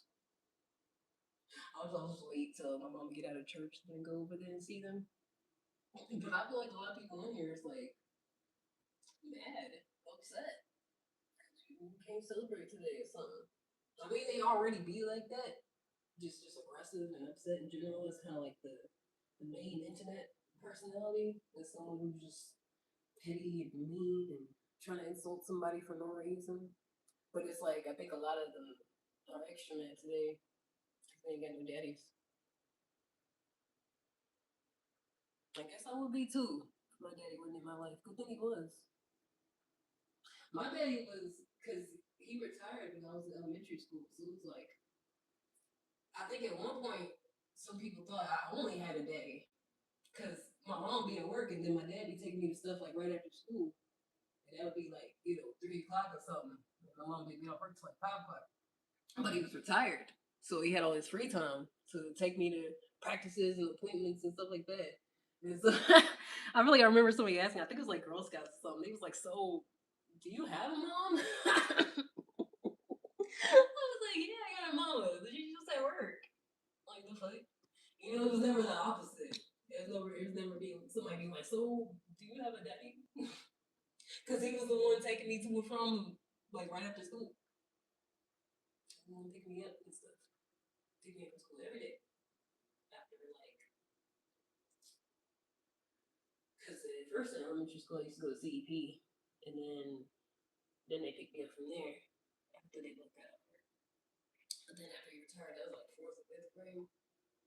I was also wait till my mom get out of church and then go over there and see them. But I feel like a lot of people in here is like mad, upset. You can't celebrate today or something. I mean, they already be like that, just aggressive and upset in general. It's kind of like the main internet personality is someone who's just petty and mean and trying to insult somebody for no reason. But it's like I think a lot of them are extra mad today because they ain't got no daddies. I guess I would be too. If my daddy wasn't in my life. Good thing he was. My daddy was because he retired when I was in elementary school, so it was like I think at one point Some people thought I only had a day because my mom be at work and then my dad be taking me to stuff like right after school. And that would be like, 3 o'clock or something. And my mom didn't get off work till like 5 o'clock. But he was retired. So he had all his free time to take me to practices and appointments and stuff like that. And so I remember somebody asking, I think it was like Girl Scouts or something. He was like, "So, do you have a mom?" I was like, "Yeah, I got a mama. She's just at work." Like the fuck? It was never the opposite. It was never being somebody being like, "So, do you have a daddy?" Because he was the one taking me to and from like right after school. The one picking me up and stuff. Pick me up from school every day. After like, because at first in elementary school I used to go to CEP, and then they picked me up from there after they looked that up. But then after he retired, that was like fourth or fifth grade.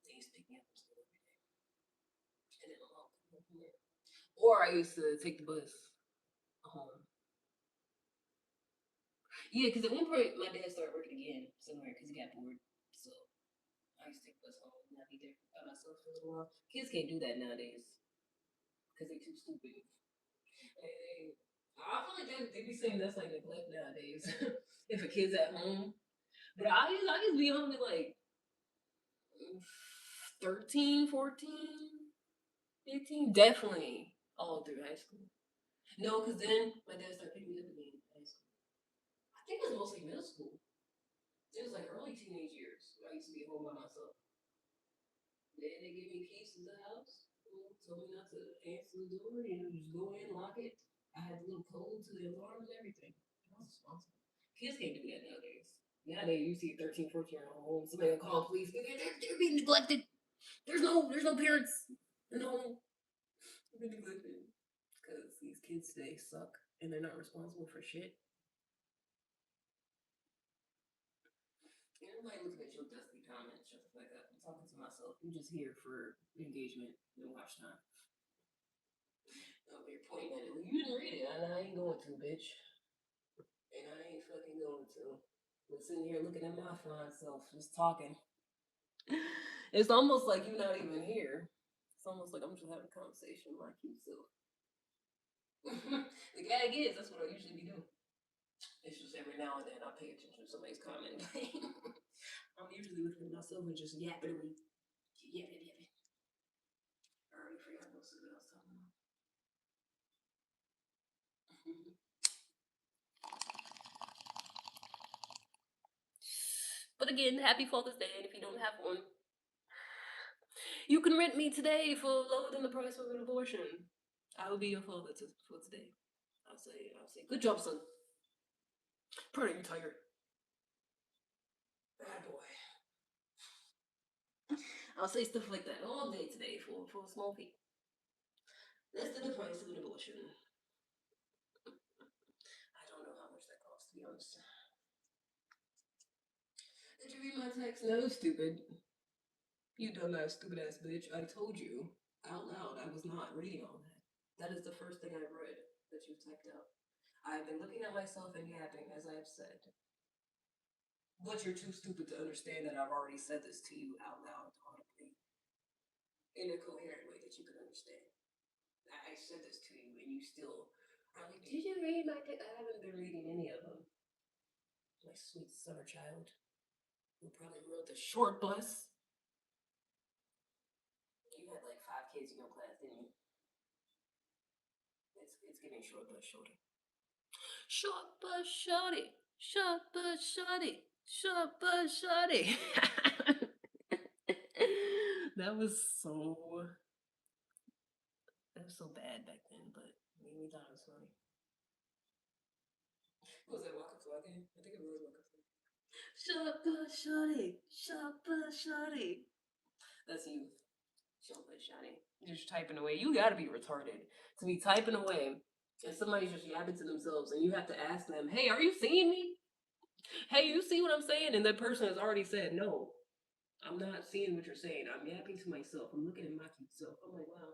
They used to pick me up from school every day, and then my mom picked me up from there. Or I used to take the bus home. Yeah, because at one point my dad started working again somewhere because he got bored. So I used to take the bus home and I'd be there by myself for a little while. Kids can't do that nowadays because they're too stupid. I feel like they be saying that's like neglect nowadays. If a kid's at home, but I used to be home at like 13, 14, 15, definitely all through high school. No, because then my dad started picking me up again in high school. I think it was mostly middle school. It was like early teenage years. I used to be home by myself. Then they gave me keys to the house. Told me not to answer the door. Just go in, lock it. I had the little code to the alarm and everything. I was responsible. Kids can't do that nowadays. Nowadays, you see a 13, 14-year-old home, somebody will call the police. They're being neglected. There's no parents in the home. They're being neglected. Because these kids today suck and they're not responsible for shit. Everybody looking at your dusty comments. Shut the fuck up. I'm talking to myself. I'm just here for engagement and watch time. You're pointing at it. Well, you didn't read it, and I ain't going to, bitch. And I ain't fucking going to. I'm sitting here looking at my fine self, just talking. It's almost like you're not even here. It's almost like I'm just having a conversation with my cute self. The gag is, that's what I usually be doing. It's just every now and then I pay attention to somebody's comment. I'm usually looking at myself and just yapping away. Yapping, yapping. I already forgot what I was talking about. But again, happy Father's Day, and if you don't have one, you can rent me today for lower than the price of an abortion. I will be your father for today. I'll say, good job, son. Proud of you, Tiger. Bad boy. I'll say stuff like that all day today for a small fee. Less than the price of an abortion. I don't know how much that costs, to be honest. Did you read my text? No, stupid. You dumbass, stupid ass bitch. I told you out loud I was not reading all that. That is the first thing I've read that you've typed out. I've been looking at myself and yapping, as I've said. But you're too stupid to understand that I've already said this to you out loud, audibly, in a coherent way that you can understand. I said this to you, and you still are like, "Did you read my text?" I haven't been reading any of them. My sweet summer child, who probably wrote the short bus. You had like 5 kids in your class, didn't you? It's getting short bus shorter. Short bus shorty, short bus shorty, short bus shorty. That was so bad back then, but we thought it was funny. Was that Waka Flocka? I think it was Waka Flocka. Short bus shorty, short bus shorty. That's you. Short bus shorty. You're just typing away. You gotta be retarded to be typing away and somebody's just yapping to themselves and you have to ask them, "Hey, are you seeing me? Hey, you see what I'm saying?" And that person has already said, "No, I'm not seeing what you're saying. I'm yapping to myself. I'm looking at my cute self." I'm like, wow,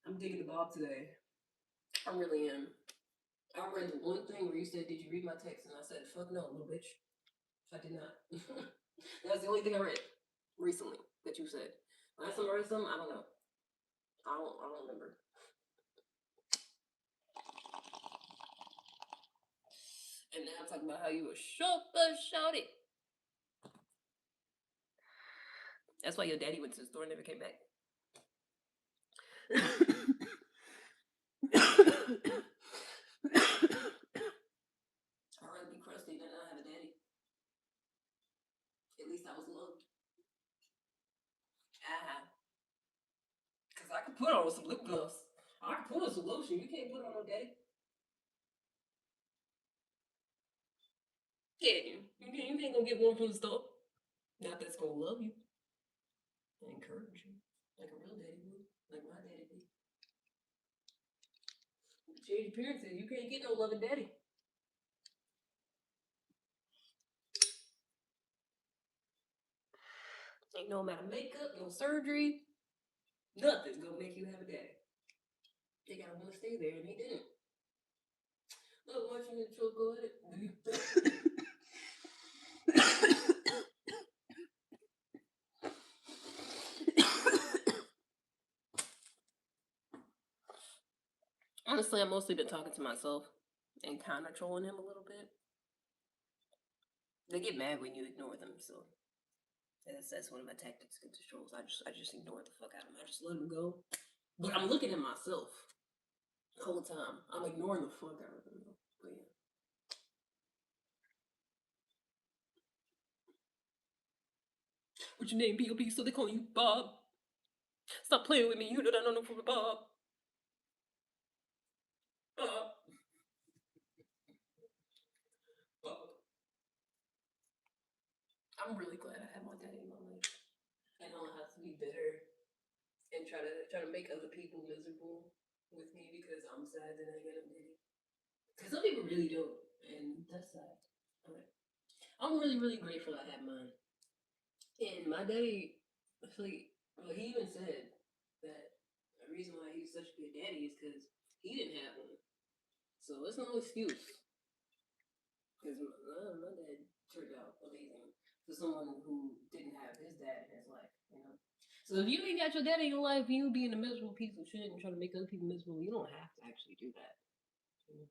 I'm digging the Bob today. I really am. I read the one thing where you said, "Did you read my text?" And I said, "Fuck no, little bitch. I did not." That's the only thing I read recently that you said. Last time I read something, I don't know. I don't remember. And now I'm talking about how you were shorty. That's why your daddy went to the store and never came back. I'd rather be crusty than not have a daddy. At least I was loved. Because I could put on some lip gloss. I can put on some lotion. You can't put on no daddy. Can you? You ain't gonna get one from the store. Not that's gonna love you and encourage you. Like a real daddy would. Like my daddy did. Change appearances. You can't get no loving daddy. Ain't no amount of makeup, no surgery, nothing's gonna make you have a daddy. They gotta want to stay there, and they didn't. Look, watching the show, go at it. Honestly, I've mostly been talking to myself and kind of trolling him a little bit. They get mad when you ignore them, so that's one of my tactics against trolls. I just ignore the fuck out of them. I just let them go. But I'm looking at myself the whole time. I'm ignoring the fuck out of them. But yeah. What's your name, B.O.B.? So they call you Bob. Stop playing with me. You know that I don't know for Bob. Bob. Bob. I'm really glad I have my daddy in my life. I don't have to be bitter and try to make other people miserable with me because I'm sad that I got a daddy. Because some people really don't, and that's sad. But I'm really grateful I have mine. And my daddy, I feel like, well, he even said that the reason why he's such a good daddy is because he didn't have one. So it's no excuse. Because my dad turned out amazing for someone who didn't have his dad in his life, you know? So if you ain't got your dad in your life, you being a miserable piece of shit and trying to make other people miserable, you don't have to actually do that. You know?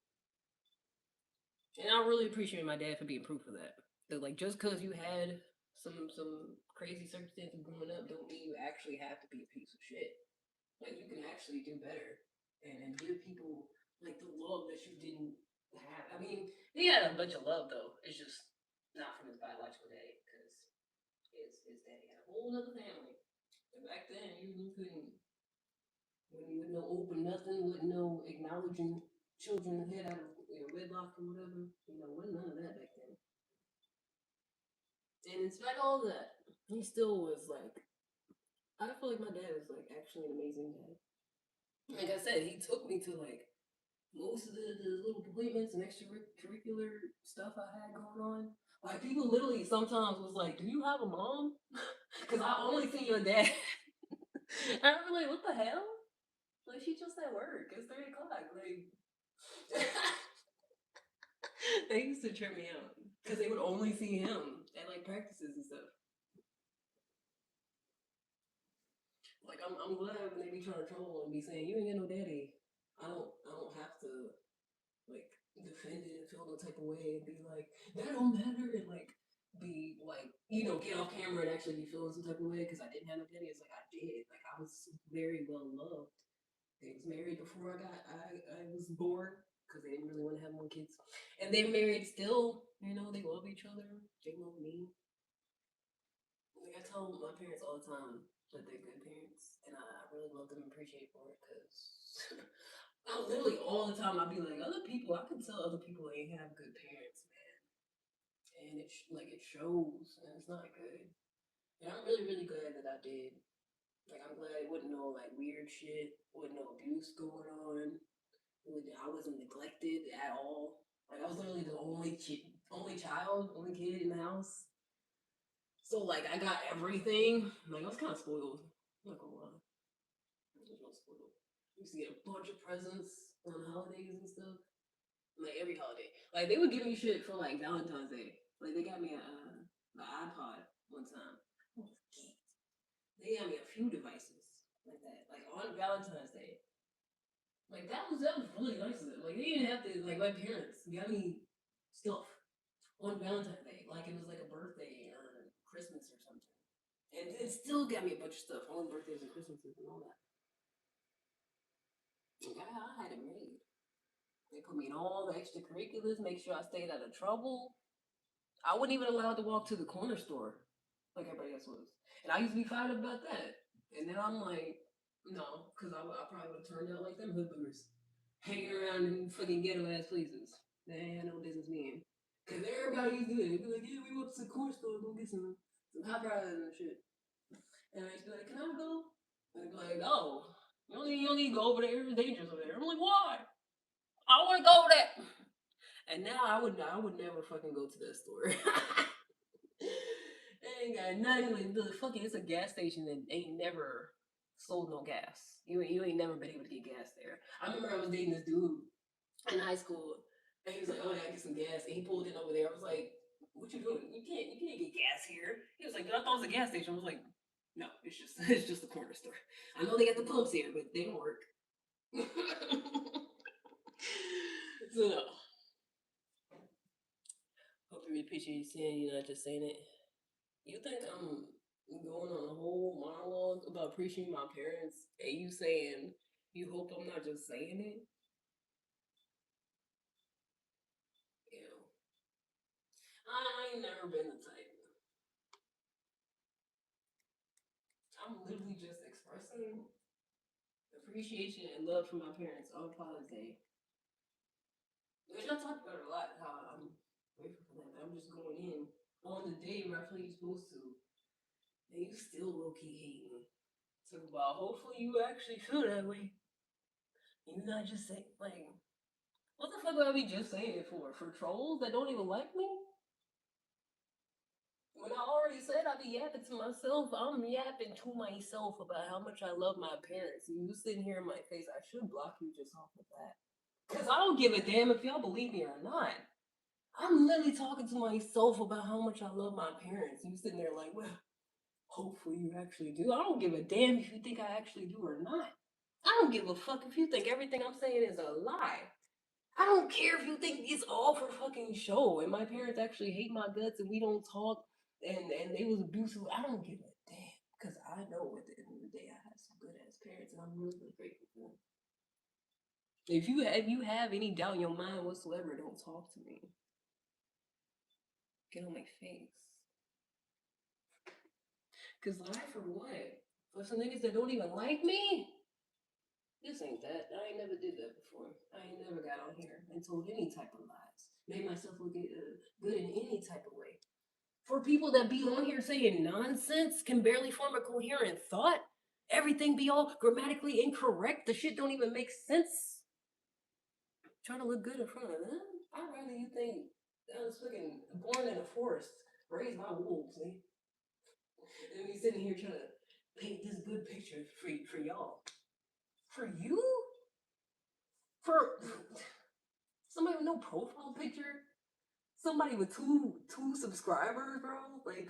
And I really appreciate my dad for being proof of that. That like just because you had some crazy circumstances growing up, don't mean you actually have to be a piece of shit. Like you can actually do better and give people like the love that you didn't have. I mean, he had a bunch of love though. It's just not from his biological daddy because his daddy had a whole other family. And back then, you couldn't, when you would no open nothing, wouldn't no acknowledging children head out of wedlock or whatever. You know, wasn't none of that back then. And in spite of all that, he still was like, I feel like my dad was like actually an amazing dad. Like I said, he took me to like most of the little appointments and extracurricular stuff I had going on. Like people literally sometimes was like, "Do you have a mom?" Because I only see your dad. And I'm like, "What the hell?" Like she just at work. It's 3 o'clock. Like they used to trip me out because they would only see him at like practices and stuff. Like I'm glad when they be trying to troll and be saying you ain't got no daddy. I don't have to like defend it and feel no type of way and be like that don't matter and like be like get off camera and actually be feeling some type of way because I didn't have no daddy. It's like I did. Like I was very well loved. They was married before I was born because they didn't really want to have more kids, and they're married still. They love each other. They love me. Like I tell my parents all the time that they're good parents, and I really love them and appreciate for it because I literally all the time I'd be like, other people, I can tell other people they have good parents, man, and it shows, and it's not good. And I'm really glad that I did. Like I'm glad it wasn't no like weird shit, wasn't no abuse going on. I wasn't neglected at all. Like I was literally the only child, only kid in the house. So like I got everything. Like I was kind of spoiled. I'm not gonna lie. I was real spoiled. I used to get a bunch of presents on holidays and stuff. Like every holiday. Like they would give me shit for like Valentine's Day. Like they got me an iPod one time. They got me a few devices like that, like on Valentine's Day. Like that was really nice of them. Like they didn't have to like my parents got me stuff on Valentine's Day, like it was like a birthday or Christmas or something, and it still got me a bunch of stuff on birthdays and Christmases and all that. Like I had it made. They put me in all the extracurriculars, make sure I stayed out of trouble. I wasn't even allowed to walk to the corner store like everybody else was. And I used to be fired up about that. And now I'm like, no, because I probably would have turned out like them hoodlums, hanging around in fucking ghetto ass places. They had no business being. Because everybody used to do it. They'd be like, yeah, we went to the corner store, go get some hot fries and shit. And I used to be like, can I go? And they'd be like, no, you don't need to go over there. It's dangerous over there. I'm like, why? I want to go over there. And now I would never fucking go to that store. It ain't got nothing like the fucking. It's a gas station that ain't never sold no gas. You ain't never been able to get gas there. I remember I was dating this dude in high school, and he was like, "Oh yeah, get some gas." And he pulled in over there. I was like, "What you doing? You can't get gas here." He was like, "I thought it was a gas station." I was like, "No, it's just it's just a corner store. I know they got the pumps here, but they don't work." So no. Hope you appreciate you saying you're not just saying it. You think I'm going on a whole monologue about appreciating my parents, and you saying you hope I'm not just saying it? You know, I ain't never been the type. I'm literally just expressing appreciation and love for my parents on Father's Day. Which I talk about it a lot, how I'm grateful for that. I'm just going in on the day where I feel you're supposed to, and you still low key hate me. Talk about hopefully you actually feel that way. You not just say like what the fuck would I be just saying it for? For trolls that don't even like me? When I already said I be yapping to myself, I'm yapping to myself about how much I love my parents. And you sitting here in my face, I should block you just off of that. Because I don't give a damn if y'all believe me or not. I'm literally talking to myself about how much I love my parents. You sitting there like, well, hopefully you actually do. I don't give a damn if you think I actually do or not. I don't give a fuck if you think everything I'm saying is a lie. I don't care if you think it's all for fucking show and my parents actually hate my guts and we don't talk and they was abusive. I don't give a damn because I know at the end of the day I have some good ass parents and I'm really, really grateful for them. If you have any doubt in your mind whatsoever, don't talk to me. Get on my face. Cause lie for what? For some niggas that don't even like me? This ain't that. I ain't never did that before. I ain't never got on here and told any type of lies. Made myself look good in any type of way. For people that be on here saying nonsense, can barely form a coherent thought, everything be all grammatically incorrect, the shit don't even make sense. Trying to look good in front of them? I'd rather you think I was fucking born in a forest, raised by wolves, eh? And me sitting here trying to paint this good picture for y'all. For you? For somebody with no profile picture? Somebody with two subscribers, bro? Like,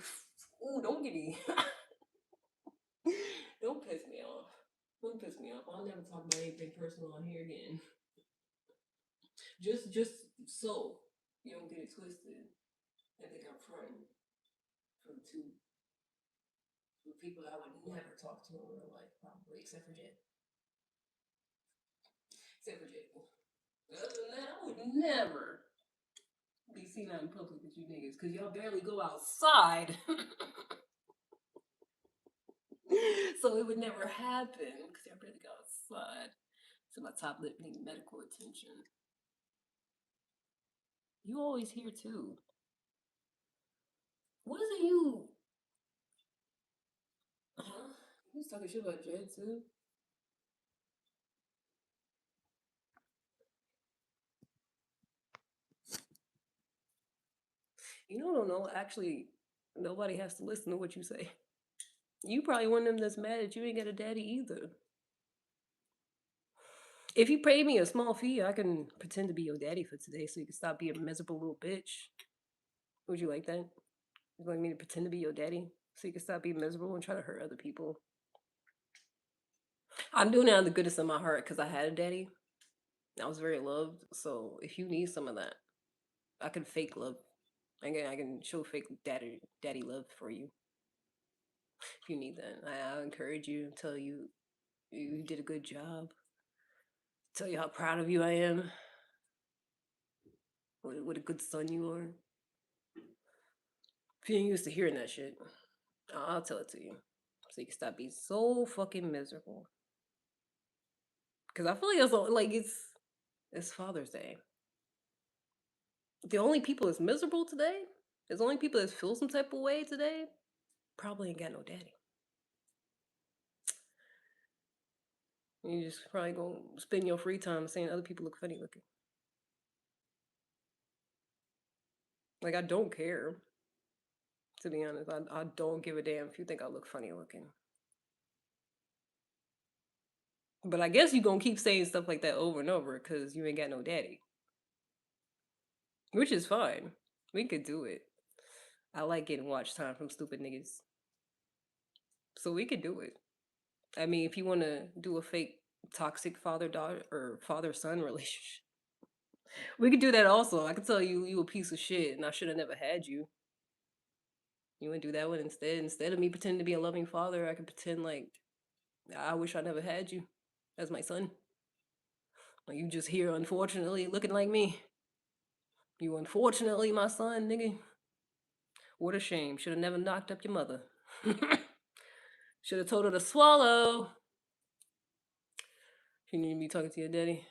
ooh, don't get me. Don't piss me off. Don't piss me off. I'll never talk about anything personal on here again. Just so you don't get it twisted and think I'm fronting for people I would never talk to in real life, probably, except for Jay. Except for Jay. Other than that, I would never be seen out in public with you niggas because y'all barely go outside. So it would never happen because y'all barely go outside. So my top lip need medical attention. You always here too. Wasn't you? Huh? You was talking shit about Jed too. You don't know. Actually, nobody has to listen to what you say. You probably one of them that's mad that you ain't got a daddy either. If you pay me a small fee, I can pretend to be your daddy for today so you can stop being a miserable little bitch. Would you like that? You like me to pretend to be your daddy so you can stop being miserable and try to hurt other people? I'm doing it out of the goodness of my heart because I had a daddy. I was very loved. So if you need some of that, I can fake love. I can show fake daddy love for you if you need that. I'll encourage you, tell you you did a good job, tell you how proud of you I am. What a good son you are. If you ain't used to hearing that shit, I'll tell it to you. So you can stop being so fucking miserable. Cause I feel like it's Father's Day. The only people that's miserable today, the only people that feel some type of way today, probably ain't got no daddy. You just probably gonna spend your free time saying other people look funny looking. Like I don't care. To be honest, I don't give a damn if you think I look funny looking. But I guess you gonna keep saying stuff like that over and over because you ain't got no daddy, which is fine. We could do it. I like getting watch time from stupid niggas, so we could do it. I mean, if you want to do a fake toxic father daughter or father son relationship, we could do that also. I could tell you you a piece of shit and I should have never had you. You want to do that one instead? Instead of me pretending to be a loving father, I could pretend like I wish I never had you as my son. Like you just here, unfortunately, looking like me. You unfortunately my son, nigga. What a shame. Should have never knocked up your mother. Should have told her to swallow. You need to be talking to your daddy.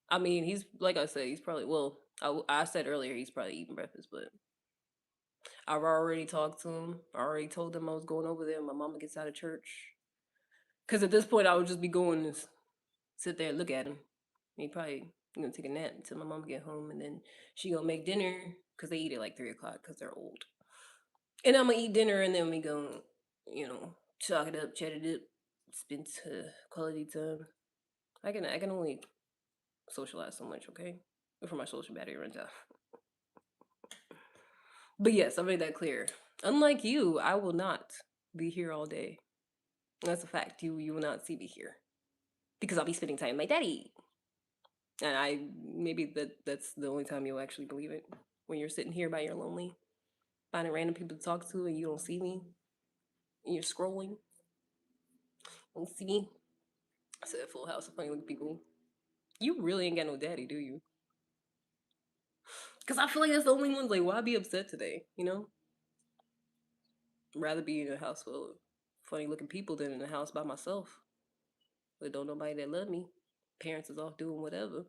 I mean, he's like I said, he's probably I said earlier he's probably eating breakfast, but I've already talked to him. I already told him I was going over there. When my mama gets out of church, because at this point I would just be going to sit there and look at him. He probably gonna take a nap until my mom get home, and then she gonna make dinner because they eat at like 3 o'clock because they're old. And I'm gonna eat dinner, and then we go, chalk it up, chat it up, spend quality time. I can only socialize so much, okay? Before my social battery runs out. But yes, I made that clear. Unlike you, I will not be here all day. That's a fact. You will not see me here because I'll be spending time with my daddy. And maybe that's the only time you'll actually believe it when you're sitting here by your lonely, finding random people to talk to, and you don't see me. And you're scrolling, you don't see me. I said Full House of Funny Looking People. You really ain't got no daddy, do you? Because I feel like that's the only ones. Like, why be upset today? Rather be in a house full of funny looking people than in a house by myself. But don't nobody that love me. Parents is off doing whatever.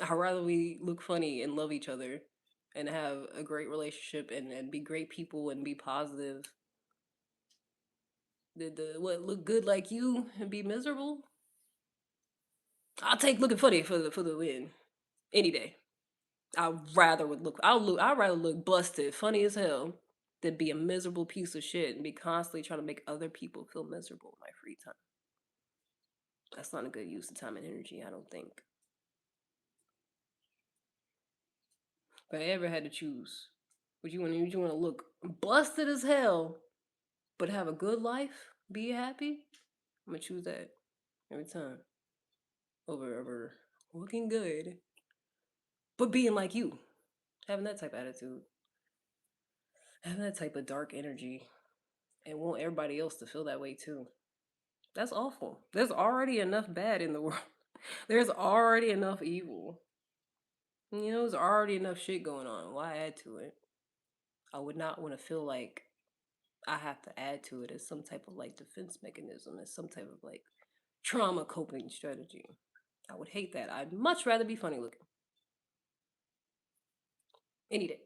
I'd rather we look funny and love each other and have a great relationship and be great people and be positive. The what look good like you and be miserable? I'll take looking funny for the win any day. I'd rather look busted, funny as hell, than be a miserable piece of shit and be constantly trying to make other people feel miserable in my free time. That's not a good use of time and energy, I don't think. If I ever had to choose, would you want to look busted as hell, but have a good life, be happy? I'm gonna choose that every time over looking good, but being like you, having that type of attitude, having that type of dark energy, and want everybody else to feel that way too. That's awful. There's already enough bad in the world. There's already enough evil. There's already enough shit going on. Why add to it? I would not want to feel like I have to add to it as some type of like defense mechanism, as some type of like trauma coping strategy. I would hate that. I'd much rather be funny looking. Any day.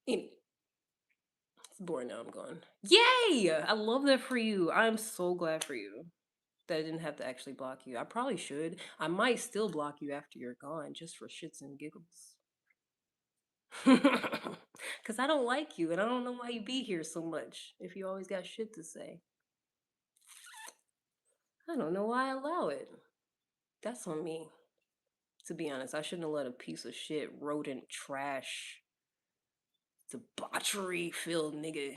Any day. It's boring now. I'm gone. Yay! I love that for you. I'm so glad for you that I didn't have to actually block you. I probably should. I might still block you after you're gone just for shits and giggles. Because I don't like you and I don't know why you be here so much if you always got shit to say. I don't know why I allow it. That's on me. To be honest, I shouldn't have let a piece of shit, rodent, trash, debauchery filled nigga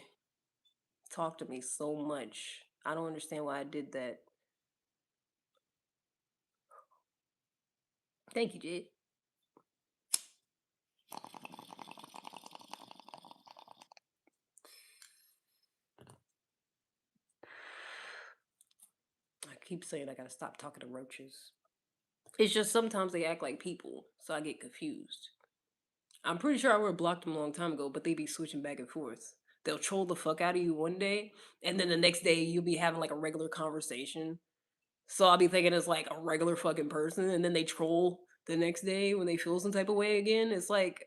talk to me so much. I don't understand why I did that. Thank you, Jid. I keep saying I gotta stop talking to roaches. It's just sometimes they act like people, so I get confused. I'm pretty sure I would have blocked them a long time ago, but they be switching back and forth. They'll troll the fuck out of you one day, and then the next day you'll be having like a regular conversation. So I'll be thinking it's like a regular fucking person, and then they troll the next day when they feel some type of way again. It's like,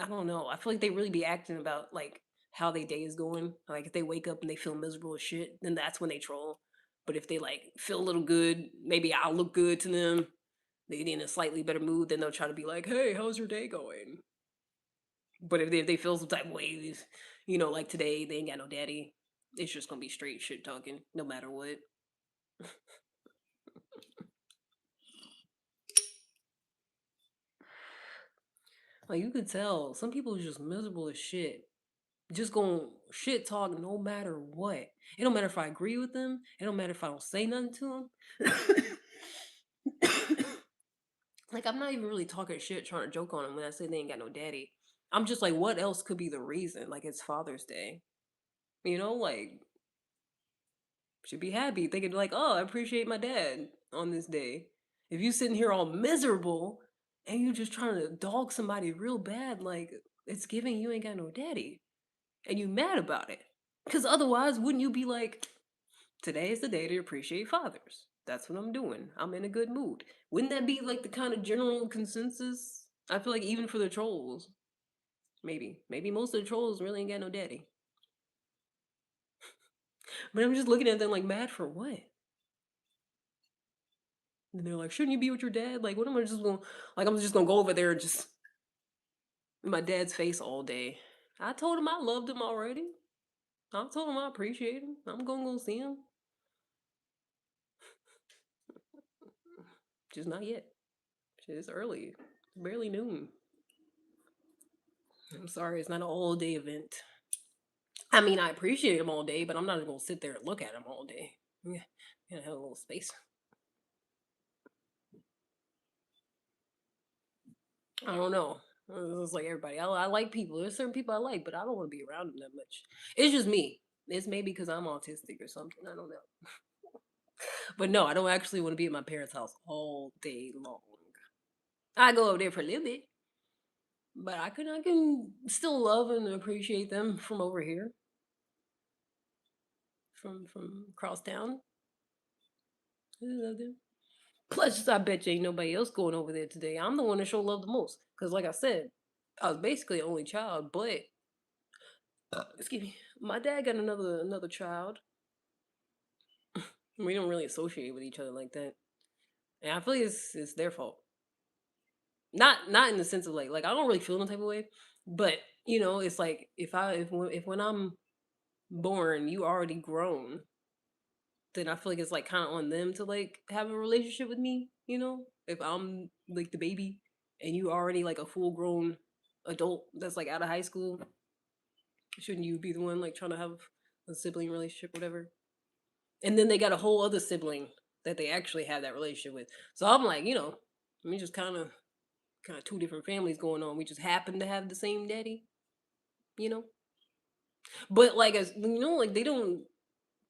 I don't know. I feel like they really be acting about like how their day is going. Like if they wake up and they feel miserable as shit, then that's when they troll. But if they like feel a little good, maybe I'll look good to them. They in a slightly better mood, then they'll try to be like, "Hey, how's your day going?" But if they feel some type of way, like today they ain't got no daddy. It's just gonna be straight shit talking, no matter what. Like you could tell, some people is just miserable as shit. Just gonna shit talk no matter what. It don't matter if I agree with them. It don't matter if I don't say nothing to them. Like I'm not even really talking shit, trying to joke on them when I say they ain't got no daddy. I'm just like, what else could be the reason? Like it's Father's Day, like should be happy, thinking like, oh, I appreciate my dad on this day. If you sitting here all miserable and you just trying to dog somebody real bad, like it's giving you ain't got no daddy, and you mad about it. Because otherwise, wouldn't you be like, today is the day to appreciate fathers. That's what I'm doing. I'm in a good mood. Wouldn't that be like the kind of general consensus? I feel like even for the trolls, maybe most of the trolls really ain't got no daddy. But I'm just looking at them like, mad for what? And they're like, shouldn't you be with your dad? Like, what am I just going? Like, I'm just gonna go over there and just in my dad's face all day. I told him I loved him already. I told him I appreciate him. I'm gonna go see him. Just not yet. Shit, it's early. It's barely noon. I'm sorry, it's not an all day event. I mean, I appreciate him all day, but I'm not gonna sit there and look at him all day. Yeah, have a little space. I don't know. It's like everybody. I like people. There's certain people I like, but I don't want to be around them that much. It's just me. It's maybe because I'm autistic or something. I don't know. But no, I don't actually want to be at my parents' house all day long. I go over there for a little bit, but I can still love and appreciate them from over here, from across town. I love them. Plus, I bet you ain't nobody else going over there today. I'm the one that show love the most. Cause like I said, I was basically the only child, but excuse me, my dad got another child. We don't really associate with each other like that, and I feel like it's their fault. Not in the sense of like I don't really feel no type of way, but it's like if when I'm born, you already grown, then I feel like it's like kind of on them to like have a relationship with me. If I'm like the baby and you already like a full grown adult that's like out of high school, shouldn't you be the one like trying to have a sibling relationship, whatever? And then they got a whole other sibling that they actually have that relationship with. So I'm like, I mean, just kind of two different families going on. We just happen to have the same daddy, you know. But like as like they don't,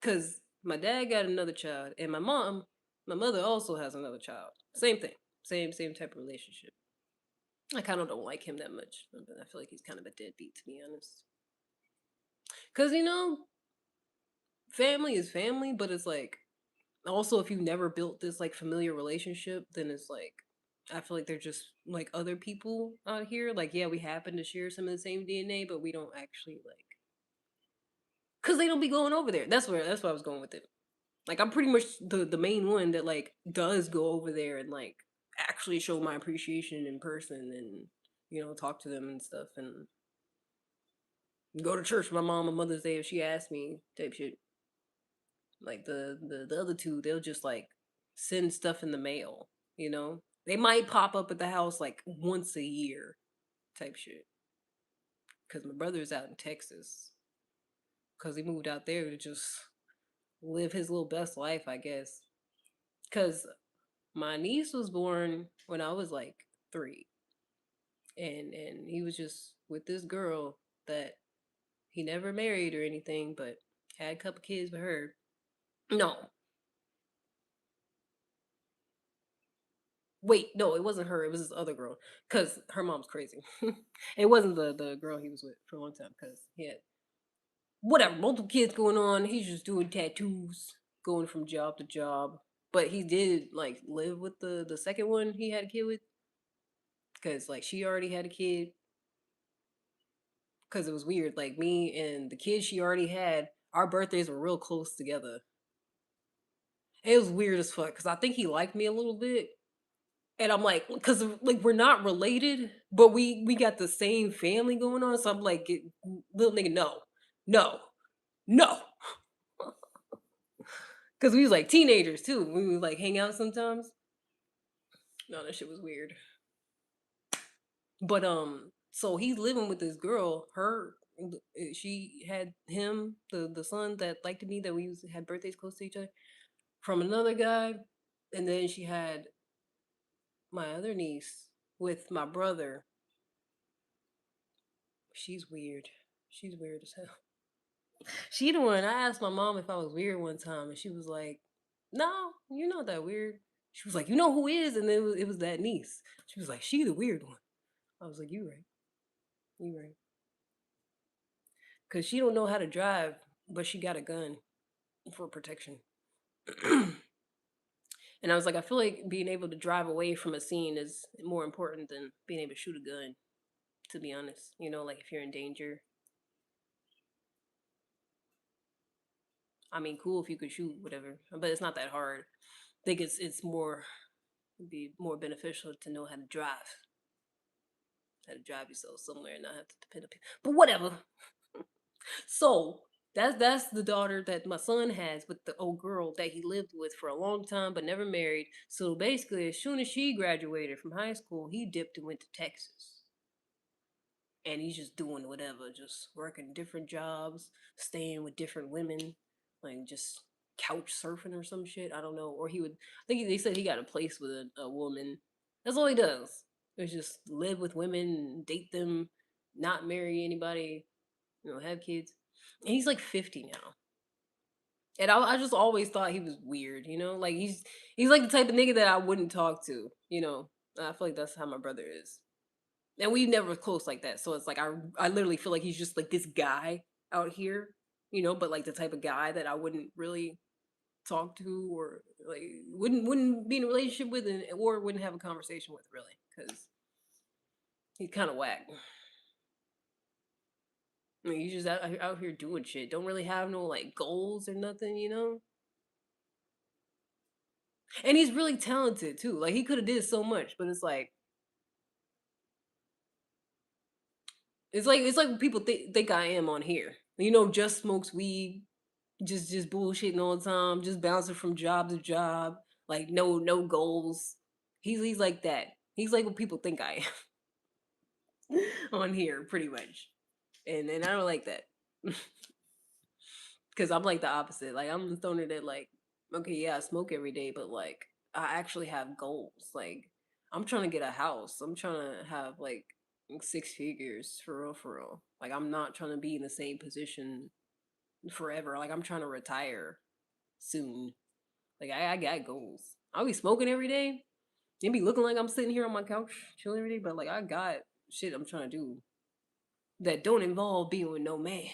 because my dad got another child, and my mother also has another child. Same thing, same type of relationship. I kind of don't like him that much. But I feel like he's kind of a deadbeat, to be honest. Because family is family, but it's like also if you never built this like familiar relationship, then it's like I feel like they're just like other people out here. Like, yeah, we happen to share some of the same DNA, but we don't actually like because they don't be going over there. That's where I was going with it. Like, I'm pretty much the main one that like does go over there and like actually show my appreciation in person and talk to them and stuff and go to church with my mom on Mother's Day if she asked me type shit. Like the other two, they'll just like send stuff in the mail. They might pop up at the house like once a year type shit. Because my brother's out in Texas. Because he moved out there to just live his little best life, I guess. Cause my niece was born when I was like 3, and he was just with this girl that he never married or anything, but had a couple kids with her. No, wait, no, it wasn't her. It was this other girl, cause her mom's crazy. It wasn't the girl he was with for a long time, cause he had whatever multiple kids going on. He's just doing tattoos, going from job to job. But he did like live with the second one he had a kid with, cause like she already had a kid. Cause it was weird. Like me and the kid she already had, our birthdays were real close together. It was weird as fuck. Cause I think he liked me a little bit, and I'm like, cause like we're not related, but we got the same family going on. So I'm like, little nigga, no, no, no. Cause we was like teenagers too. We would like hang out sometimes. No, that shit was weird. But so he's living with this girl. She had him, the son that liked me, that had birthdays close to each other, from another guy, and then she had my other niece with my brother. She's weird. She's weird as hell. She the one. I asked my mom if I was weird one time, and she was like, "No, you're not that weird." She was like, "You know who is?" And then it was that niece. She was like, "She the weird one." I was like, "You right. You right." Cause she don't know how to drive, but she got a gun for protection. And I was like, I feel like being able to drive away from a scene is more important than being able to shoot a gun. To be honest, like if you're in danger, I mean, cool if you could shoot whatever, but it's not that hard. I think it's more it'd be more beneficial to know how to drive yourself somewhere and not have to depend on people. But whatever. So that's the daughter that my son has with the old girl that he lived with for a long time but never married. So basically, as soon as she graduated from high school, he dipped and went to Texas. And he's just doing whatever, just working different jobs, staying with different women, like just couch surfing or some shit. I don't know. Or he would, I think they said he got a place with a woman. That's all he does. Is just live with women, date them, not marry anybody, have kids. And he's like 50 now. And I just always thought he was weird, like he's like the type of nigga that I wouldn't talk to. I feel like that's how my brother is, and we never close like that. So it's like I literally feel like he's just like this guy out here, but like the type of guy that I wouldn't really talk to or like wouldn't be in a relationship with, or wouldn't have a conversation with really, because he's kind of whack. I mean, he's just out here doing shit. Don't really have no like goals or nothing. And he's really talented too. Like he could have did so much, but it's like what people think I am on here. Just smokes weed, just bullshitting all the time, just bouncing from job to job, like no goals. He's like that. He's like what people think I am on here, pretty much. And I don't like that. Cause I'm like the opposite. Like I'm the stoner that like, okay, yeah, I smoke every day, but like I actually have goals. Like I'm trying to get a house. I'm trying to have like 6 figures for real, for real. Like I'm not trying to be in the same position forever. Like I'm trying to retire soon. Like I got goals. I'll be smoking every day. It be looking like I'm sitting here on my couch chilling every day, but like I got shit I'm trying to do that don't involve being with no man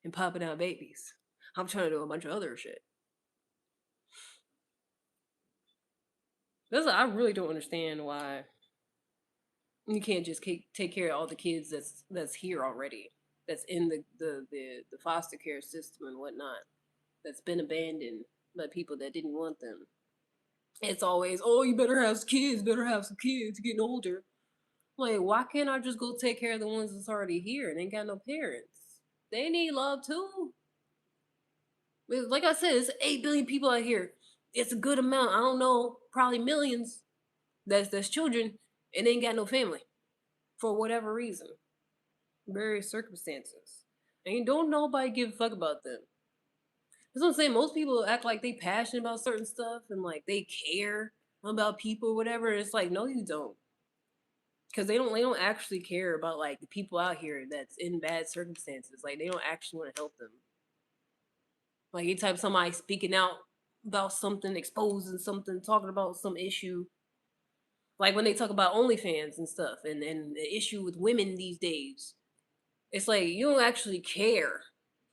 and popping out babies. I'm trying to do a bunch of other shit. I really don't understand why you can't just take care of all the kids that's here already, that's in the foster care system and whatnot, that's been abandoned by people that didn't want them. It's always, oh, you better have some kids, getting older. Like, why can't I just go take care of the ones that's already here and ain't got no parents? They need love too. Like I said, it's 8 billion people out here. It's a good amount. I don't know, probably millions. That's children and ain't got no family for whatever reason, various circumstances, and don't nobody give a fuck about them. That's what I'm saying. Most people act like they passionate about certain stuff and like they care about people or whatever. It's like, no, you don't. Because they don't actually care about like the people out here that's in bad circumstances. Like they don't actually want to help them. Like anytime somebody speaking out about something, exposing something, talking about some issue, like when they talk about OnlyFans and stuff and the issue with women these days, it's like you don't actually care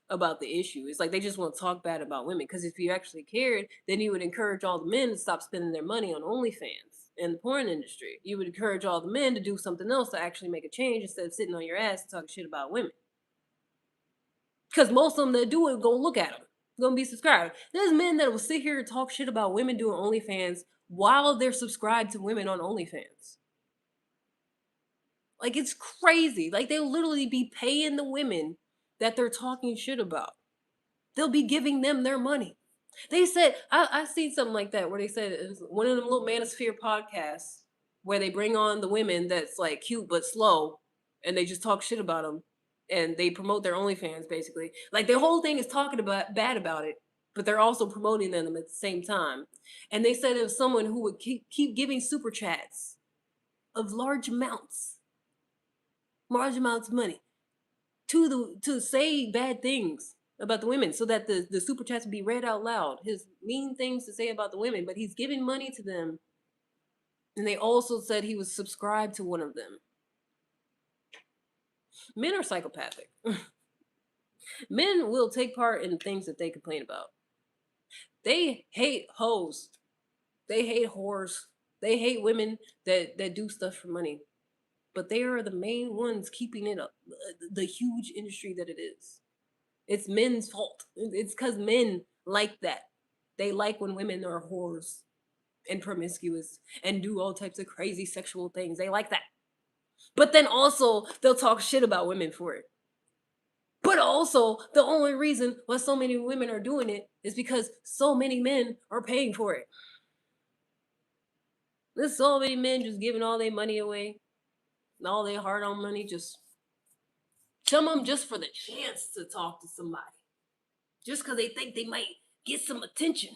about the issue. It's like they just want to talk bad about women. Because if you actually cared, then you would encourage all the men to stop spending their money on OnlyFans and the porn industry. You would encourage all the men to do something else to actually make a change instead of sitting on your ass and talking shit about women. Because most of them that do it, go look at them. Gonna be subscribed. There's men that will sit here and talk shit about women doing OnlyFans while they're subscribed to women on OnlyFans. Like it's crazy. Like they'll literally be paying the women that they're talking shit about. They'll be giving them their money. They said I seen something like that where they said it was one of them little Manosphere podcasts where they bring on the women that's like cute but slow, and they just talk shit about them, and they promote their OnlyFans basically. Like their whole thing is talking about bad about it, but they're also promoting them at the same time. And they said it was someone who would keep giving super chats of large amounts of money to say bad things about the women so that the super chats would be read out loud. His mean things to say about the women, but he's giving money to them. And they also said he was subscribed to one of them. Men are psychopathic. Men will take part in things that they complain about. They hate hoes. They hate whores. They hate women that do stuff for money. But they are the main ones keeping it up, the huge industry that it is. It's men's fault. It's because men like that. They like when women are whores and promiscuous and do all types of crazy sexual things. They like that. But then also, they'll talk shit about women for it. But also, the only reason why so many women are doing it is because so many men are paying for it. There's so many men just giving all their money away, all their hard on money, just some of them just for the chance to talk to somebody, just because they think they might get some attention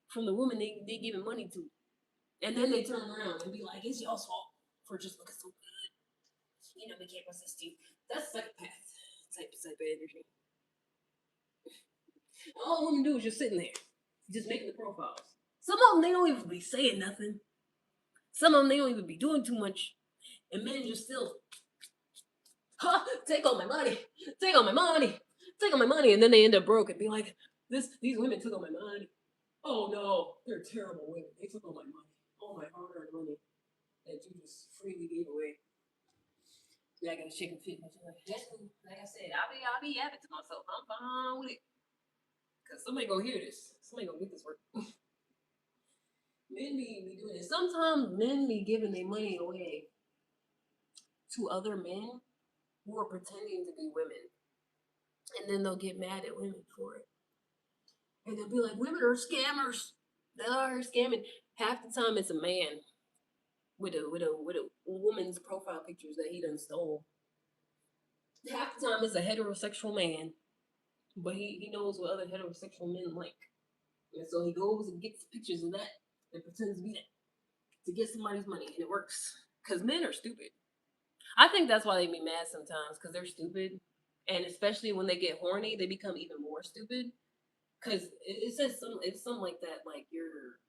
from the woman they giving money to. And then they turn around and be like, it's y'all's fault for just looking so good. You know, they can't resist you. That's psychopath type of energy. All women do is just sitting there, just making the profiles. Some of them, they don't even be saying nothing. Some of them, they don't even be doing too much. And men just still, take all my money, take all my money, take all my money. And then they end up broke and be like, these women took all my money. Oh no, they're terrible women. They took all my money, all my hard earned money that you just freely gave away. Yeah, I got a chicken fit. Like, that's cool. Like I said, I'll be happy to myself. I'm fine with it. Cause somebody gonna hear this. Somebody gonna get this work. Men be doing it. Sometimes men be giving their money away to other men who are pretending to be women. And then they'll get mad at women for it. And they'll be like, women are scammers. They are scamming. Half the time it's a man with a woman's profile pictures that he done stole. Half the time it's a heterosexual man, but he knows what other heterosexual men like. And so he goes and gets pictures of that and pretends to be that to get somebody's money, and it works. Because men are stupid. I think that's why they be mad sometimes, because they're stupid. And especially when they get horny, they become even more stupid. Because it says it's something like that, like your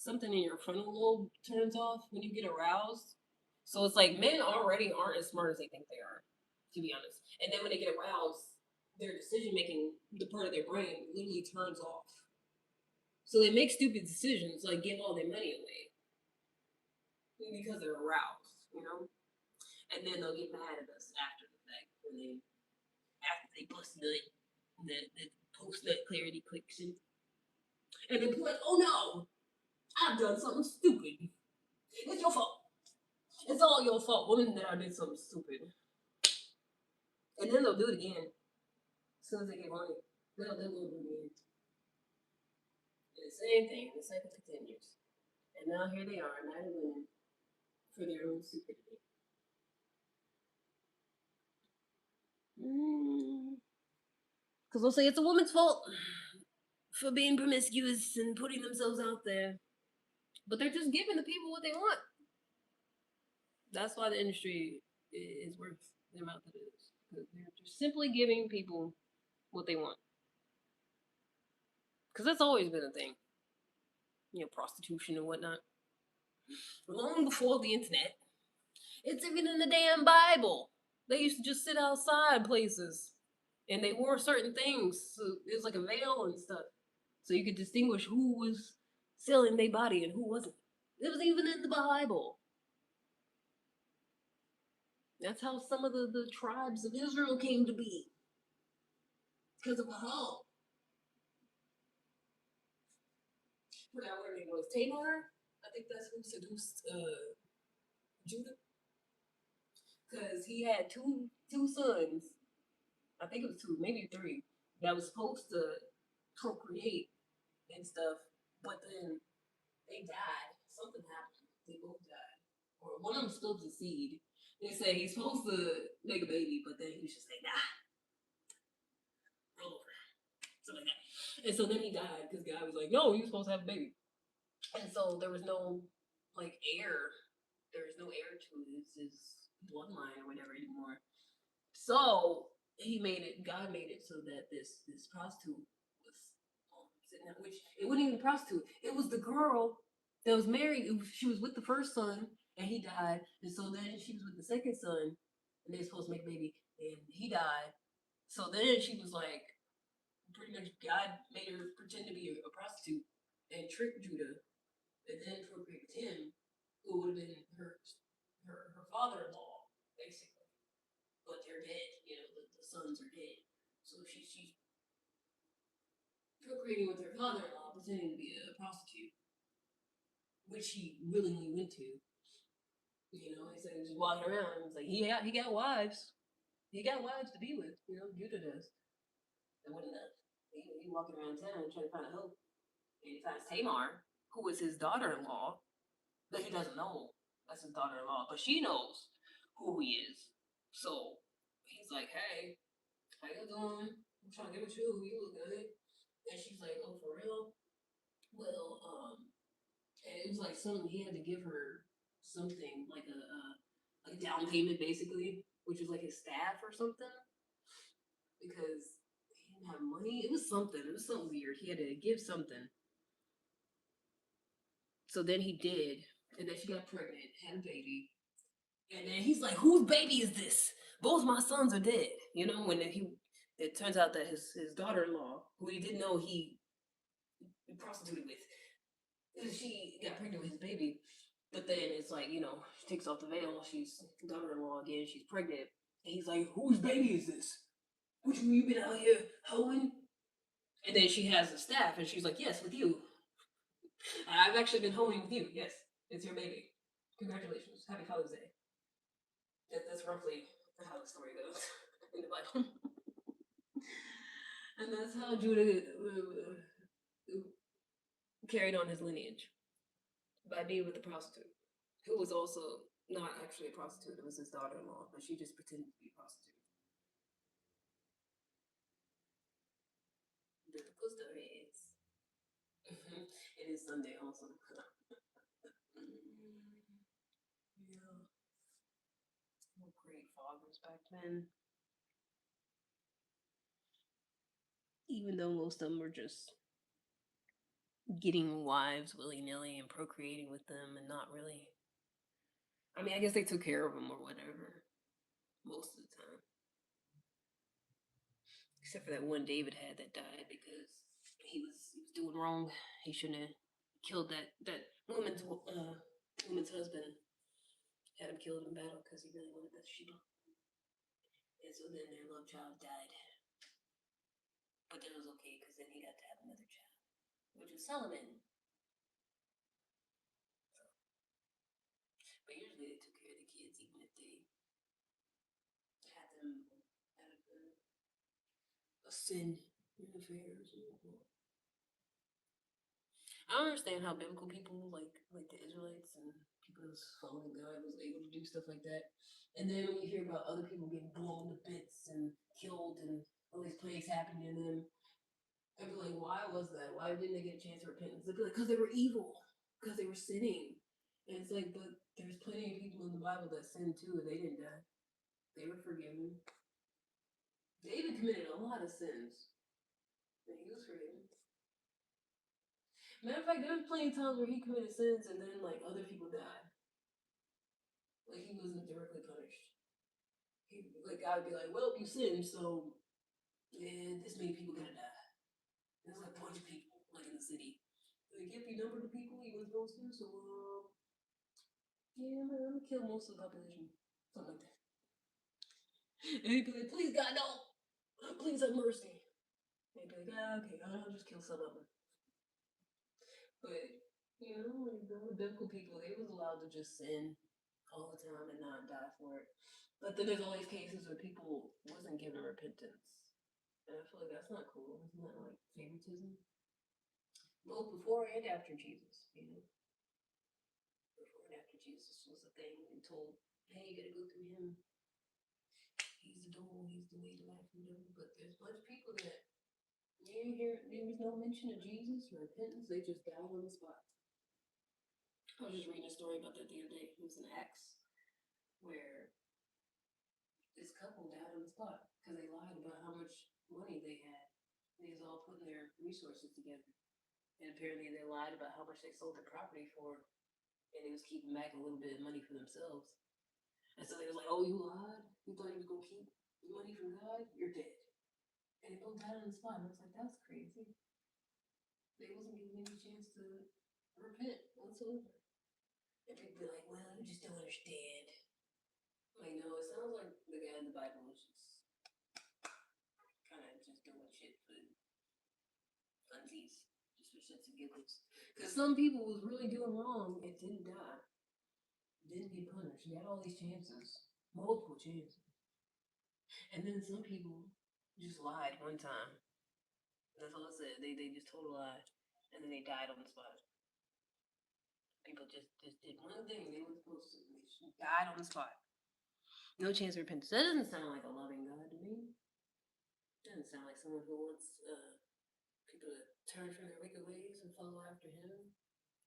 something in your frontal lobe turns off when you get aroused. So it's like men already aren't as smart as they think they are, to be honest. And then when they get aroused, their decision making, the part of their brain, literally turns off. So they make stupid decisions, like give all their money away because they're aroused, you know. And then they'll get mad at us after the fact when they after they bust nut, the post nut clarity clicks in, and they'll be like, "Oh no, I've done something stupid. It's your fault. It's all your fault, woman, that I did something stupid." And then they'll do it again as soon as they get money. They'll do it again. And the same thing. The cycle continues. And now here they are, mad at women for their own stupidity. Because they'll say it's a woman's fault. for being promiscuous and putting themselves out there. But they're just giving the people what they want. That's why the industry is worth the amount that it is. They're just simply giving people what they want. Because that's always been a thing. Prostitution and whatnot. Long before the internet. It's even in the damn Bible. They used to just sit outside places. And they wore certain things. So it was like a veil and stuff. So you could distinguish who was selling their body and who wasn't. It was even in the Bible. That's how some of the tribes of Israel came to be. Because of Baal. Forgot what her name was. Tamar? I think that's who seduced Judah. Because he had two sons. I think it was two, maybe three. That was supposed to procreate and stuff. But then they died. Something happened. They both died. Or one of them spilled the seed. They say he's supposed to make a baby, but then he was just like, nah, roll over. Something like that. And so then he died because God was like, no, he was supposed to have a baby. And so there was no heir. There was no heir to his bloodline or whatever anymore. So God made it so that this prostitute was sitting there, which it wasn't even a prostitute. It was the girl that was married. She was with the first son and he died. And so then she was with the second son and they were supposed to make a baby and he died. So then she was like, pretty much God made her pretend to be a prostitute and trick Judah and then procreate with him, who would have been her father-in-law, basically. But they're dead. The sons are dead. So she's procreating with her father-in-law, pretending to be a prostitute, which he willingly went to. He's like just walking around. He's like he got wives. He got wives to be with. Judah does. That wasn't enough. He walking around town trying to find a hope. And he finds Tamar, who is his daughter-in-law, but he doesn't know that's his daughter-in-law. But she knows who he is. So he's like, hey, how you doing? I'm trying to get with you. You look good. And she's like, oh, for real? Well, and it was like something he had to give her something like a down payment basically, which was like his staff or something because he didn't have money. It was something. It was something weird. He had to give something. So then he did, and then she got pregnant, had a baby, and then he's like, "Whose baby is this? Both my sons are dead." When it turns out that his daughter-in-law, who he didn't know he prostituted with, she got pregnant with his baby. But then it's like, she takes off the veil. She's daughter-in-law again. She's pregnant. And he's like, whose baby is this? Which one you been out here hoeing? And then she has the staff, and she's like, yes, with you. I've actually been hoeing with you. Yes, it's your baby. Congratulations. Happy Father's Day. That's roughly how the story goes in the Bible. And that's how Judah carried on his lineage by being with the prostitute, who was also not actually a prostitute. It was his daughter-in-law, but she just pretended to be a prostitute. Biblical stories. It is Sunday also. Yeah. What great fathers back then. Even though most of them were just getting wives willy-nilly and procreating with them and not really. I mean, I guess they took care of them or whatever most of the time. Except for that one David had that died because he was doing wrong. He shouldn't have killed that woman's husband. Had him killed in battle because he really wanted Bathsheba. And so then their love child died. But that was okay because then he got to have another child, which was Solomon. But usually they took care of the kids even if they had them out of a sin in affairs and whatnot. I don't understand how biblical people like the Israelites and people who's following God was able to do stuff like that. And then when you hear about other people getting blown to bits and killed and all these plagues happening to them, I'd be like, why was that? Why didn't they get a chance of repentance? They'd be like, because they were evil, because they were sinning. And it's like, but there's plenty of people in the Bible that sinned too, and they didn't die. They were forgiven. David committed a lot of sins, and he was forgiven. Matter of fact, there was plenty of times where he committed sins, and then like other people died. Like he wasn't directly punished. He, like God would be like, well, you sinned, so yeah, this many people gotta die. There's like a bunch of people, like in the city. Like, if you number the people you were supposed to, so yeah, man, I'm gonna kill most of the population. Something like that. And he'd be like, please God, no! Please have mercy. And he'd be like, ah, okay, I'll just kill some of them. But, you know, when the biblical people, they was allowed to just sin all the time and not die for it. But then there's always cases where people wasn't given repentance. And I feel like that's not cool. Isn't that like favoritism? Both before and after Jesus, you know? Before and after Jesus was a thing and told, hey, you gotta go through him. He's the door, he's the way to life and whatever. But there's a bunch of people that you didn't hear, there was no mention of Jesus or repentance, they just died on the spot. I was just reading a story about that the other day. It was an Acts where this couple died on the spot because they lied about how much money they had. They was all putting their resources together. And apparently they lied about how much they sold their property for, and they was keeping back a little bit of money for themselves. And so they was like, oh, you lied? You thought you was going to keep money from God? You're dead. And they both died on the spot. And I was like, that's crazy. They wasn't given any chance to repent whatsoever. And people be like, well, you just don't understand. Like, no, it sounds like the guy in the Bible was just kind of just doing shit for funsies, just for shits and giggles. Because some people was really doing wrong and didn't die, didn't get punished. He had all these chances, multiple chances. And then some people just lied one time. That's all I said. They just told a lie. And then they died on the spot. People just did one thing they were supposed to. They just died on the spot. No chance of repentance. That doesn't sound like a loving God to me. Doesn't sound like someone who wants people to turn from their wicked ways and follow after him.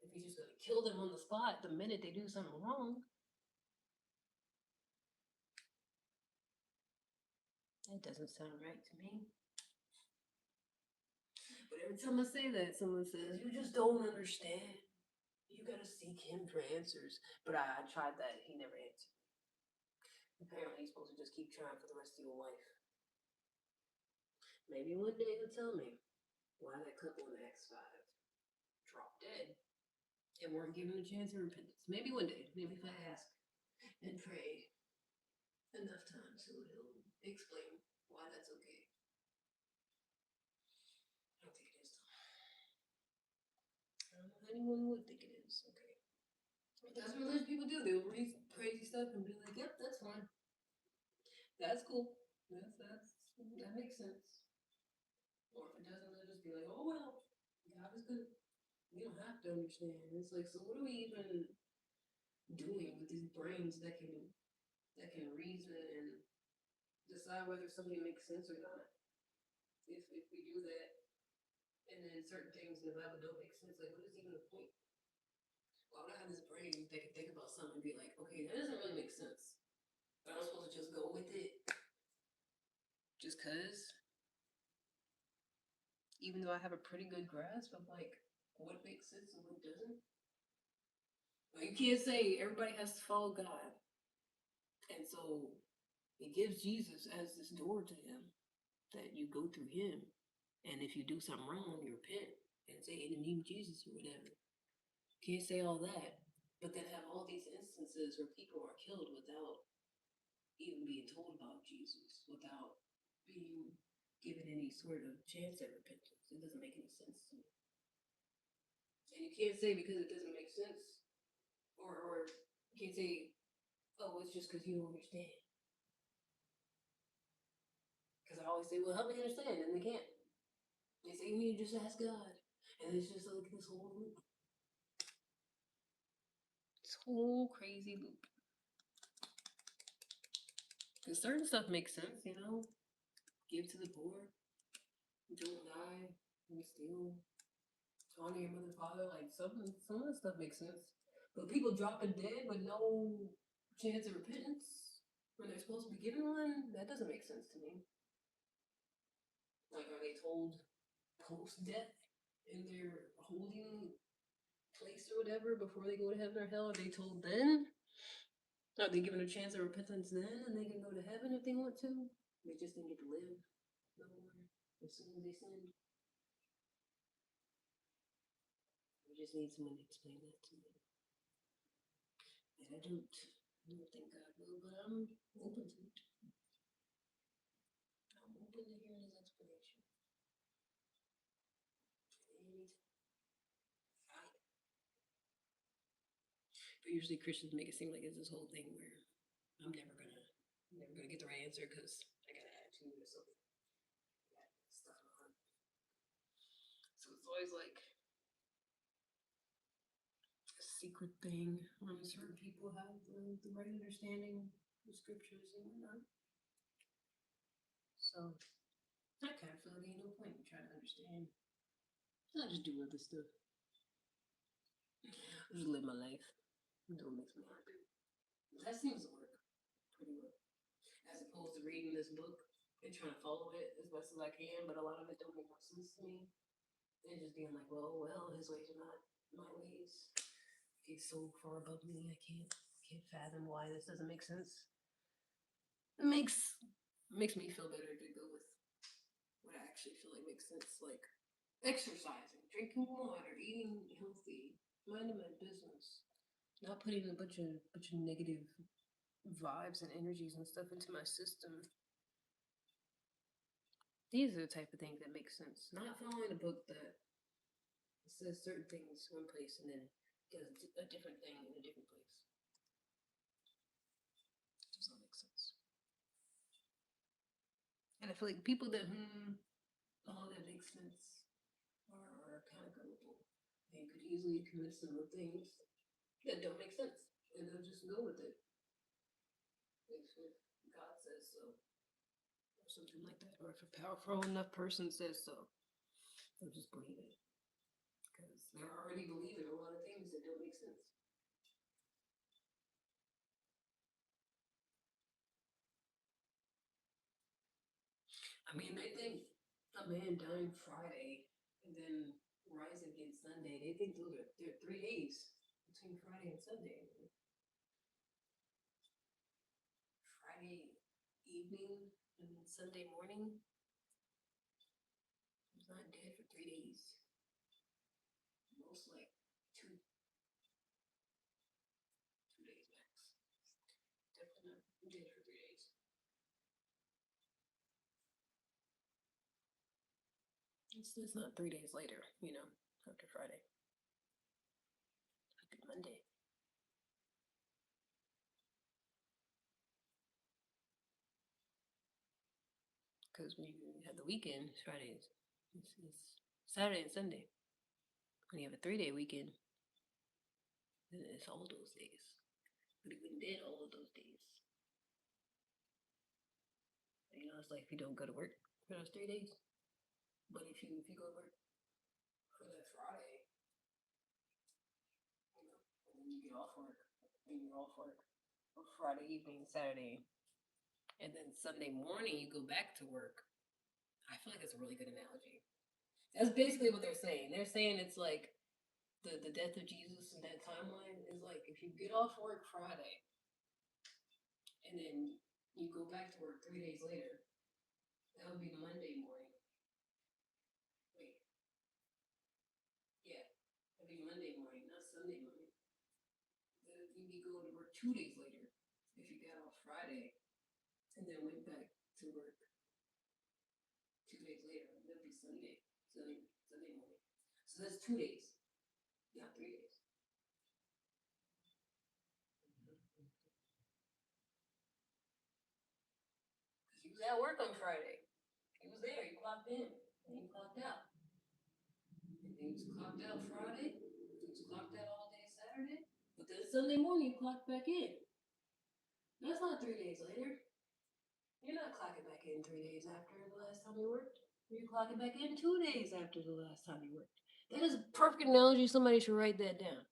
If he's just gonna kill them on the spot the minute they do something wrong, that doesn't sound right to me. But every time I say that, someone says, you just don't understand. You gotta seek him for answers. But I tried that, he never answered. Apparently, you're supposed to just keep trying for the rest of your life. Maybe one day he'll tell me why that couple in Acts 5 dropped dead and weren't given a chance of repentance. Maybe one day, maybe if I ask and pray enough times, he'll explain why that's okay. I don't think it is, though. I don't know if anyone would think it is. Okay. But that's what religious people do. They'll read crazy stuff and be like, yep, that's fine. That's cool. That makes sense. Or if it doesn't, they'll just be like, oh well, God is good. We don't have to understand. It's like, so what are we even doing with these brains that can reason and decide whether something makes sense or not? If we do that, and then certain things in the Bible don't make sense, like what is even the point? Why would I have this brain that can think about something and be like, okay, that doesn't really make sense, but I'm supposed to just go with it just cause? Even though I have a pretty good grasp of like what makes sense and what doesn't. Like, you can't say everybody has to follow God, and so it gives Jesus as this door to him that you go through him, and if you do something wrong, you repent and say in the name of Jesus or whatever. Can't say all that, but then have all these instances where people are killed without even being told about Jesus, without being given any sort of chance at repentance. It doesn't make any sense to me. And you can't say because it doesn't make sense, or you can't say, oh, it's just because you don't understand. Because I always say, well, help me understand, and they can't. They say, you need to just ask God. And it's just like this whole loop. This whole crazy loop. Because certain stuff makes sense, you know? Give to the poor. Don't lie. and steal, honor your mother, father. Like some of the stuff makes sense. But people dropping dead with no chance of repentance when they're supposed to be given one, that doesn't make sense to me. Like, are they told post death in their holding place or whatever before they go to heaven or hell? Are they told then? Are they given a chance of repentance then and they can go to heaven if they want to? They just didn't get to live no more as soon as they sinned. I just need someone to explain that to me. And I don't think God will, but I'm open to it. I'm open to hearing his explanation. Anytime. But usually Christians make it seem like it's this whole thing where I'm never gonna get the right answer because I got an attitude or something. I got stuff in my heart. So it's always like a secret thing when certain people have the right understanding of scriptures and whatnot. So I kind of feel like ain't no point in trying to understand. I just do other stuff. I just live my life. Do what makes me happy. That seems to work pretty well. As opposed to reading this book and trying to follow it as best as I can, but a lot of it don't make no sense to me. And just being like, well, his ways are not my ways. He's so far above me, I can't fathom why this doesn't make sense. It makes me feel better to go with what I actually feel like makes sense, like exercising, drinking water, eating healthy, minding my business, not putting a bunch of negative vibes and energies and stuff into my system. These are the type of things that make sense. Not following a book that says certain things one place and then does a different thing in a different place. Does not make sense. And I feel like people that all that makes sense are kind of gullible. They could easily commit some of things that don't make sense, and they'll just go with it if God says so, or something like that, or if a powerful enough person says so, they'll just believe it because they're already believing a lot of things that don't make sense. I mean, they think a man dying Friday and then rising again Sunday. They think they're 3 days between Friday and Sunday. Friday evening and then Sunday morning. He's not dead for 3 days. Most like 2 days max. Definitely not dead for 3 days. It's not 3 days later, after Friday. After Monday. Because when you have the weekend, it's Fridays. It's Saturday and Sunday. When you have a 3-day weekend, then it's all those days. But he been dead all of those days. It's like if you don't go to work for those 3 days. But if you go to work for that Friday, and then you get off work, and you're off work on Friday evening, Saturday, and then Sunday morning you go back to work. I feel like that's a really good analogy. That's basically what they're saying. They're saying it's like the death of Jesus in that timeline is like if you get off work Friday and then you go back to work 3 days later, that would be Monday morning. Wait, yeah, that'd be Monday morning, not Sunday morning. Then you'd be going to work 2 days later if you got off Friday and then went back to work 2 days later. That'd be Sunday morning. So that's 2 days, not 3 days. He was at work on Friday. He was there. He clocked in and he clocked out. And he was clocked out Friday. He was clocked out all day Saturday. But then Sunday morning, he clocked back in. That's not 3 days later. You're not clocking back in 3 days after the last time you worked. You're clocking back in 2 days after the last time you worked. That is a perfect analogy. Somebody should write that down.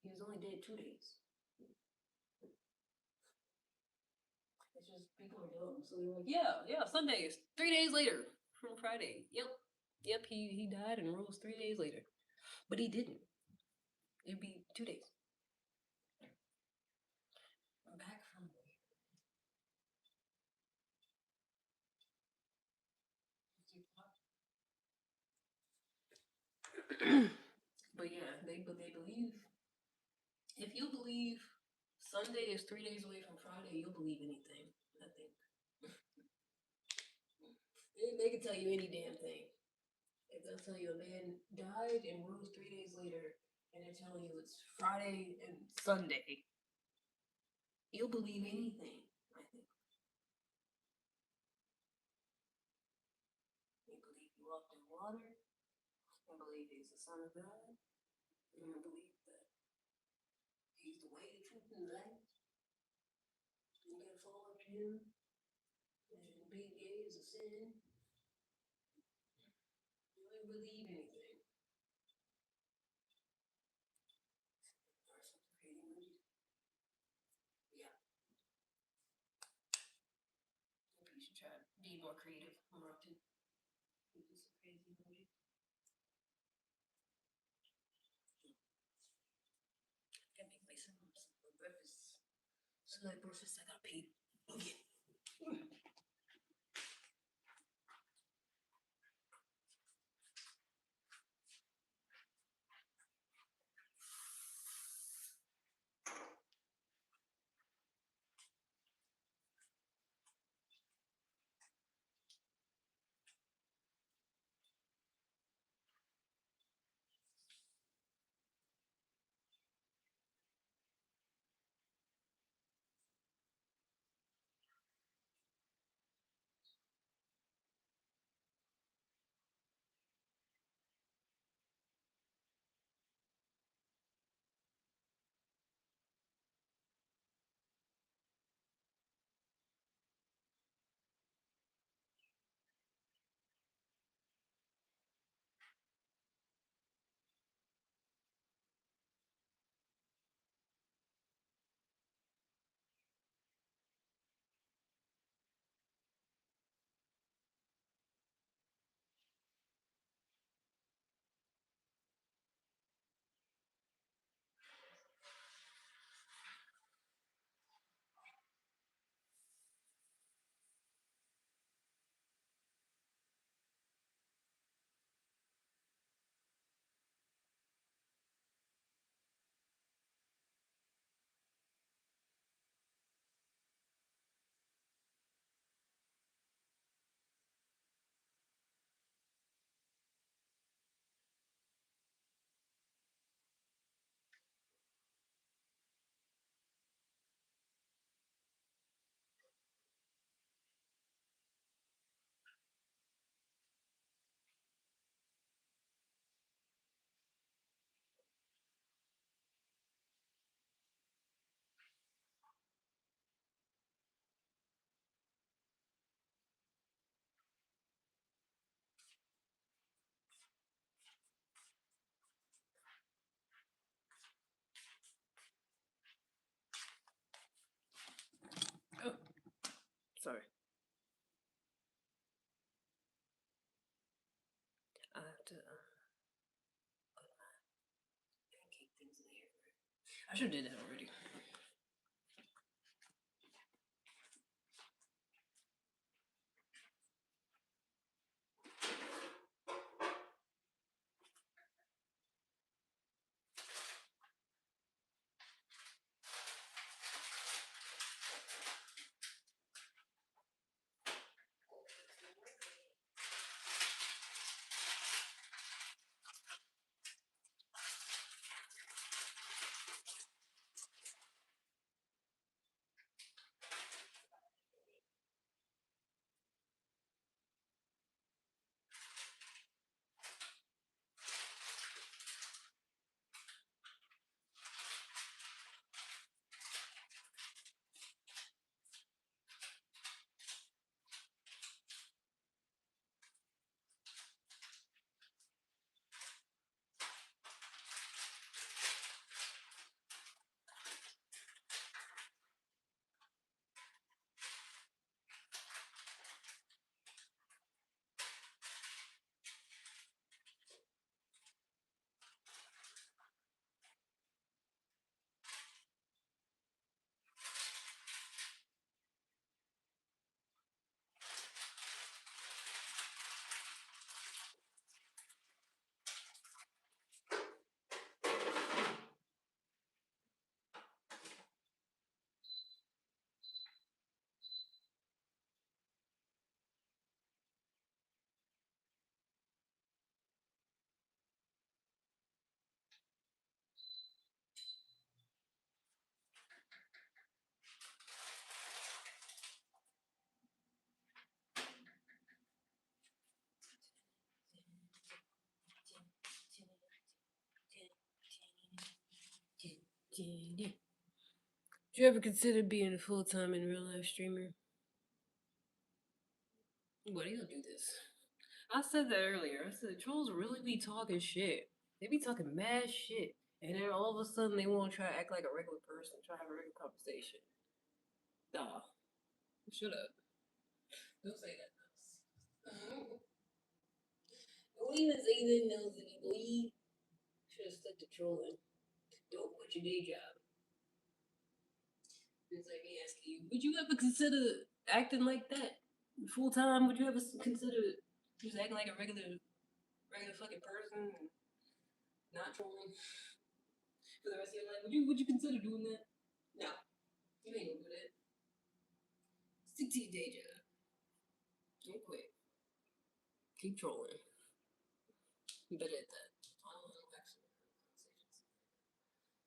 He was only dead 2 days. It's just people are dumb. So they're like, yeah, Sunday is 3 days later from Friday. Yep, he died and rose 3 days later. But he didn't. It'd be 2 days. I'm back from but yeah, they believe if you believe Sunday is 3 days away from Friday, you'll believe anything. I think they can tell you any damn thing. If they'll tell you a man died and rose 3 days later, and they're telling you it's Friday and Sunday, you'll believe anything. I think you believe he walked in water. I believe he's the son of God. And I believe that he's the way, the truth, and the life. You gotta follow after him. And being gay is a sin. You don't believe anything. Or something crazy. Yeah. Maybe you should try to be more creative more often. Use some crazy emoji. Gotta make myself some breakfast. So like breakfast, I got paid again. Oh, sorry. I have to put my pancake things in the air fryer. I should have did that already. Did you ever consider being a full-time and real life streamer? What do you do this? I said that earlier. I said trolls really be talking shit. They be talking mad shit. And then all of a sudden they want to try to act like a regular person, try to have a regular conversation. Nah. Shut up. Don't say that. Don't even say that nosy boy. Should have stuck to trolling. Don't quit your day job. It's like me asking you, would you ever consider acting like that full time? Would you ever consider just acting like a regular fucking person and not trolling for the rest of your life? Would you consider doing that? No, you ain't gonna do that. Stick to your day job. Don't quit. Keep trolling. You better at that. I don't know, actually.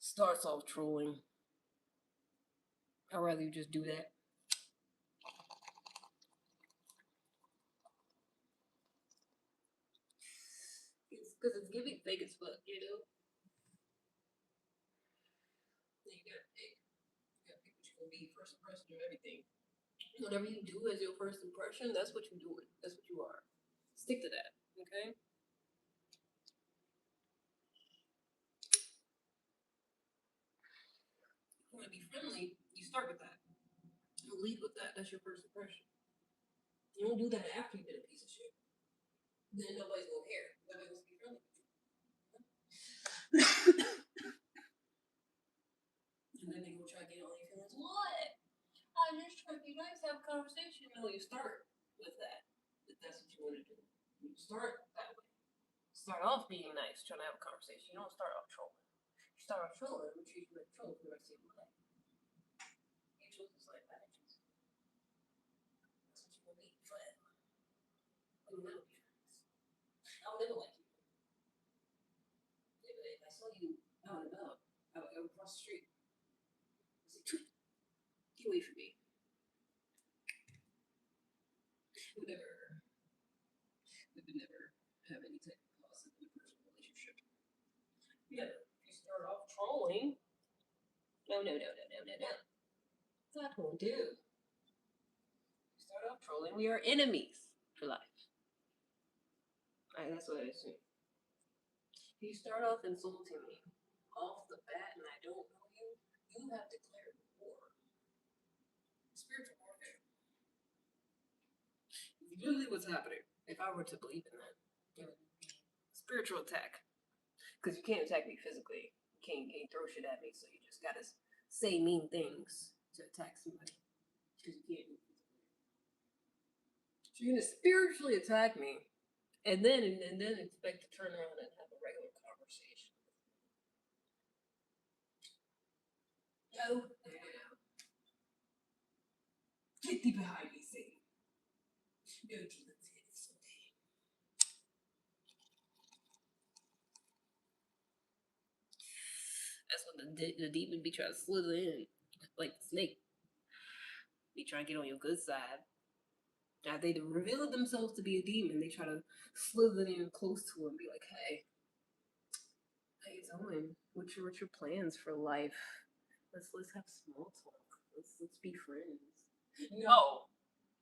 Starts off trolling. I'd rather you just do that. It's because it's giving fake as fuck, you know? You gotta pick. You gotta pick what you're gonna be, first impression of everything. Whatever you do as your first impression, that's what you're doing. That's what you are. Stick to that, okay? You want to be friendly, you start with that. You lead with that. That's your first impression. You don't do that after you've been a piece of shit. Then nobody's gonna care. Nobody wants to be friendly with you. And then they go try to get all your feelings. What? I'm just trying to be nice, have a conversation. No, you start with that. If that's what you want to do. You start that way. Start off being nice, trying to have a conversation. You don't start off trolling. You start off trolling, which treat you like a troll for the rest of your life. You choose this life attitude. That's what you will be forever. You will never be friends. I will never like you. If I saw you out and about, I would go across the street. I would say, get away from me. We would never have any type of positive interpersonal relationship. Yeah, if you start off trolling, no. It's not gonna do. If you start off trolling, we are enemies for life. That's what I assume. If you start off insulting me off the bat and I don't know you, you have declared war. Spiritual warfare. Literally what's happening. If I were to believe in that, it would be spiritual attack. Because you can't attack me physically. You can't throw shit at me, so you just gotta say mean things to attack somebody. Because you can't do it physically. So you're gonna spiritually attack me, and then expect to turn around and have a regular conversation. No. Get thee behind me, Satan. Go to the tits someday. That's when the demon be trying to slither in, like the snake. Be trying to get on your good side. Now they reveal themselves to be a demon. They try to slither in close to him, and be like, "Hey, how you doing? What's your plans for life? Let's have small talk. Let's be friends." No,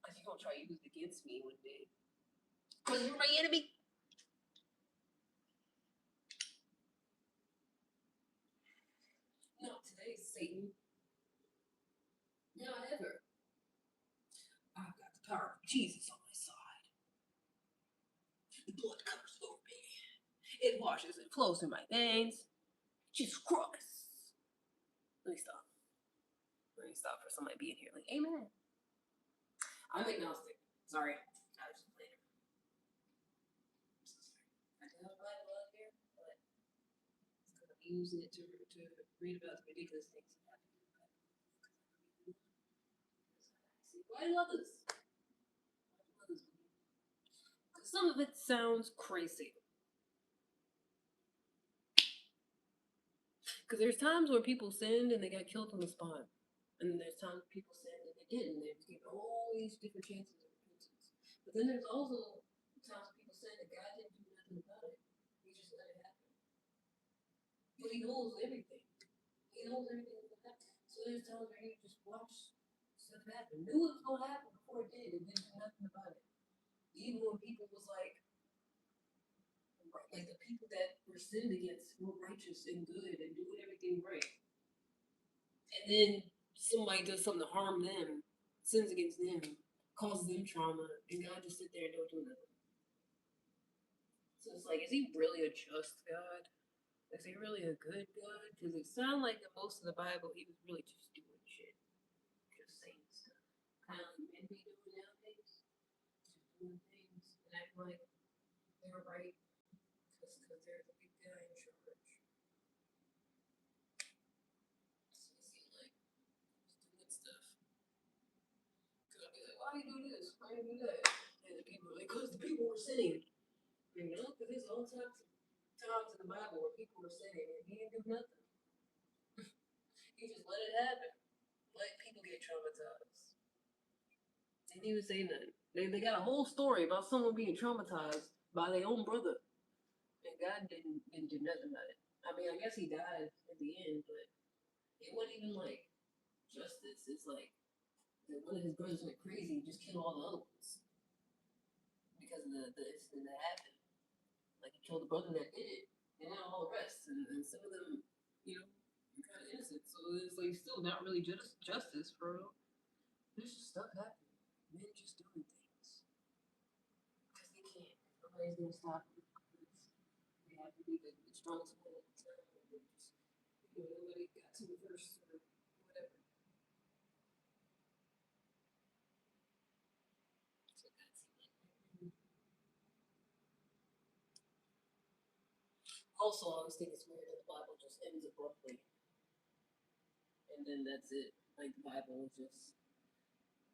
because you're gonna try to use it against me one day. Because you're my enemy. Not today, Satan. Not ever. I've got the power of Jesus on my side. The blood covers over me. It washes and flows through my veins. Jesus Christ. Let me stop. Let me stop for somebody being here. Like, amen. I'm agnostic. Sorry. I was just playing. I'm so sorry. I do have a Bible out here, but it's going to be using it to read about the ridiculous things that happen in the Bible. Why do others? Because some of it sounds crazy. Because there's times where people sinned and they got killed on the spot. And then there's times people sinned and they didn't. They're given all these different chances of repentance. But then there's also times people sinned and God didn't do nothing about it. He just let it happen. But he knows everything. He he knows everything that's gonna happen. So there's times where he just watched stuff happen, knew it was gonna happen before it did, and didn't do nothing about it. Even when people was like the people that were sinned against were righteous and good and doing everything right, and then somebody does something to harm them, sins against them, causes them trauma, and God just sit there and don't do nothing. So it's like, is he really a just God? Is he really a good God? Because it sounded like in most of the Bible he was really just doing shit, just saying stuff, kind of like men be doing nowadays, just doing things and acting like they're right just because they're the big guy in charge. So it seemed like just doing stuff. Cause I'd be like, why you do this? Why you do that? And the people are like, cause the people were sinning. You know, because there's all types of times in the Bible where people were sinning and he didn't do nothing. He just let it happen. Let people get traumatized. And he was saying that they got a whole story about someone being traumatized by their own brother. And God didn't do nothing about it. I mean, I guess he died at the end, but it wasn't even like justice. It's like that one of his brothers went crazy and just killed all the other ones because of the incident that happened. Like he killed the brother that did it, and then all the rest, and some of them, you know, are kind of innocent. So it's like still not really justice for real. There's just stuff happening. Men just doing things because they can't. Nobody's gonna stop them. They have to be the strongest one at the time. Or just, nobody got to the first or whatever. So that's also, I always think it's weird that the Bible just ends abruptly, and then that's it. Like the Bible is just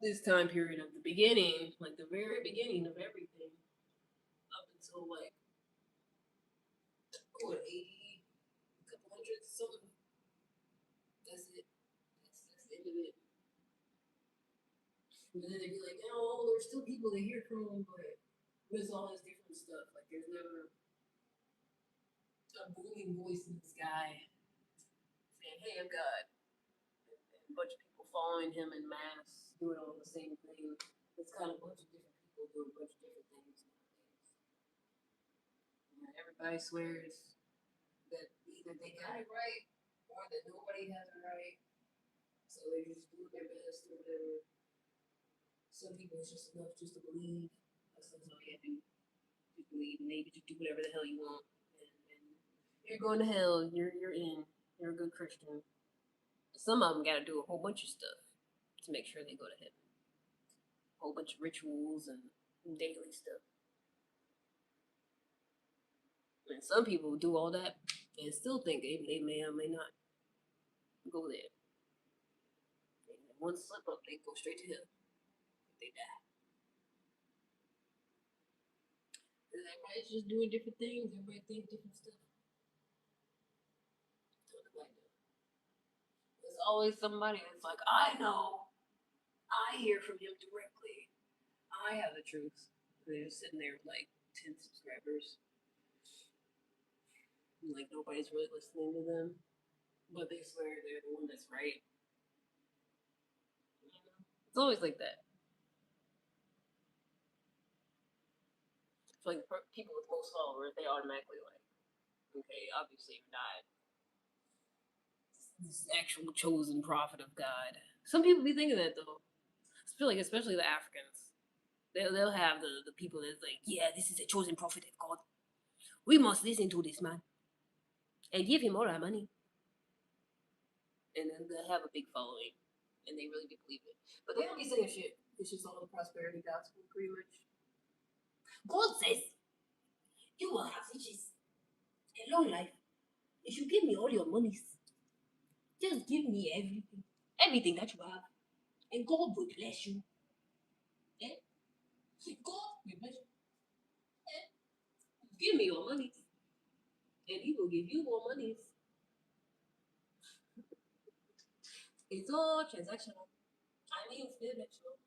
this time period of the beginning, like the very beginning of everything, up until like what 80, a couple hundred something. That's it. That's the end of it. And then they'd be like, oh, there's still people that hear from them, but there's all this different stuff. Like there's never a booming voice in the sky saying, "Hey, I'm God," and a bunch of people following him in mass, doing all the same thing. It's kind of a bunch of different people doing a bunch of different things nowadays. And everybody swears that either they got it right or that nobody has it right. So they're just doing their best or whatever. Some people it's just enough just to believe. That's all you have to do. Just believe and maybe just do whatever the hell you want. And you're going to hell, you're in. You're a good Christian. Some of them gotta do a whole bunch of stuff to make sure they go to heaven. A whole bunch of rituals and daily stuff. And some people do all that and still think they may or may not go there. And one slip up, they go straight to hell. They die. Everybody's just doing different things. Everybody thinks different stuff. There's always somebody that's like, I know. I hear from him directly. I have the truth. They're just sitting there with like 10 subscribers. Like nobody's really listening to them. But they swear they're the one that's right. You know? It's always like that. It's like people with most followers, they automatically like, okay, obviously you're not this actual chosen prophet of God. Some people be thinking that though. I feel like especially the Africans. They'll have the people that's like, yeah, this is a chosen prophet of God. We must listen to this man and give him all our money. And then they'll have a big following. And they really do believe it. But they don't be saying shit. It's just all the prosperity gospel, pretty much. God says, you will have riches, a long life. If you give me all your monies, just give me everything. Everything that you have. And God will bless you. Eh? God will bless you. Eh? Give me your monies. And he will give you more monies. It's all transactional. I mean spiritual.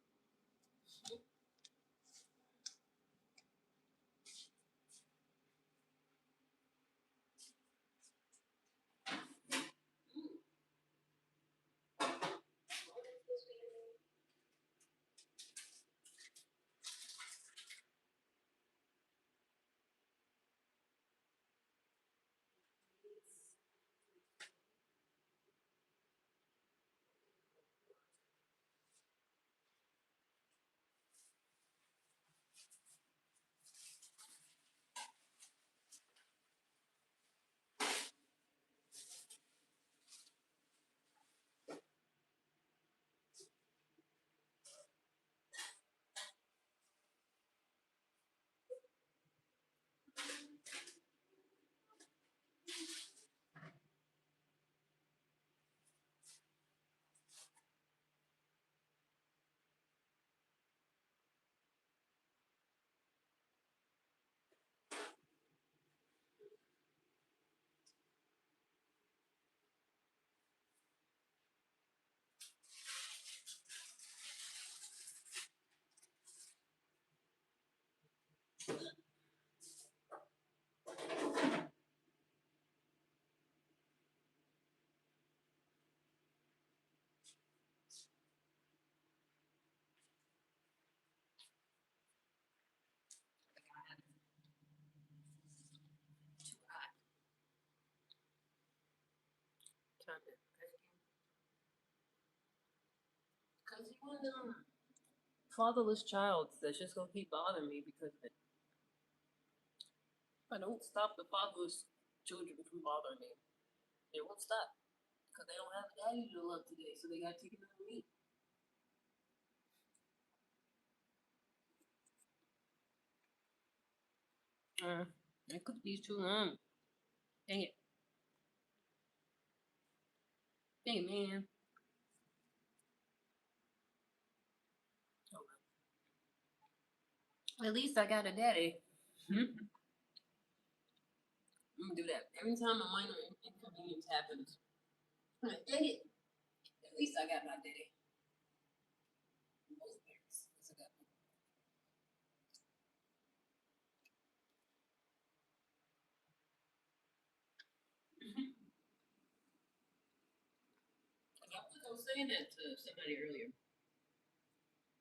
Because he one of them fatherless child that's just gonna keep bothering me because of it. If I don't stop the fatherless children from bothering me, they won't stop. Because they don't have a daddy to love today, so they gotta take it out of me. I cooked these too long. Dang it. Dang it, man. Oh, well. At least I got a daddy. I'm gonna do that. Every time a minor inconvenience happens, I'm like, dang it. At least I got my daddy. Both parents. Yes, I got both. I was saying that to somebody earlier.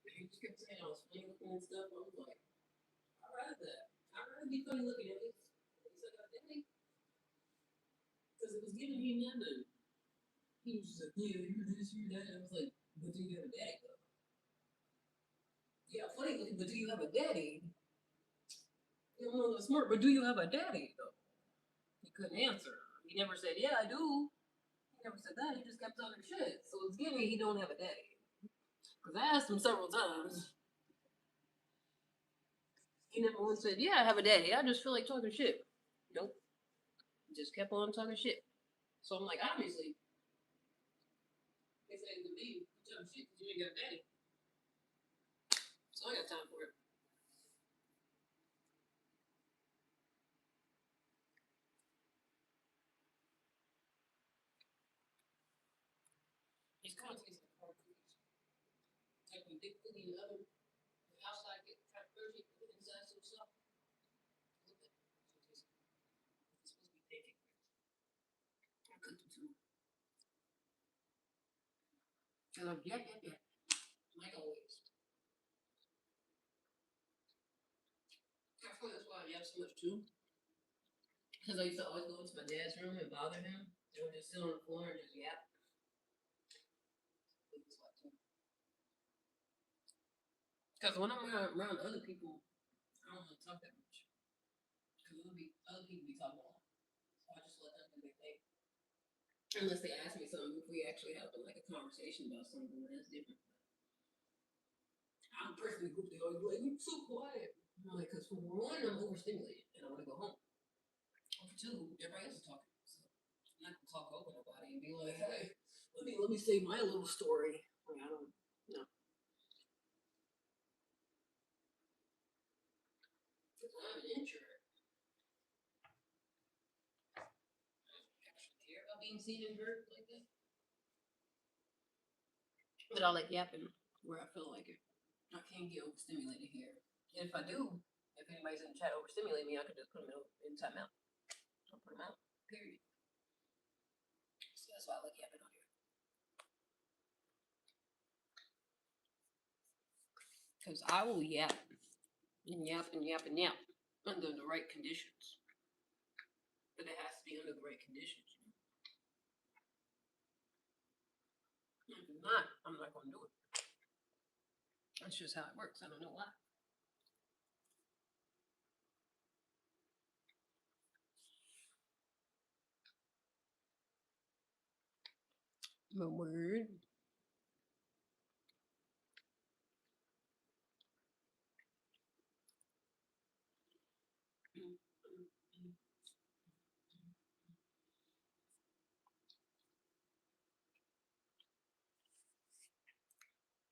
He just kept saying I was funny looking and stuff. I was like, I'd rather that. I'd rather be funny looking at least. At least I got daddy. Because it was giving me nothing. He was just like, yeah, you're this, you're that. I was like, but do you have a daddy though? Yeah, funny looking, but do you have a daddy? You know, a little smart, but do you have a daddy though? He couldn't answer. He never said, yeah, I do. He never said that. He just kept talking shit. So it's giving me he don't have a daddy. Because I asked him several times. He never once said, yeah, I have a daddy. I just feel like talking shit. Nope. He just kept on talking shit. So I'm like, obviously, they say to me, you talking shit because you ain't got a daddy. So I got time for it. These kind of taste like hard cookies. Like when big cookie in the oven, the outside get kind of crunchy, but the inside so soft. A little bit. So it tastes like it's supposed to be pancake. I cooked them too. I like, yeah. Like always. I feel that's why I yap so much too. Because I used to always go into my dad's room and bother him. And would just sit on the floor and just yap. Because when I'm around other people, I don't want to talk that much. Because other people be talking a lot. So I just let them do their thing. Unless they ask me something, if we actually have like a conversation about something, that's different. I'm personally group, they always be like, you're so quiet. I'm like, because for one, I'm overstimulated and I want to go home. And for two, everybody else is talking. So I'm not going to talk over nobody and be like, hey, let me say my little story. Like, I don't know. Because I'm an introvert. I don't actually care about being seen and heard like that. But I like yapping where I feel like it. I can't get overstimulated here. And if I do, if anybody's in the chat overstimulate me, I could just put them in timeout. I'll put them out. Period. So that's why I like yapping on here. Because I will yap and yap and yap and yap under the right conditions. But it has to be under the right conditions. If it's not, I'm not going to do it. That's just how it works. I don't know why. My word.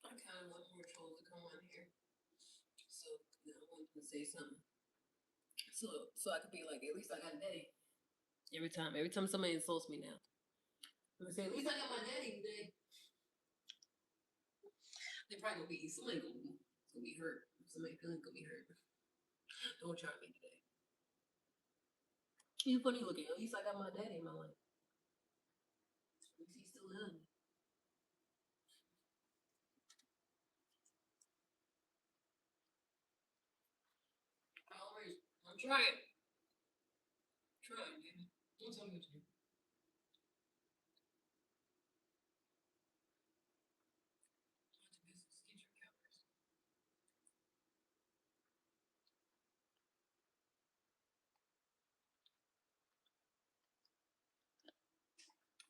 I kind of want more trolls to come on here. So, I want them to say something. So I could be like, at least I got a daddy. Every time somebody insults me now, I'm gonna say, at least I got my daddy today. They probably gonna be somebody gonna be hurt. Somebody feeling gonna be hurt. Don't try me today. You funny looking. At least I got my daddy in my life. At least he's still in. Always, I'm trying. Trying, baby. Don't tell me what to do.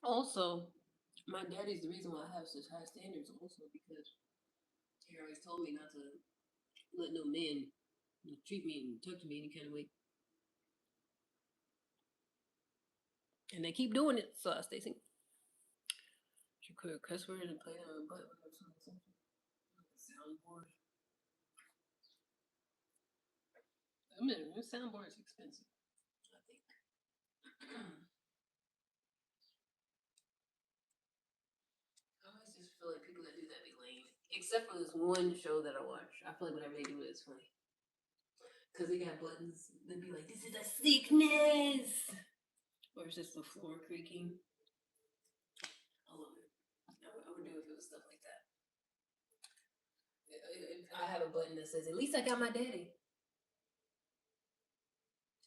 Also, my daddy's the reason why I have such high standards. Also, because he always told me not to let no man treat me and talk to me any kind of way, and they keep doing it. So I stay single. You could cuss word and play on a butt or something. Soundboard. I mean, the soundboard is expensive. I think. I always just feel like people that do that be lame. Except for this one show that I watch. I feel like whenever they do it, it's funny. Because they got buttons. They'd be like, this is a sickness. Or it's just the floor creaking. I love it. I would do it if it was stuff like that. If I have a button that says, at least I got my daddy.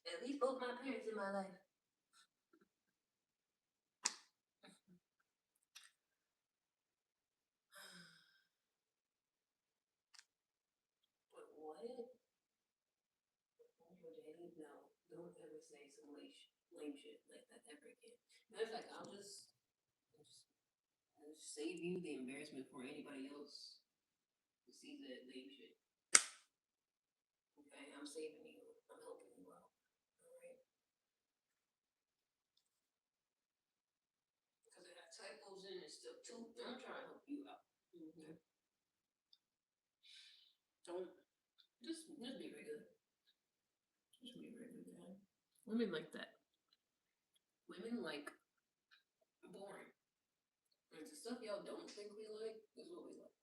At least both my parents in my life. But what? Your daddy? No. Don't ever say some lame shit like that ever again. Matter of fact, I'll just save you the embarrassment for anybody else who sees that lame shit. Okay, I'm saving you. I'm helping you out. All right, because I got typos in and stuff too. I'm trying to help you out. Okay, don't just be regular. Just be regular, man. Women like that. Women like boring. And the stuff y'all don't think we like is what we like.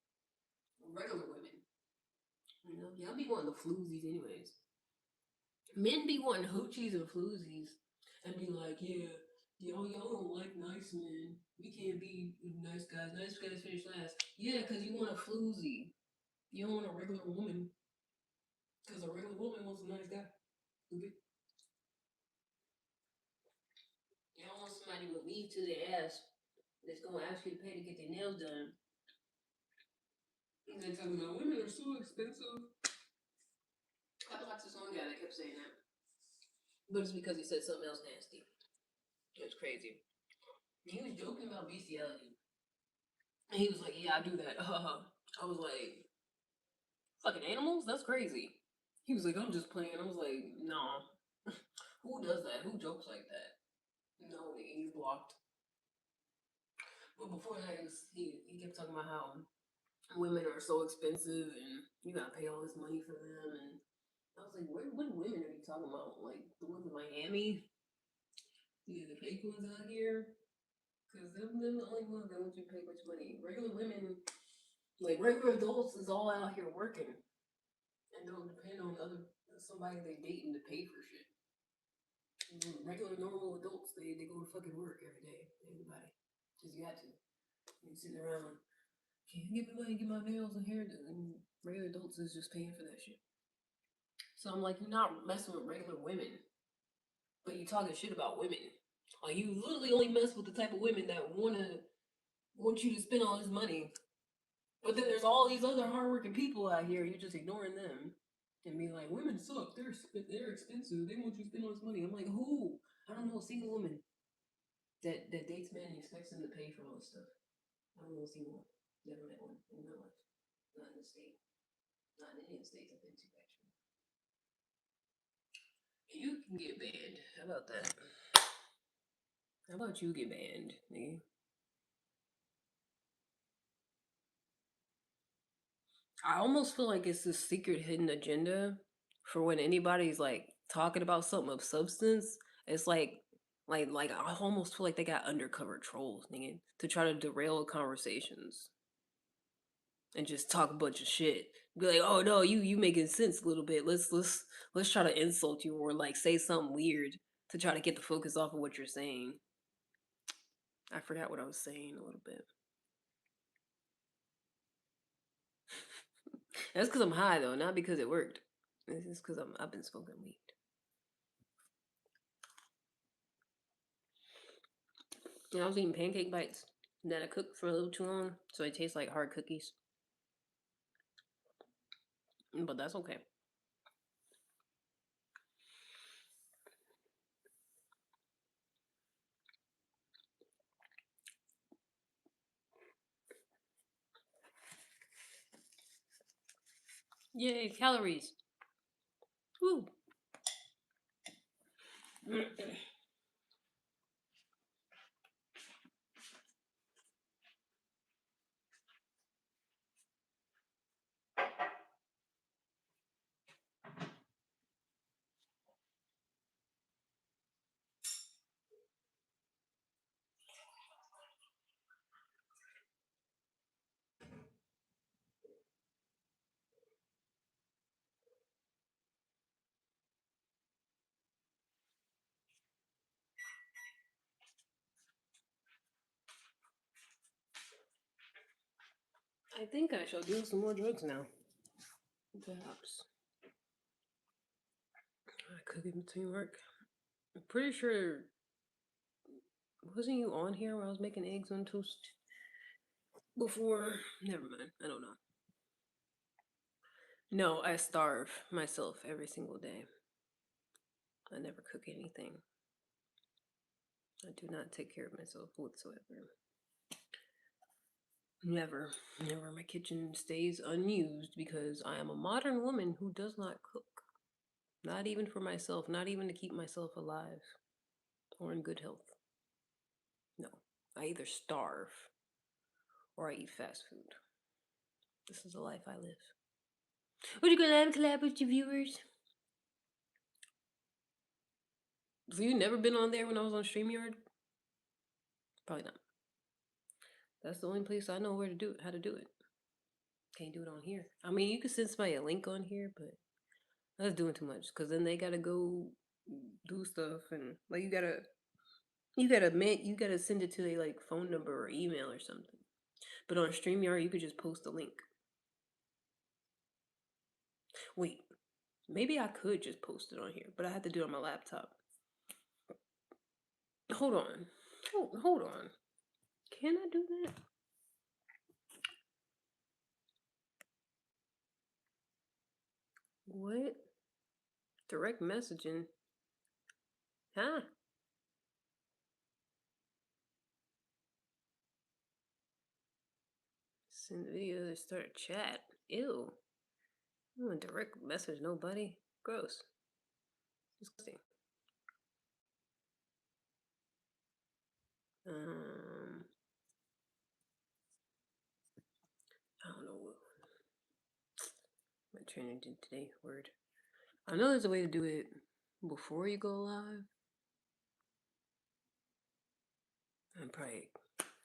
Regular women. You know, y'all be wanting the floozies anyways. Men be wanting hoochies and floozies and be like, yeah, y'all don't like nice men. We can't be nice guys. Nice guys finish last. Yeah, because you want a floozy. You don't want a regular woman. Because a regular woman wants a nice guy. Stupid. You don't want somebody with weave to their ass that's going to ask you to pay to get their nails done. And then talking about women are so expensive. I blocked this one guy that kept saying that. But it's because he said something else nasty. It's crazy. He was joking about bestiality. And he was like, yeah, I do that. I was like, fucking animals? That's crazy. He was like, I'm just playing. I was like, no. Who does that? Who jokes like that? No, he's blocked. But before that, he kept talking about how women are so expensive and you gotta pay all this money for them. And I was like, what women are you talking about? Like the ones in Miami? Yeah, the fake ones out here? Because them the only ones that want you to pay much money. Regular women, like regular adults, is all out here working and don't depend on somebody they dating to pay for shit. Regular normal adults, they go to fucking work every day. Everybody, because you got to. You sitting around, can you give me money, get my nails and hair done? And regular adults is just paying for that shit. So I'm like, you're not messing with regular women, but you talking shit about women. Like you literally only mess with the type of women that want you to spend all this money. But then there's all these other hardworking people out here. You're just ignoring them and being like, women suck. They're expensive. They want you to spend all this money. I'm like, who? I don't know a single woman that dates men and expects them to pay for all this stuff. I don't know a single one. Never met one in my life. Not in the state. Not in any of the states I've been to, actually. You can get banned. How about that? How about you get banned, nigga? I almost feel like it's this secret hidden agenda for when anybody's like talking about something of substance. It's like I almost feel like they got undercover trolls, nigga, to try to derail conversations and just talk a bunch of shit. Be like, oh no, you making sense a little bit. Let's try to insult you or like say something weird to try to get the focus off of what you're saying. I forgot what I was saying a little bit. That's because I'm high though, not because it worked. It's just because I've been smoking weed. And I was eating pancake bites that I cooked for a little too long, so they taste like hard cookies. But that's okay. Yay, calories. Woo. I think I shall do some more drugs now. Perhaps. I cook in between work. I'm pretty sure. Wasn't you on here when I was making eggs on toast before? Never mind. I don't know. No, I starve myself every single day. I never cook anything. I do not take care of myself whatsoever. Never. Never. My kitchen stays unused because I am a modern woman who does not cook. Not even for myself, not even to keep myself alive or in good health. No. I either starve or I eat fast food. This is the life I live. Would you collab with your viewers? So you never been on there when I was on StreamYard? Probably not. That's the only place I know where to do it, how to do it. Can't do it on here. I mean, you can send somebody a link on here, but that's doing too much because then they gotta go do stuff and like you gotta send it to a like phone number or email or something. But on StreamYard, you could just post a link. Wait, maybe I could just post it on here, but I have to do it on my laptop. Hold on. Hold on. Can I do that? What? Direct messaging? Huh? Send video to start a chat. Ew. I don't want direct message nobody. Gross. Disgusting. I don't know what my trainer did today. Word. I know there's a way to do it before you go live. I'm probably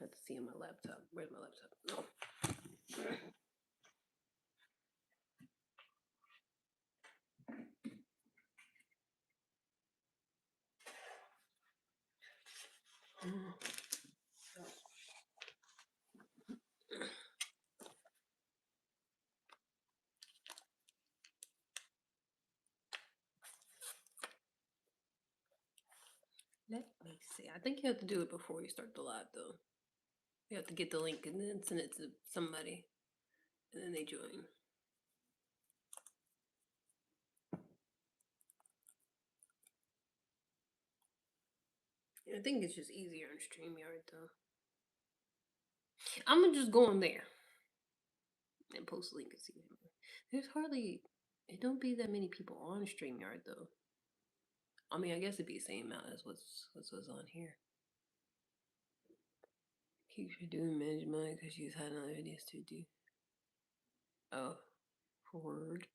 have to see on my laptop. Where's my laptop? No. Let me see. I think you have to do it before you start the live, though. You have to get the link and then send it to somebody, and then they join. I think it's just easier on StreamYard, though. I'm gonna just go on there and post a link and see. There's hardly, it don't be that many people on StreamYard, though. I mean, I guess it'd be the same amount as what's on here. Keeps her doing manage mine because she's had other ideas to do. Oh, forward.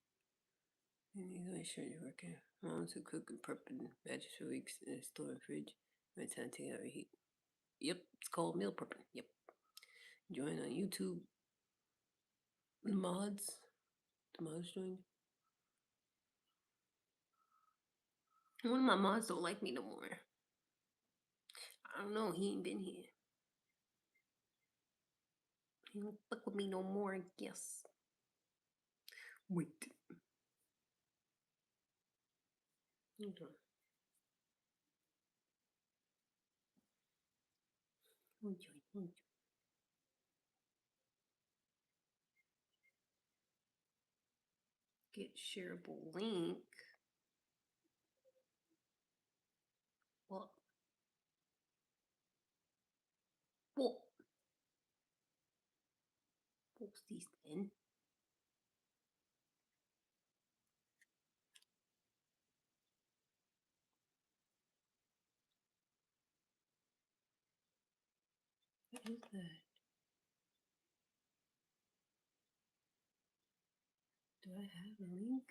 And he's always sure you're working. Moms who cook and prep and batches for weeks in a store and fridge. My time to take out heat. Yep, it's called meal prepping. Yep. Join on YouTube. The mods. The mods joined. One of my mods don't like me no more. I don't know. He ain't been here. He don't fuck with me no more, I guess. Wait. Hold on. Hold on. Get shareable link. What? What? Post these then. is that? Do I have a link?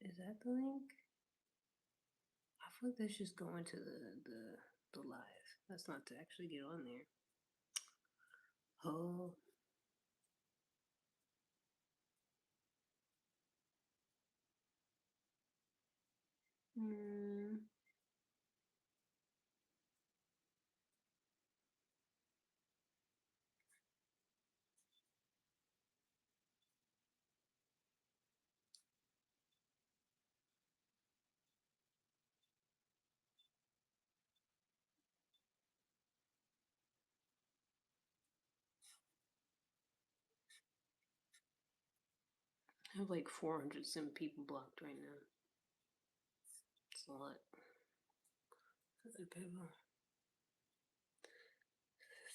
Is that the link? I feel like that's just going to the live. That's not to actually get on there. Oh. Hmm. I have like 400 some people blocked right now. It's a lot.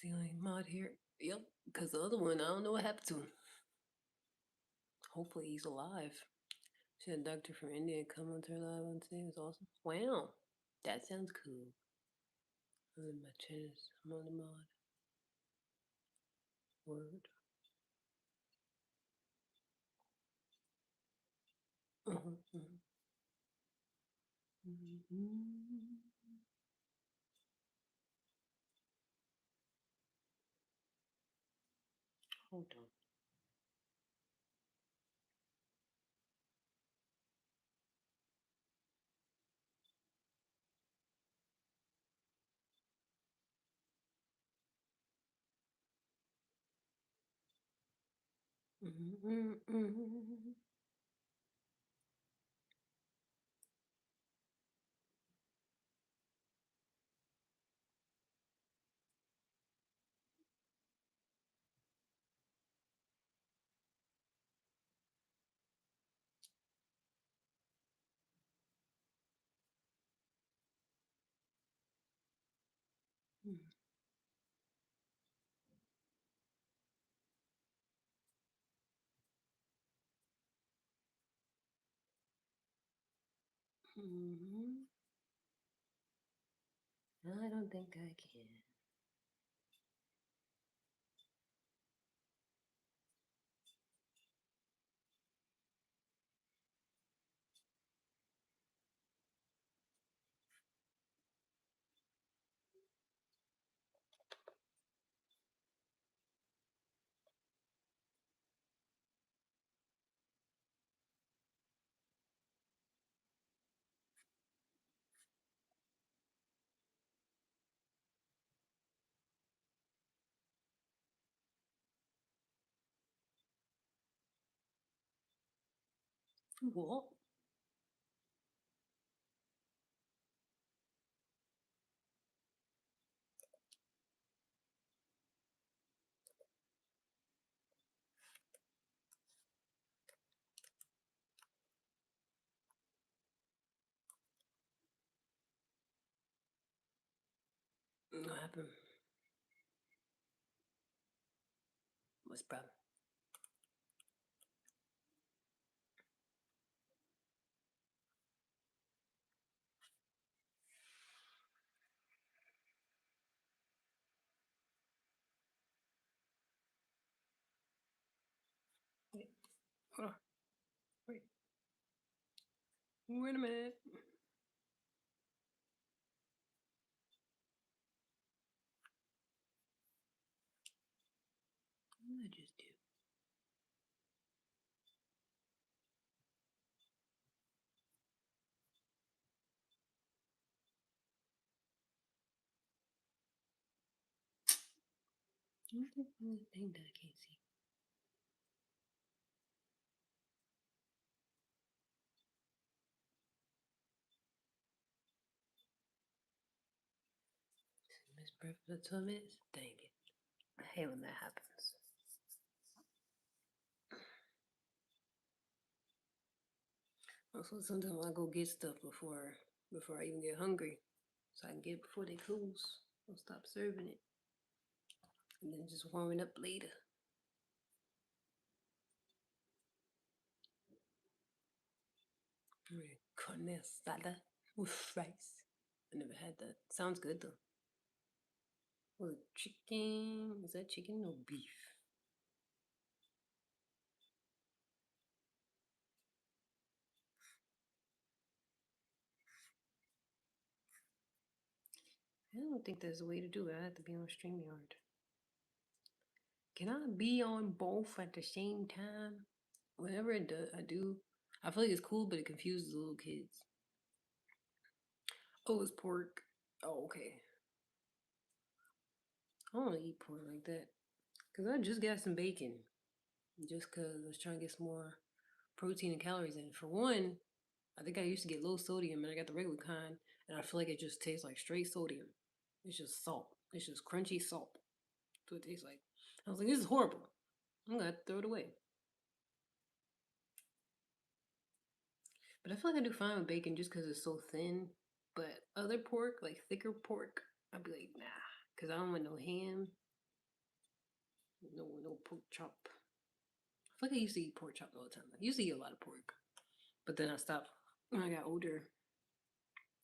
The only mod here. Yep, because the other one, I don't know what happened to him. Hopefully he's alive. She had a doctor from India come on to her live on today. It was awesome. Wow, that sounds cool. I'm in my chest. I'm on the mod. Word. Uh-huh, uh-huh. Mm-hmm. Hold on. Mm-hmm, mm-hmm. Mm-hmm. I don't think I can. What? What happened? What's the problem? Wait, hold on. Wait. Wait a minute. What did I just do? What's the thing that I can't see? Miss Breath for 2 minutes? Dang it. I hate when that happens. Also, sometimes I go get stuff before I even get hungry, so I can get it before they close. I'll stop serving it, and then just warm it up later. Carne asada with rice. I never had that. Sounds good though. Or chicken. Is that chicken or beef? I don't think there's a way to do it. I have to be on StreamYard. Can I be on both at the same time? Whenever I do. I feel like it's cool, but it confuses the little kids. Oh, it's pork. Oh, okay. I don't want to eat pork like that. Because I just got some bacon. Just because I was trying to get some more protein and calories in. For one, I think I used to get low sodium and I got the regular kind. And I feel like it just tastes like straight sodium. It's just salt. It's just crunchy salt. That's what it tastes like. I was like, this is horrible. I'm going to throw it away. But I feel like I do fine with bacon just because it's so thin. But other pork, like thicker pork, I'd be like, nah. Because I don't want no ham. No pork chop. I feel like I used to eat pork chop all the time. I used to eat a lot of pork. But then I stopped when I got older.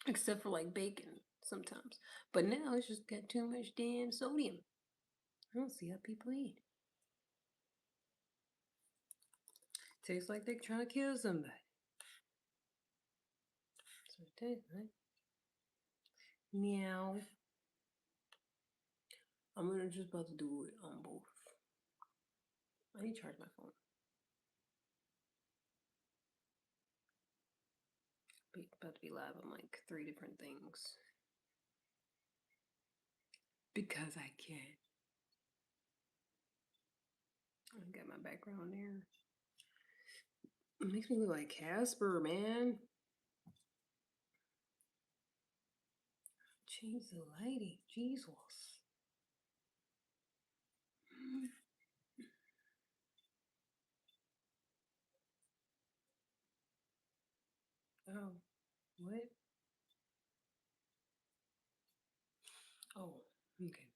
Except for like bacon sometimes. But now it's just got too much damn sodium. I don't see how people eat. Tastes like they're trying to kill somebody. That's what it tastes like. Meow. I'm gonna just about to do it on both. I need to charge my phone. About to be live on like 3 different things. Because I can. I got my background there. It makes me look like Casper, man. Change the lighting. Jesus. Oh, what? Oh, okay.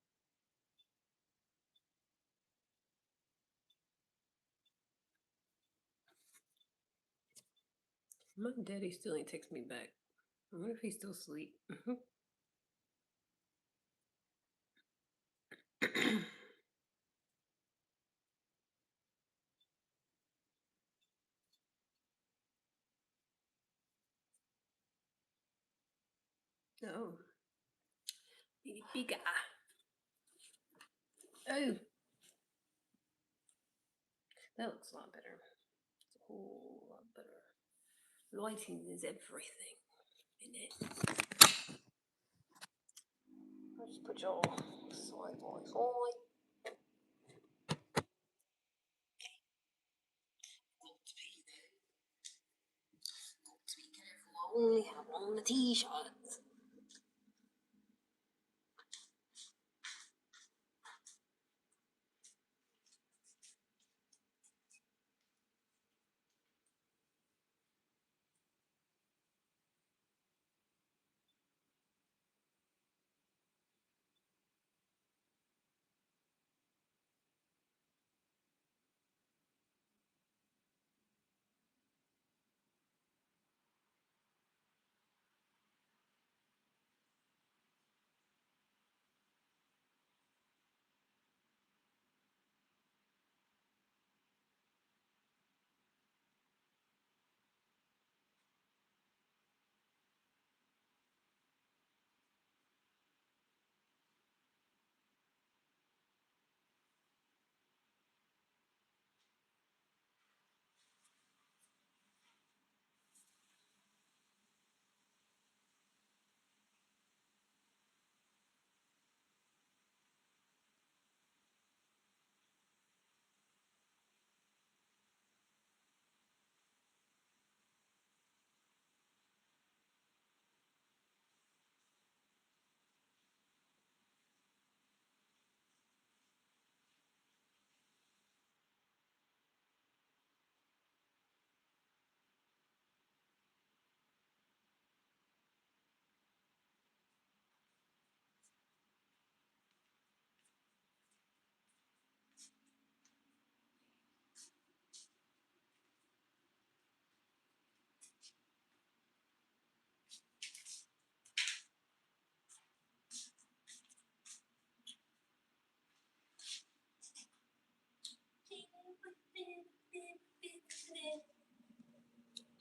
My daddy still ain't text me back. I wonder if he's still asleep. Oh, big. Oh, that looks a lot better. It's a whole lot better. Lighting is everything in it. I'll just put y'all side by side. Be careful, I only have on the t-shirts.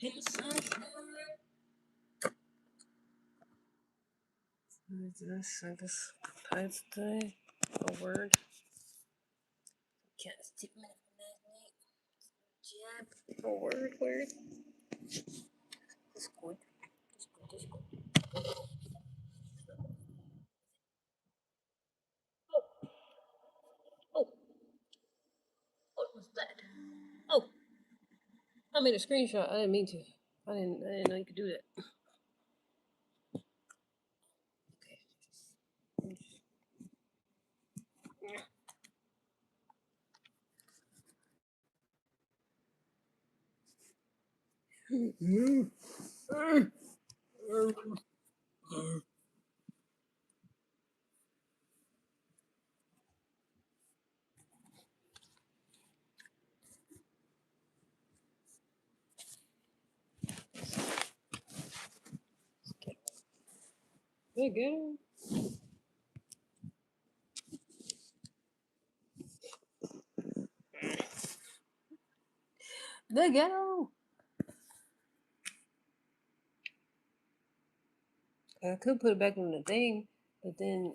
in the sunshine. What is this? I guess tonight's day. A word. Can't steal my jab. A word. Discord. Discord. Oh, oh, what was that? Oh, I made a screenshot. I didn't mean to. I didn't know you could do that. Okay. There you go. The ghetto. I could put it back in the thing, but then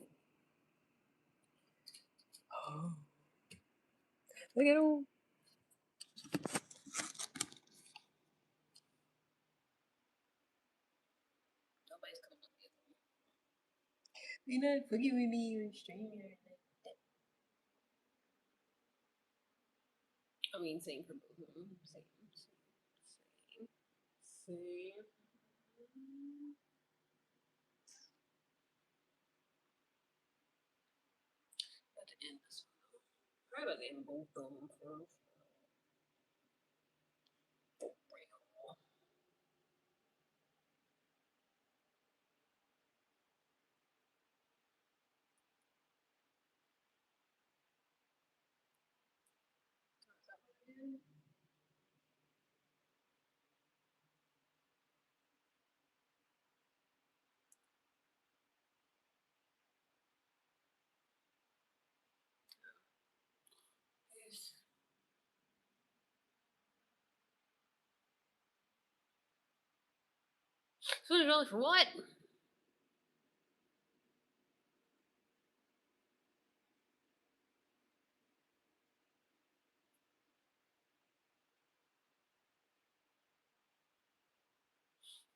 the ghetto. Nobody's coming up here. You're not forgiving me, you're a stranger. I mean, same for both of them. Same. Got to end this one. Try to end both of them first. $200 for what?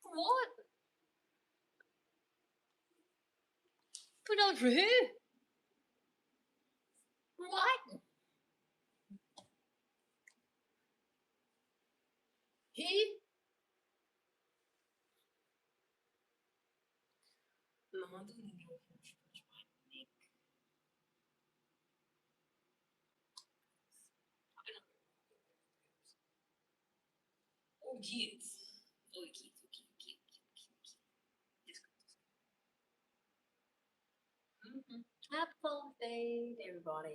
For what? $2 for who? For what? He? No, I didn't know. Oh, kids. Oh, kids. Happy Father's Day, everybody.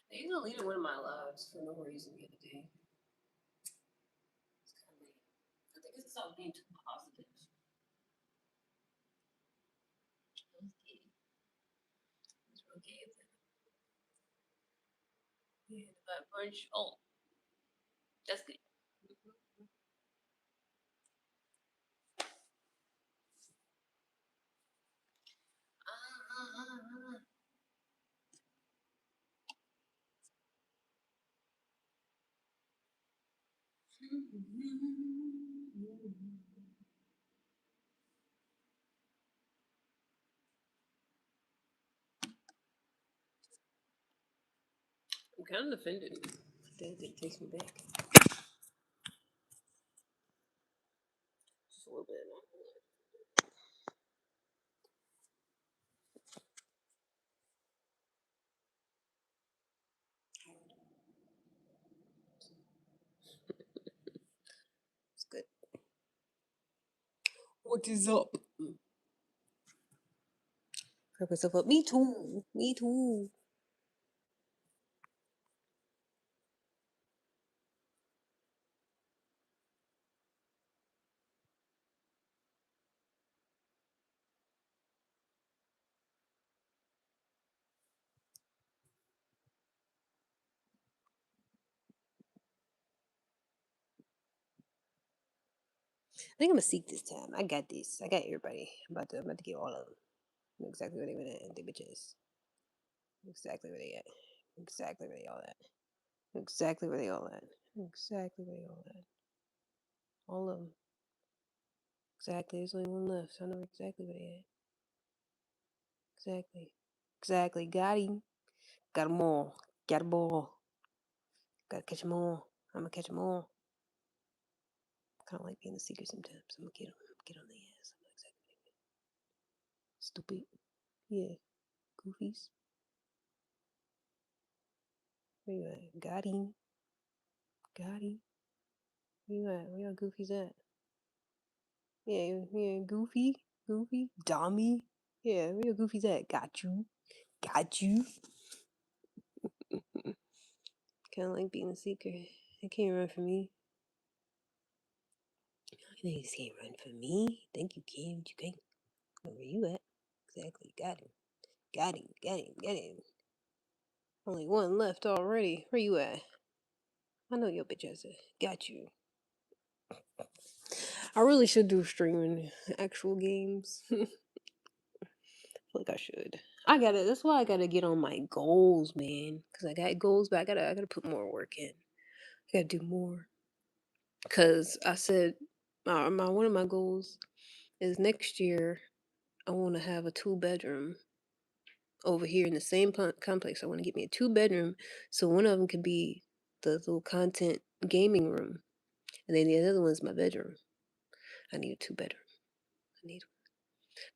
They deleted one of my lives for no reason the other day. It's kind of lame. I think it's about being too positive. Okay. It's okay. Yeah, that punch. Oh, that's good. I'm kind of offended that it takes me back. What is up? Crack myself up. Me too. Me too. I think I'm gonna seek this time. I got this. I got everybody. I'm about to get all of them. Know exactly where they went at. They bitches. Exactly where they at. Exactly where they all at. Exactly where they all at. Exactly where they all at. All of them. Exactly. There's only one left. So I know exactly where they at. Exactly. Exactly. Got him. Got 'em all. Got 'em all. Gotta catch 'em all. I'm gonna catch 'em all. Kind of like being the seeker sometimes. I'm gonna get 'em. Get on the ass. I know exactly. Stupid. Yeah. Goofies. Where you at? Got him. Got him. Where you at? Where y'all goofies at? Yeah, yeah, Goofy. Goofy. Dummy. Yeah, where your goofies at? Got you. Got you. Kind of like being a seeker. They can't run from me. You can't run from me. Think you can, but you can't. Where you at? Exactly. Got him. Got him. Got him. Got him. Only one left already. Where you at? I know your bitch ass. Got you. I really should do streaming actual games. I feel like I should. I gotta. That's why I gotta get on my goals, man. Cause I got goals, but I gotta put more work in. I gotta do more. Cause I said, my one of my goals is next year. I want to have a 2 bedroom over here in the same complex. I want to get me a 2 bedroom, so one of them could be the little content gaming room, and then the other one's my bedroom. I need a 2 bedroom. I need,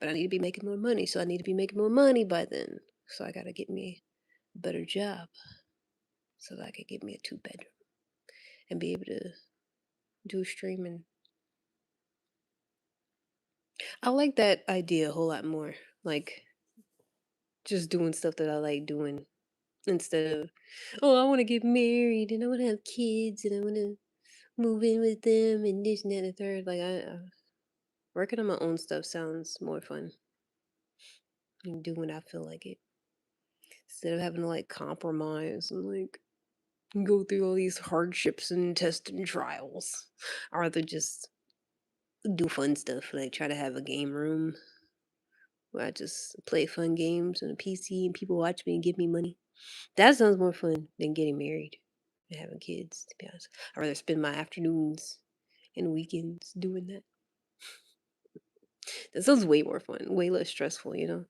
but I need to be making more money, so I need to be making more money by then. So I gotta get me a better job, so that I could get me a 2 bedroom and be able to do streaming. I like that idea a whole lot more. Like just doing stuff that I like doing instead of, oh, I want to get married and I want to have kids and I want to move in with them and this and that and the third. Like working on my own stuff sounds more fun and do when I feel like it instead of having to like compromise and like go through all these hardships and tests and trials. I'd rather just do fun stuff like try to have a game room where I just play fun games on a PC and people watch me and give me money. That sounds more fun than getting married and having kids, to be honest. I'd rather spend my afternoons and weekends doing that. That sounds way more fun, way less stressful, you know?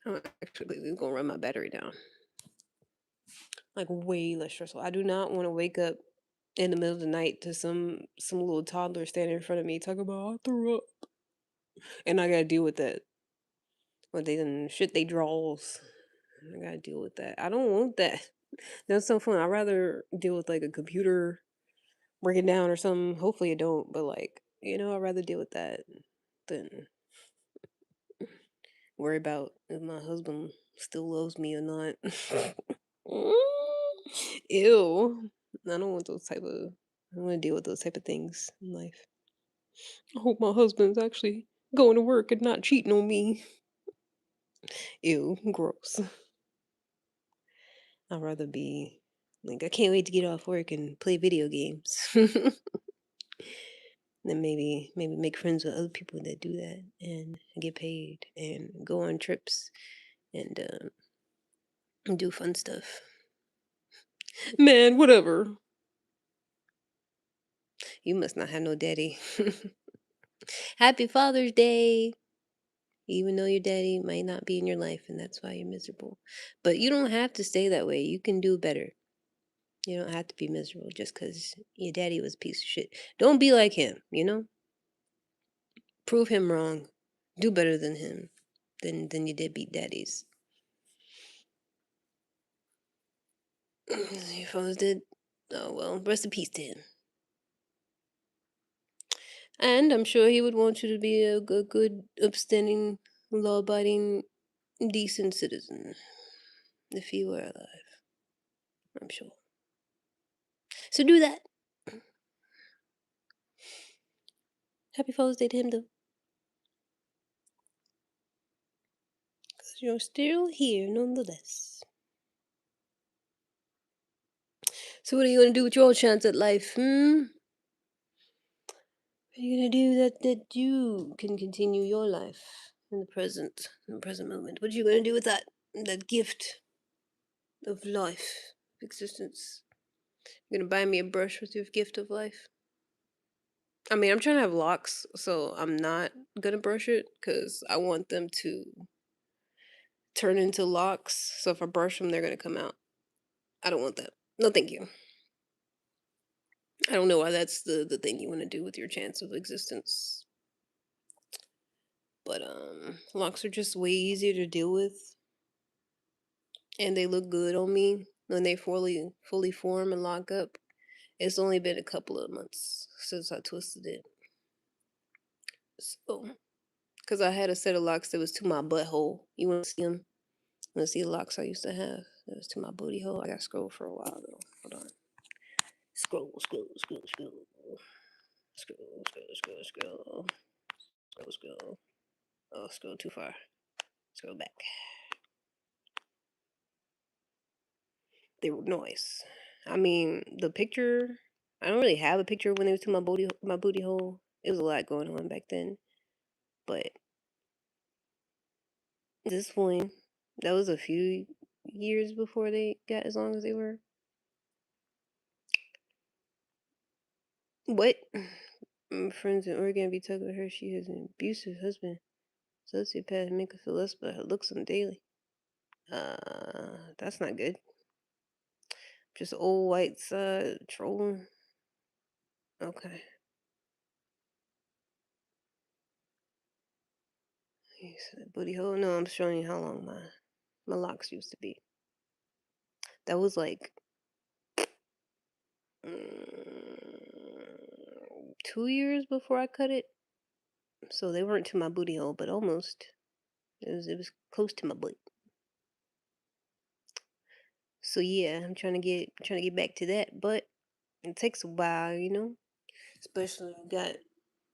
I'm actually gonna run my battery down. Like way less stressful. I do not want to wake up in the middle of the night to some little toddler standing in front of me talking about I threw up. And I gotta deal with that. When they done shit they draws. I gotta deal with that. I don't want that. That's so fun. I'd rather deal with like a computer breaking down or something. Hopefully it don't, but like, I'd rather deal with that than worry about if my husband still loves me or not. Ew. I don't want those type of I don't want to deal with those type of things in life. I hope my husband's actually going to work and not cheating on me. Ew, gross. I'd rather be like I can't wait to get off work and play video games. Then maybe make friends with other people that do that and get paid and go on trips and do fun stuff. Man, whatever. You must not have no daddy. Happy Father's Day. Even though your daddy might not be in your life and that's why you're miserable. But you don't have to stay that way. You can do better. You don't have to be miserable just because your daddy was a piece of shit. Don't be like him, you know? Prove him wrong. Do better than him. Than your deadbeat daddies. Your father's dead. Oh well, rest in peace to him. And I'm sure he would want you to be a good, upstanding, law-abiding, decent citizen if he were alive. I'm sure. So do that. Happy Father's Day to him, though, 'cause you're still here nonetheless. So what are you gonna do with your chance at life, hmm? What are you gonna do that you can continue your life in the present moment? What are you gonna do with that gift of life, of existence? You gonna buy me a brush with your gift of life? I mean, I'm trying to have locks, so I'm not gonna brush it because I want them to turn into locks. So if I brush them, they're gonna come out. I don't want that. No, thank you. I don't know why that's the thing you want to do with your chance of existence. But locks are just way easier to deal with, and they look good on me when they fully form and lock up. It's only been a couple of months since I twisted it. So, because I had a set of locks that was to my butthole. You want to see them? Want to see the locks I used to have? That was to my booty hole. I got scroll for a while though. Hold on. Scroll, scroll, scroll, scroll, scroll, scroll, scroll, scroll, scroll, scroll. Oh, scroll too far. Scroll back. They were nice. I mean, the picture. I don't really have a picture when it was to my booty hole. It was a lot going on back then, but this one, that was a few years before they got as long as they were. What? My friends in Oregon be talking about her. She has an abusive husband, sociopath, make her feel less about her looks on the daily. That's not good. Just old white side trolling. Okay. He said, booty hole. No, I'm showing you how long my locks used to be. That was like 2 years before I cut it. So they weren't to my booty hole, but almost. It was close to my butt. So yeah, I'm trying to get back to that, but it takes a while, especially when you got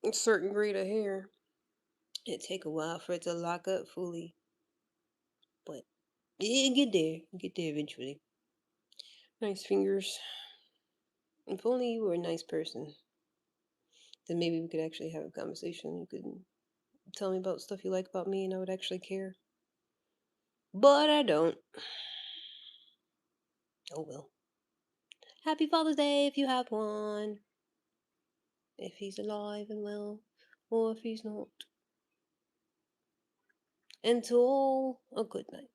a certain grade of hair. It take a while for it to lock up fully, but it get there. Get there eventually. Nice fingers. If only you were a nice person, then maybe we could actually have a conversation. You could tell me about stuff you like about me, and I would actually care. But I don't. Oh well. Happy Father's Day if you have one. If he's alive and well, or if he's not. And to all, a good night.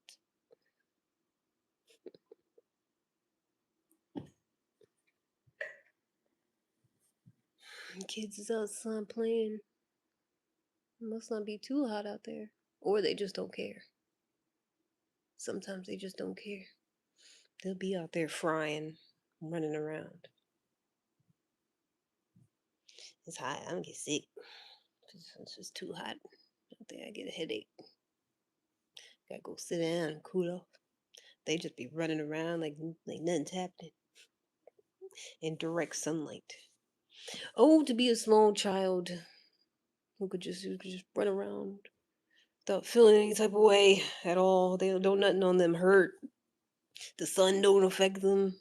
Kids is outside playing. It must not be too hot out there. Or they just don't care. Sometimes they just don't care. They'll be out there frying, running around. It's hot. I'm gonna get sick. It's just too hot out there. I get a headache. Gotta go sit down and cool off. They just be running around like nothing's happening in direct sunlight. Oh, to be a small child who could just run around without feeling any type of way at all. They don't nothing on them hurt. The sun don't affect them.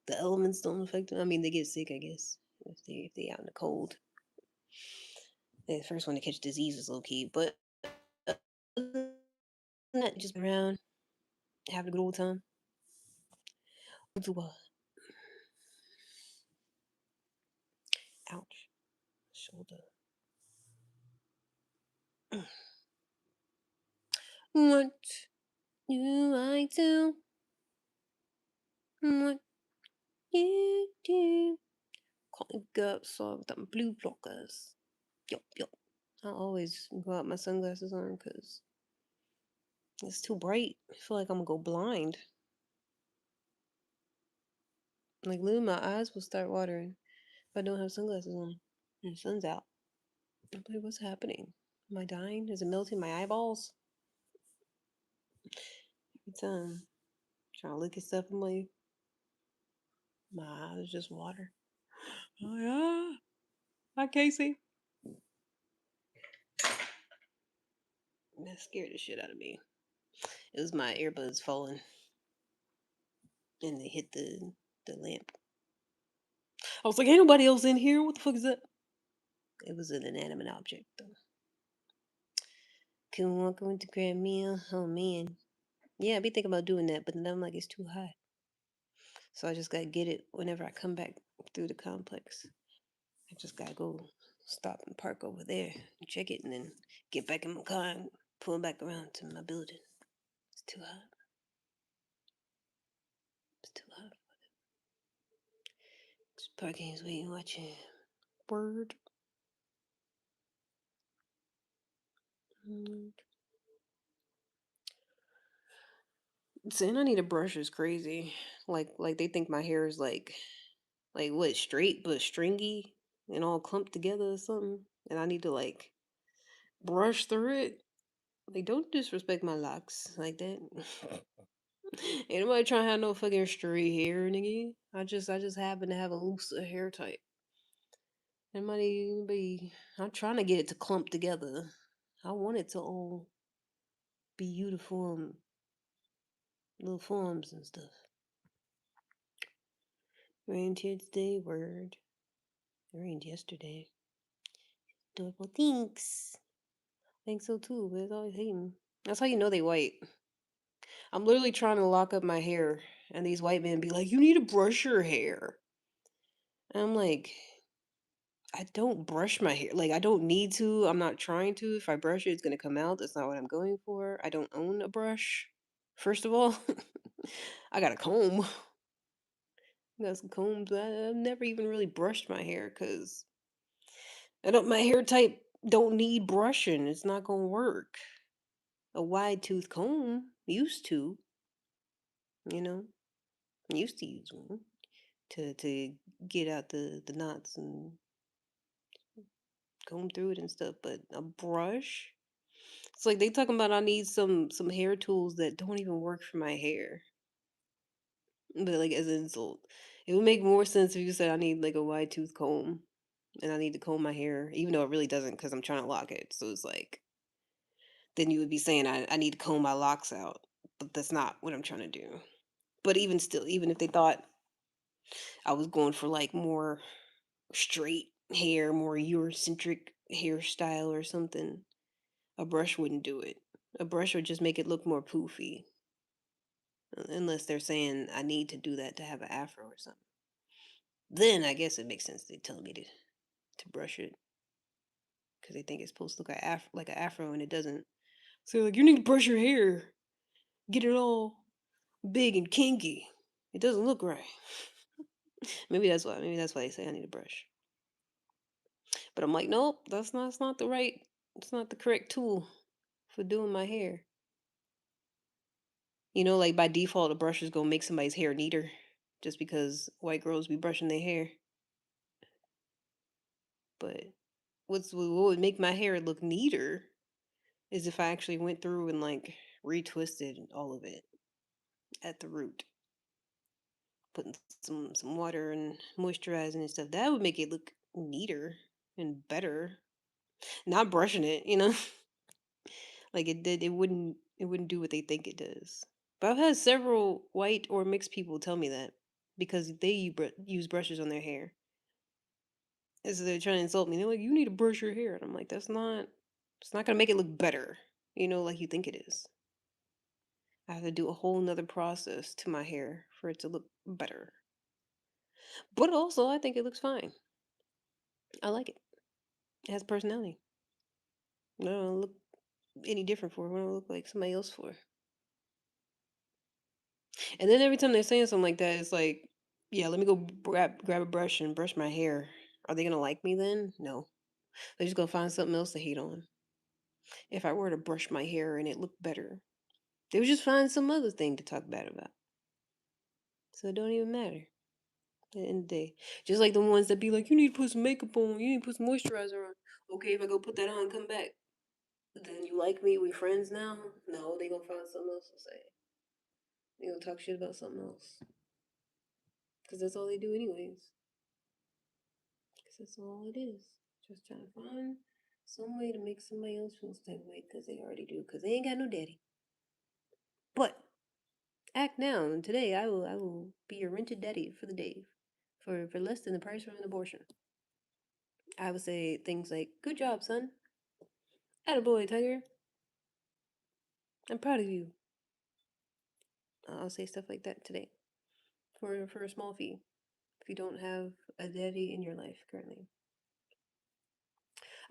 The elements don't affect them. I mean, they get sick, I guess, if they out in the cold. They're the first one to catch diseases, low key. But other than that, just around having a good old time. Do what? Ouch, shoulder. What do I do? What you do? Can't get outside with them blue blockers. Yup, yup. I always go out my sunglasses on because it's too bright. I feel like I'm gonna go blind. Like literally, my eyes will start watering if I don't have sunglasses on and the sun's out. I'm like, what's happening? Am I dying? Is it melting my eyeballs? It's trying to look at stuff. I'm like, my eyes is just water. Oh yeah. Hi Casey. That scared the shit out of me. It was my earbuds falling and they hit the lamp. I was like, ain't nobody else in here. What the fuck is that? It was an inanimate object though. Couldn't walk with the grand meal. Oh man. Yeah, I be thinking about doing that, but then I'm like, it's too high. So I just gotta get it whenever I come back through the complex. I just gotta go stop and park over there and check it and then get back in my car and pull back around to my building. It's too hot. It's too hot. Just parking is waiting, watching. Word. Mm. Saying I need a brush is crazy. Like they think my hair is like what straight but stringy and all clumped together or something, and I need to like brush through it. Like don't disrespect my locks like that. Ain't nobody trying to have no fucking straight hair, nigga. I just happen to have a looser hair type. Anybody, I'm trying to get it to clump together. I want it to all be uniform little forms and stuff. Rained here today, word. It rained yesterday. Adorable thanks. Think so too, but it's always hating. That's how you know they white. I'm literally trying to lock up my hair, and these white men be like, "You need to brush your hair." And I'm like, I don't brush my hair. Like, I don't need to. I'm not trying to. If I brush it, it's gonna come out. That's not what I'm going for. I don't own a brush. First of all, I got a comb. I got some combs. I've never even really brushed my hair because I don't. My hair type don't need brushing. It's not gonna work. A wide tooth comb used to, you know, used to use one to get out the knots and comb through it and stuff. But a brush. It's like they talking about I need some hair tools that don't even work for my hair. But like as an insult. It would make more sense if you said I need like a wide tooth comb and I need to comb my hair, even though it really doesn't because I'm trying to lock it. So it's like then you would be saying I need to comb my locks out. But that's not what I'm trying to do. But even still, even if they thought I was going for like more straight hair, more Eurocentric hairstyle or something, a brush wouldn't do it. A brush would just make it look more poofy. Unless they're saying I need to do that to have an afro or something. Then I guess it makes sense they tell me to brush it because they think it's supposed to look like an afro and it doesn't. So like you need to brush your hair, get it all big and kinky. It doesn't look right. Maybe that's why. Maybe that's why they say I need a brush. But I'm like, nope, that's not the right. It's not the correct tool for doing my hair. You know, like by default, a brush is gonna make somebody's hair neater, just because white girls be brushing their hair. But what would make my hair look neater is if I actually went through and like retwisted all of it at the root, putting some water and moisturizing and stuff. That would make it look neater and better. Not brushing it, you know, like it wouldn't do what they think it does. But I've had several white or mixed people tell me that because they use brushes on their hair. And so they're trying to insult me. They're like, "You need to brush your hair," and I'm like, "That's not. It's not gonna make it look better, like you think it is." I have to do a whole nother process to my hair for it to look better. But also, I think it looks fine. I like it. It has personality. I don't look any different for it. I don't look like somebody else for it. And then every time they're saying something like that, it's like, yeah, let me go grab a brush and brush my hair. Are they gonna like me then? No. They're just gonna find something else to hate on. If I were to brush my hair and it looked better, they would just find some other thing to talk bad about. So it don't even matter. At the end of the day. Just like the ones that be like, you need to put some makeup on, you need to put some moisturizer on. Okay, if I go put that on and come back, then you like me, we friends now? No, they gonna find something else to say. They gonna talk shit about something else. Because that's all they do anyways. Because that's all it is. Just trying to find some way to make somebody else feel the same way because they already do. Because they ain't got no daddy. But act now, and today I will be your rented daddy for the day. For less than the price of an abortion. I would say things like, good job, son. Attaboy, Tiger. I'm proud of you. I'll say stuff like that today. For a small fee. If you don't have a daddy in your life currently.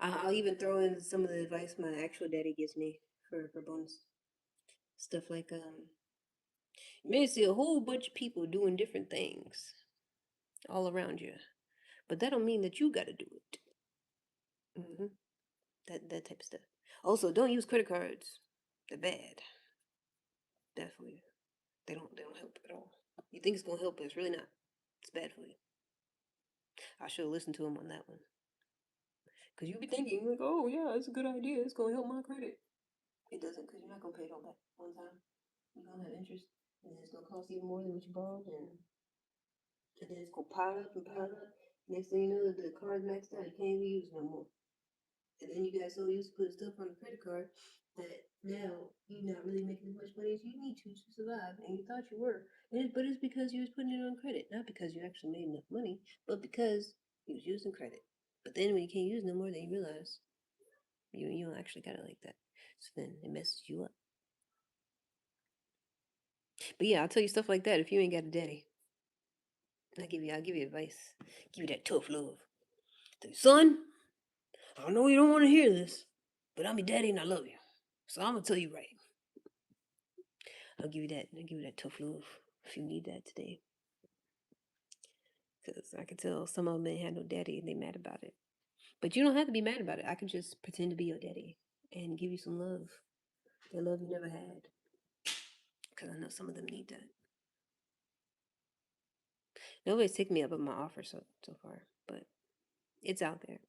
I'll even throw in some of the advice my actual daddy gives me for bonus. Stuff like you may see a whole bunch of people doing different things all around you, but that don't mean that you got to do it. hmm that type of stuff. Also, don't use credit cards. They're bad. Definitely, they don't help at all. You think it's gonna help, but it's really not. It's bad for you. I should have listened to him on that one. Cause you be thinking like, oh yeah, it's a good idea. It's gonna help my credit. It doesn't, cause you're not gonna pay it all back one time. You're gonna have interest, and then it's gonna cost even more than what you borrowed, and then it's gonna pile up and pile up. Next thing you know, the card's maxed out. You can't even use it no more. And then you got so used to putting stuff on the credit card that now you're not really making as much money as you need to survive, and you thought you were. But it's because you was putting it on credit, not because you actually made enough money, but because you was using credit. But then when you can't use no more, then you realize you don't actually got it like that. So then it messes you up. But yeah, I'll tell you stuff like that if you ain't got a daddy. I'll give you advice. Give you that tough love. Tell you, son, I know you don't want to hear this, but I'm your daddy and I love you. So I'm gonna tell you right. I'll give you that. I'll give you that tough love if you need that today. Cause I can tell some of them ain't had no daddy and they mad about it. But you don't have to be mad about it. I can just pretend to be your daddy and give you some love. The love you never had. Cause I know some of them need that. Nobody's taken me up on my offer so far, but it's out there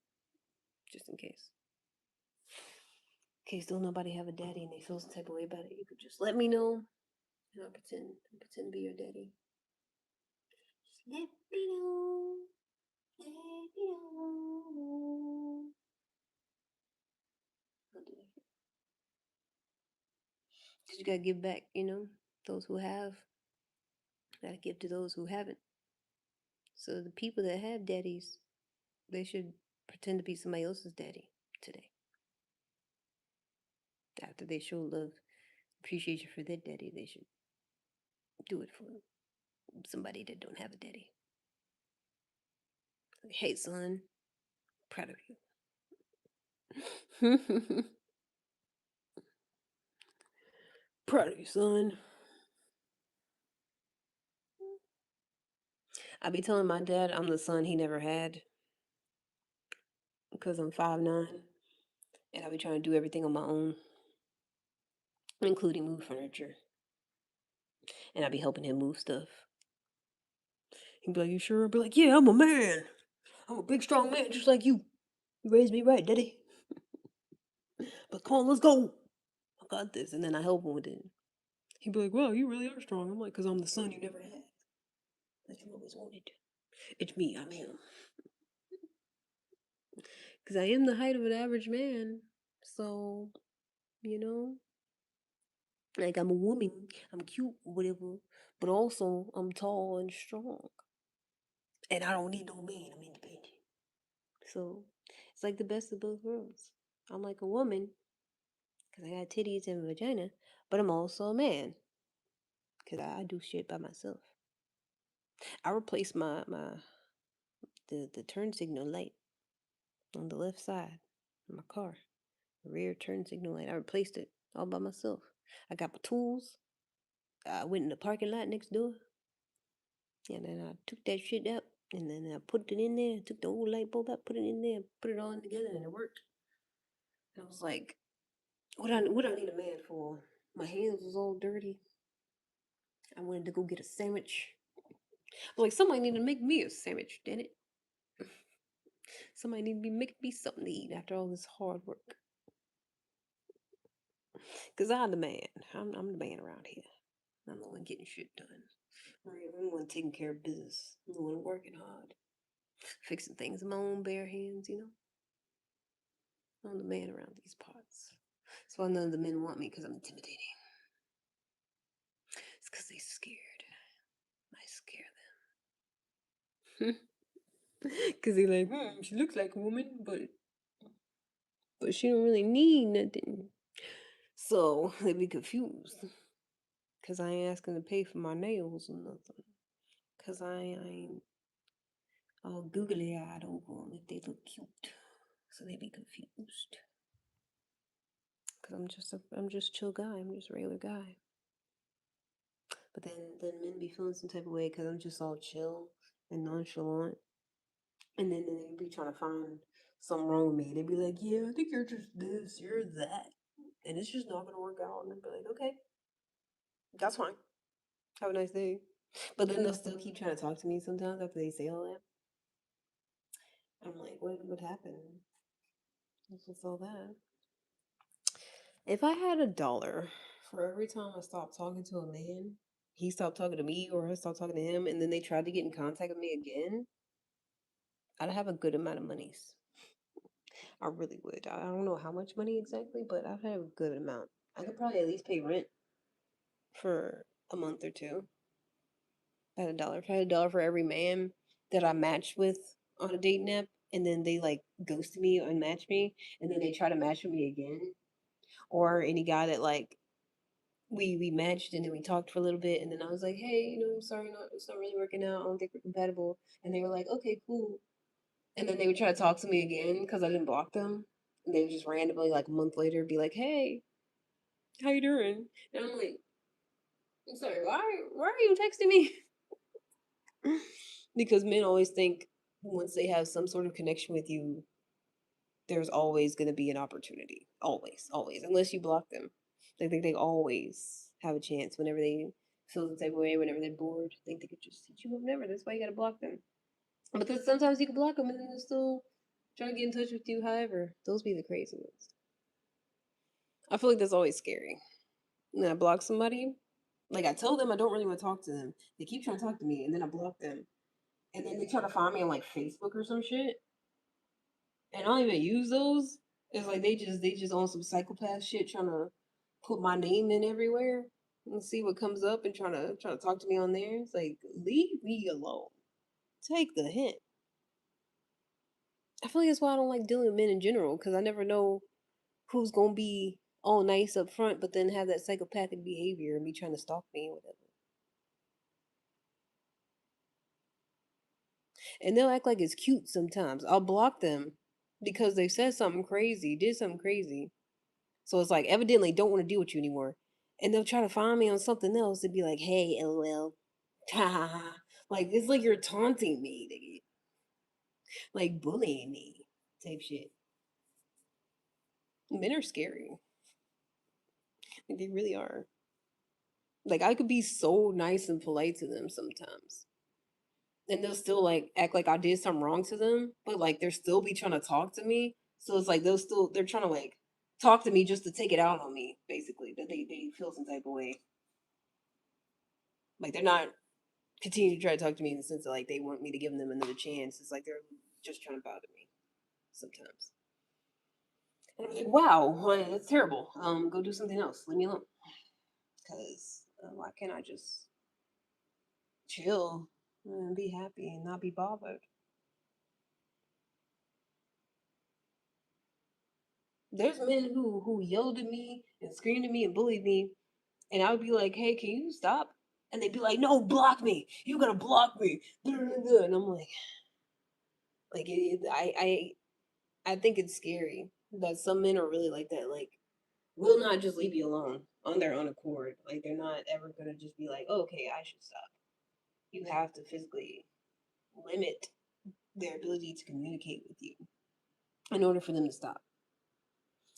just in case. In case don't nobody have a daddy and they feel some type of way about it, you could just let me know and I'll pretend to be your daddy. Just let me know. Let me know. I'll do that. Cause you gotta give back, those who have, gotta give to those who haven't. So the people that have daddies, they should pretend to be somebody else's daddy today. After they show love, appreciation for their daddy, they should do it for somebody that don't have a daddy. Like, hey son, proud of you. Proud of you, son. I be telling my dad I'm the son he never had because I'm 5'9", and I be trying to do everything on my own, including move furniture, and I be helping him move stuff. He'd be like, "You sure?" I'd be like, "Yeah, I'm a man. I'm a big, strong man, just like you. You raised me right, daddy. But come on, let's go. I got this." And then I help him with it. He'd be like, "Wow, you really are strong." I'm like, "Cause I'm the son you never had, that you always wanted. It's me. I'm him. Cause I am the height of an average man. So you know, like I'm a woman, I'm cute, whatever, but also I'm tall and strong, and I don't need no man. I'm independent. So it's like the best of both worlds. I'm like a woman because I got titties and a vagina, but I'm also a man because I do shit by myself. I replaced the turn signal light on the left side of my car, the rear turn signal light. I replaced it all by myself. I got my tools. I went in the parking lot next door. And then I took that shit up and then I put it in there, took the old light bulb out, put it in there, put it all in together and it worked. And I was like, what I need a man for? My hands was all dirty. I wanted to go get a sandwich. I'm like, somebody need to make me a sandwich, damn it. Somebody need to be making me something to eat after all this hard work. Cause I'm the man. I'm the man around here. I'm the one getting shit done. I'm the one taking care of business. I'm the one working hard, fixing things with my own bare hands. I'm the man around these parts. That's why none of the men want me because I'm intimidating. It's because they scared. I scare them. Because they like, she looks like a woman, but she don't really need nothing. So they be confused. Because I ain't asking to pay for my nails or nothing. Because I ain't all googly eyed over them if they look cute. So they be confused. Because I'm just chill guy. I'm just a regular guy. But then men be feeling some type of way because I'm just all chill and nonchalant. And then they be trying to find something wrong with me. They be like, yeah, I think you're just this, you're that. And it's just not gonna work out. And I'd be like, okay, that's fine. Have a nice day. But then they'll still keep trying to talk to me sometimes after they say all that. I'm like, what happened? What's all that? If I had $1 for every time I stopped talking to a man, he stopped talking to me or I stopped talking to him, and then they tried to get in contact with me again, I'd have a good amount of monies. I really would. I don't know how much money exactly, but I'd have a good amount. I could probably at least pay rent for a month or two. If I had $1. If I had $1 for every man that I matched with on a dating app, and then they like ghosted me, unmatched me, and then they try to match with me again, or any guy that like we matched and then we talked for a little bit, and then I was like, hey, I'm sorry, it's not really working out. I don't think we're compatible. And they were like, okay, cool. And then they would try to talk to me again because I didn't block them. And they would just randomly, like a month later, be like, hey, how you doing? And I'm like, I'm sorry, why are you texting me? Because men always think once they have some sort of connection with you, there's always going to be an opportunity. Always, always. Unless you block them. They think they always have a chance whenever they feel the type of way, whenever they're bored. They think they could just hit you up whenever. That's why you got to block them. But then sometimes you can block them and then they'll still try to get in touch with you. However, those be the crazy ones. I feel like that's always scary. When I block somebody, like I tell them I don't really want to talk to them. They keep trying to talk to me, and then I block them. And then they try to find me on like Facebook or some shit, and I don't even use those. It's like they just on some psychopath shit, trying to put my name in everywhere and see what comes up, and trying to talk to me on there. It's like, leave me alone. Take the hint. I feel like that's why I don't like dealing with men in general, because I never know who's gonna be all nice up front, but then have that psychopathic behavior and be trying to stalk me or whatever. And they'll act like it's cute sometimes. I'll block them because they said something crazy, did something crazy. So it's like evidently don't want to deal with you anymore. And they'll try to find me on something else and be like, hey, LOL. Ha ha ha. Like it's like you're taunting me, like bullying me type shit. Men are scary. Like, they really are. Like I could be so nice and polite to them sometimes. And they'll still like act like I did something wrong to them, but like they're still be trying to talk to me. So it's like they're trying to like talk to me just to take it out on me, basically. That they feel some type of way. Like they're not continuing to try to talk to me in the sense of like they want me to give them another chance. It's like they're just trying to bother me sometimes. And I'm like, wow, well, that's terrible. Go do something else. Leave me alone. Cause why can't I just chill and be happy and not be bothered? There's men who yelled at me and screamed at me and bullied me, and I would be like, "Hey, can you stop?" And they'd be like, "No, block me. You gotta block me." And I'm like I think it's scary that some men are really like that. Like, will not just leave you alone on their own accord. Like, they're not ever gonna just be like, oh, "Okay, I should stop." You have to physically limit their ability to communicate with you in order for them to stop.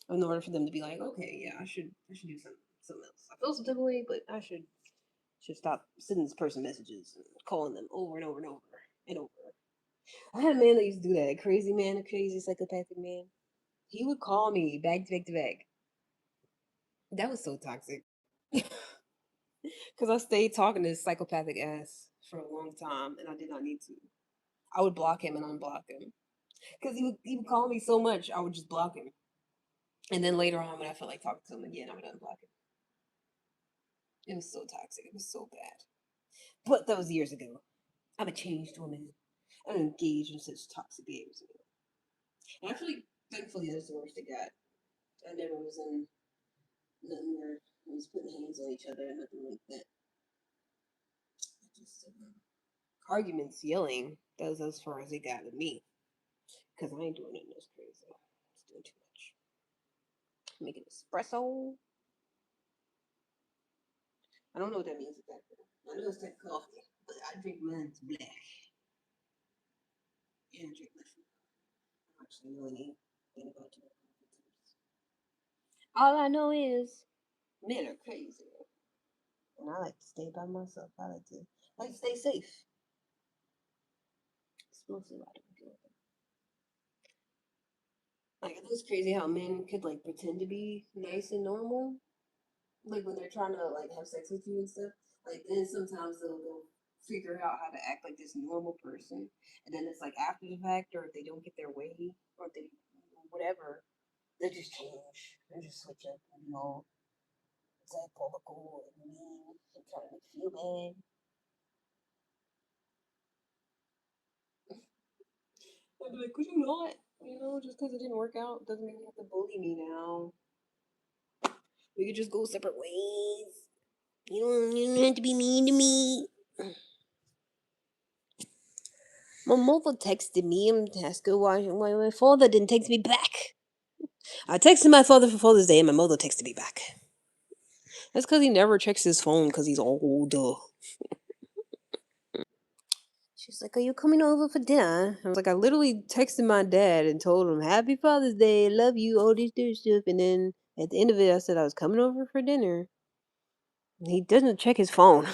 In order for them to be like, "Okay, yeah, I should do something else. I feel some type of way, but I should Should stop sending this person messages and calling them over and over and over and over. I had a man that used to do that. A crazy man, a crazy psychopathic man. He would call me back to back to back. That was so toxic. Because I stayed talking to this psychopathic ass for a long time, and I did not need to. I would block him and unblock him because he would call me so much. I would just block him, and then later on, when I felt like talking to him again, I would unblock him. It was so toxic. It was so bad. But that was years ago. I'm a changed woman. I'm engaged in such toxic behaviors. Actually, thankfully, that's the worst it got. I never was in nothing where we was putting hands on each other and nothing like that. Just arguments, yelling. That was as far as it got with me. Because I ain't doing nothing else crazy. It's doing too much. Making espresso. I don't know what that means exactly. I know it's like coffee, but I drink mine's black. And I drink my fruit. I don't actually know anything about dark coffee. All I know is men are crazy. And I like to stay by myself. I like to stay safe. It's mostly why I don't do it. Like it's crazy how men could like pretend to be nice and normal, like when they're trying to like have sex with you and stuff. Like then sometimes they'll figure out how to act like this normal person, and then it's like after the fact, or if they don't get their way, or if they whatever, they just change. They just switch up and be all diabolical and mean and trying to make you feel bad. I'd be like, could you not? You know, just because it didn't work out doesn't mean you have to bully me now. We could just go separate ways. You don't have to be mean to me. My mother texted me and asked her why my father didn't text me back. I texted my father for Father's Day and my mother texted me back. That's because he never checks his phone because he's older. She's like, are you coming over for dinner? I was like, I literally texted my dad and told him, Happy Father's Day, love you, all this stuff. And then at the end of it, I said I was coming over for dinner. And he doesn't check his phone.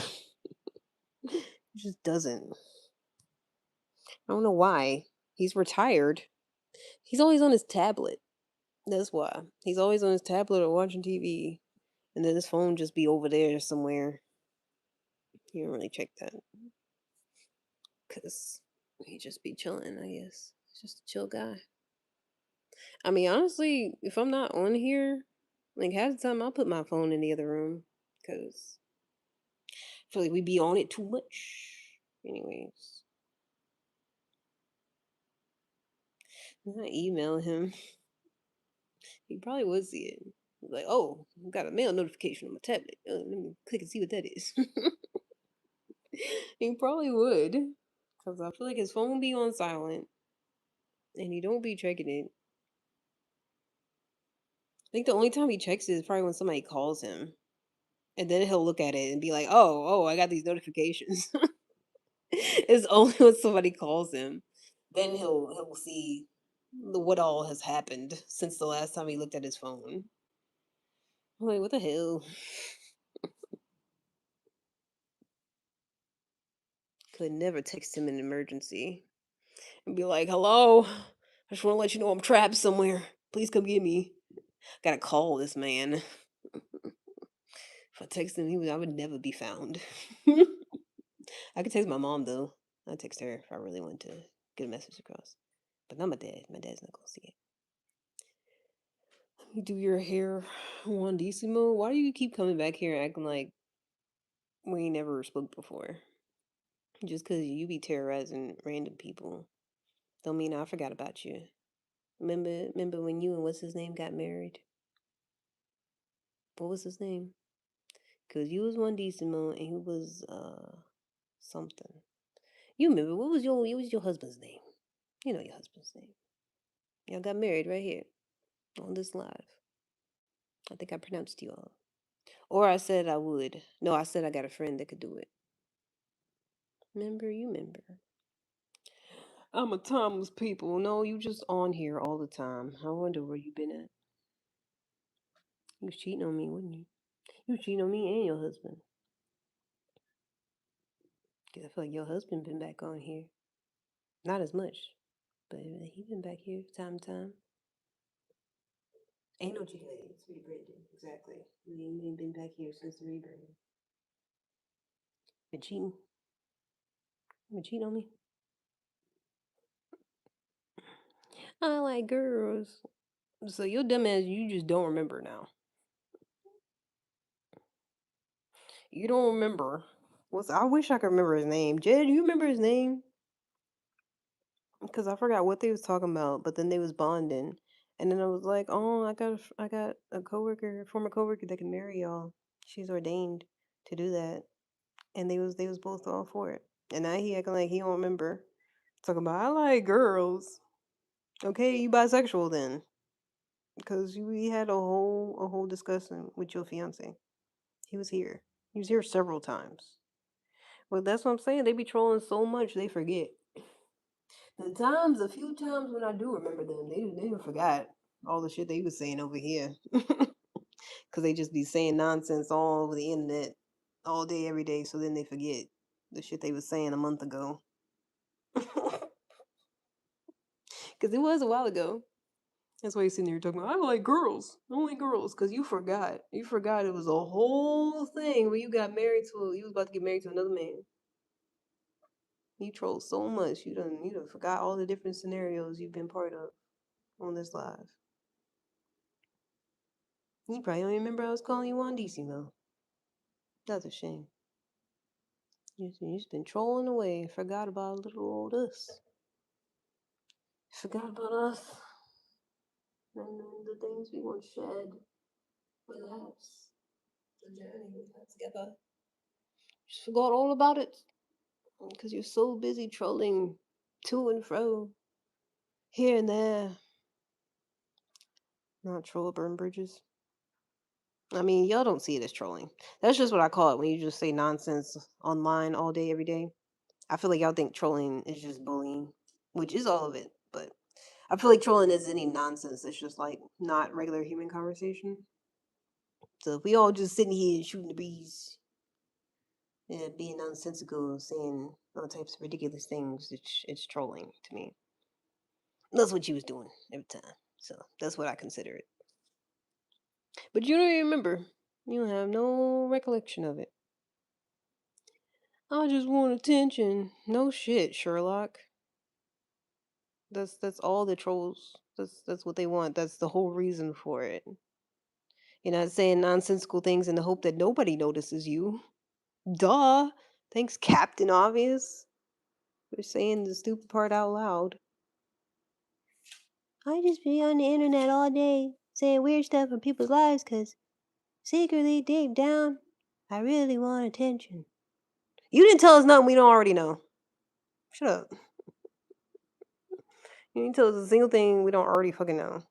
He just doesn't. I don't know why. He's retired. He's always on his tablet. That's why. He's always on his tablet or watching TV. And then his phone just be over there somewhere. He don't really check that. Because he just be chilling, I guess. He's just a chill guy. I mean, honestly, if I'm not on here, like half the time I'll put my phone in the other room. Because I feel like we be on it too much. Anyways, I email him. He probably would see it. Like, oh, I got a mail notification on my tablet. Let me click and see what that is. He probably would. Because I feel like his phone be on silent and he don't be checking it. I think the only time he checks it is probably when somebody calls him. And then he'll look at it and be like, oh, I got these notifications. It's only when somebody calls him. Then he'll see what all has happened since the last time he looked at his phone. I'm like, what the hell? Could never text him in an emergency and be like, hello, I just want to let you know I'm trapped somewhere. Please come get me. Gotta call this man. If I text him, I would never be found. I could text my mom though. I'd text her if I really wanted to get a message across. But not my dad. My dad's not gonna see it. You do your hair on Decimo. Why do you keep coming back here acting like we ain't never spoke before? Just because you be terrorizing random people don't mean I forgot about you. Remember when you and what's his name got married? What was his name? Because you was one Decimo and he was something. You remember what was your husband's name? You know your husband's name. Y'all got married right here on this live. I think I pronounced you all. Or I said I would. No, I said I got a friend that could do it. Remember, you remember. I'm a timeless people. No, you just on here all the time. I wonder where you been at. You was cheating on me, wouldn't you? You was cheating on me and your husband. I feel like your husband been back on here. Not as much, but he been back here time to time. Ain't no cheating. It's rebranding. Exactly. We ain't been back here since the rebranding. Been cheating. Been cheating on me. I like girls. So your dumb ass, you just don't remember now. You don't remember. What's I wish I could remember his name. Jed, do you remember his name? Because I forgot what they was talking about, but then they was bonding. And then I was like, oh, I got a coworker, a former coworker that can marry y'all. She's ordained to do that. And they was both all for it. And now he acting like he don't remember. Talking about I like girls. Okay, you bisexual then. Because we had a whole discussion with your fiance. He was here. He was here several times. Well, that's what I'm saying. They be trolling so much they forget. A few times when I do remember them, they done forgot all the shit they was saying over here. Because they just be saying nonsense all over the internet all day, every day. So then they forget the shit they was saying a month ago. Because it was a while ago. That's why you're sitting there talking about, I like girls, only girls. Because you forgot. You forgot it was a whole thing where you was about to get married to another man. You trolled so much, you done forgot all the different scenarios you've been part of on this live. You probably don't even remember I was calling you Wandissimo. That's a shame. You just been trolling away, forgot about little old us. Forgot about us and the things we once shared. Perhaps the journey we had together. Just forgot all about it because you're so busy trolling to and fro, here and there. Not troll burn bridges. I mean, y'all don't see it as trolling. That's just what I call it when you just say nonsense online all day, every day. I feel like y'all think trolling is just bullying, which is all of it. But I feel like trolling is any nonsense. It's just like not regular human conversation. So if we all just sitting here shooting the breeze, being nonsensical, saying all types of ridiculous things, it's trolling to me. That's what you was doing every time. So that's what I consider it. But you don't even remember. You don't have no recollection of it. I just want attention. No shit, Sherlock. That's all the trolls. That's what they want. That's the whole reason for it. You're not saying nonsensical things in the hope that nobody notices you. Duh. Thanks, Captain Obvious. We're saying the stupid part out loud. I just be on the internet all day saying weird stuff in people's lives because secretly, deep down, I really want attention. You didn't tell us nothing we don't already know. Shut up. You didn't tell us a single thing we don't already fucking know.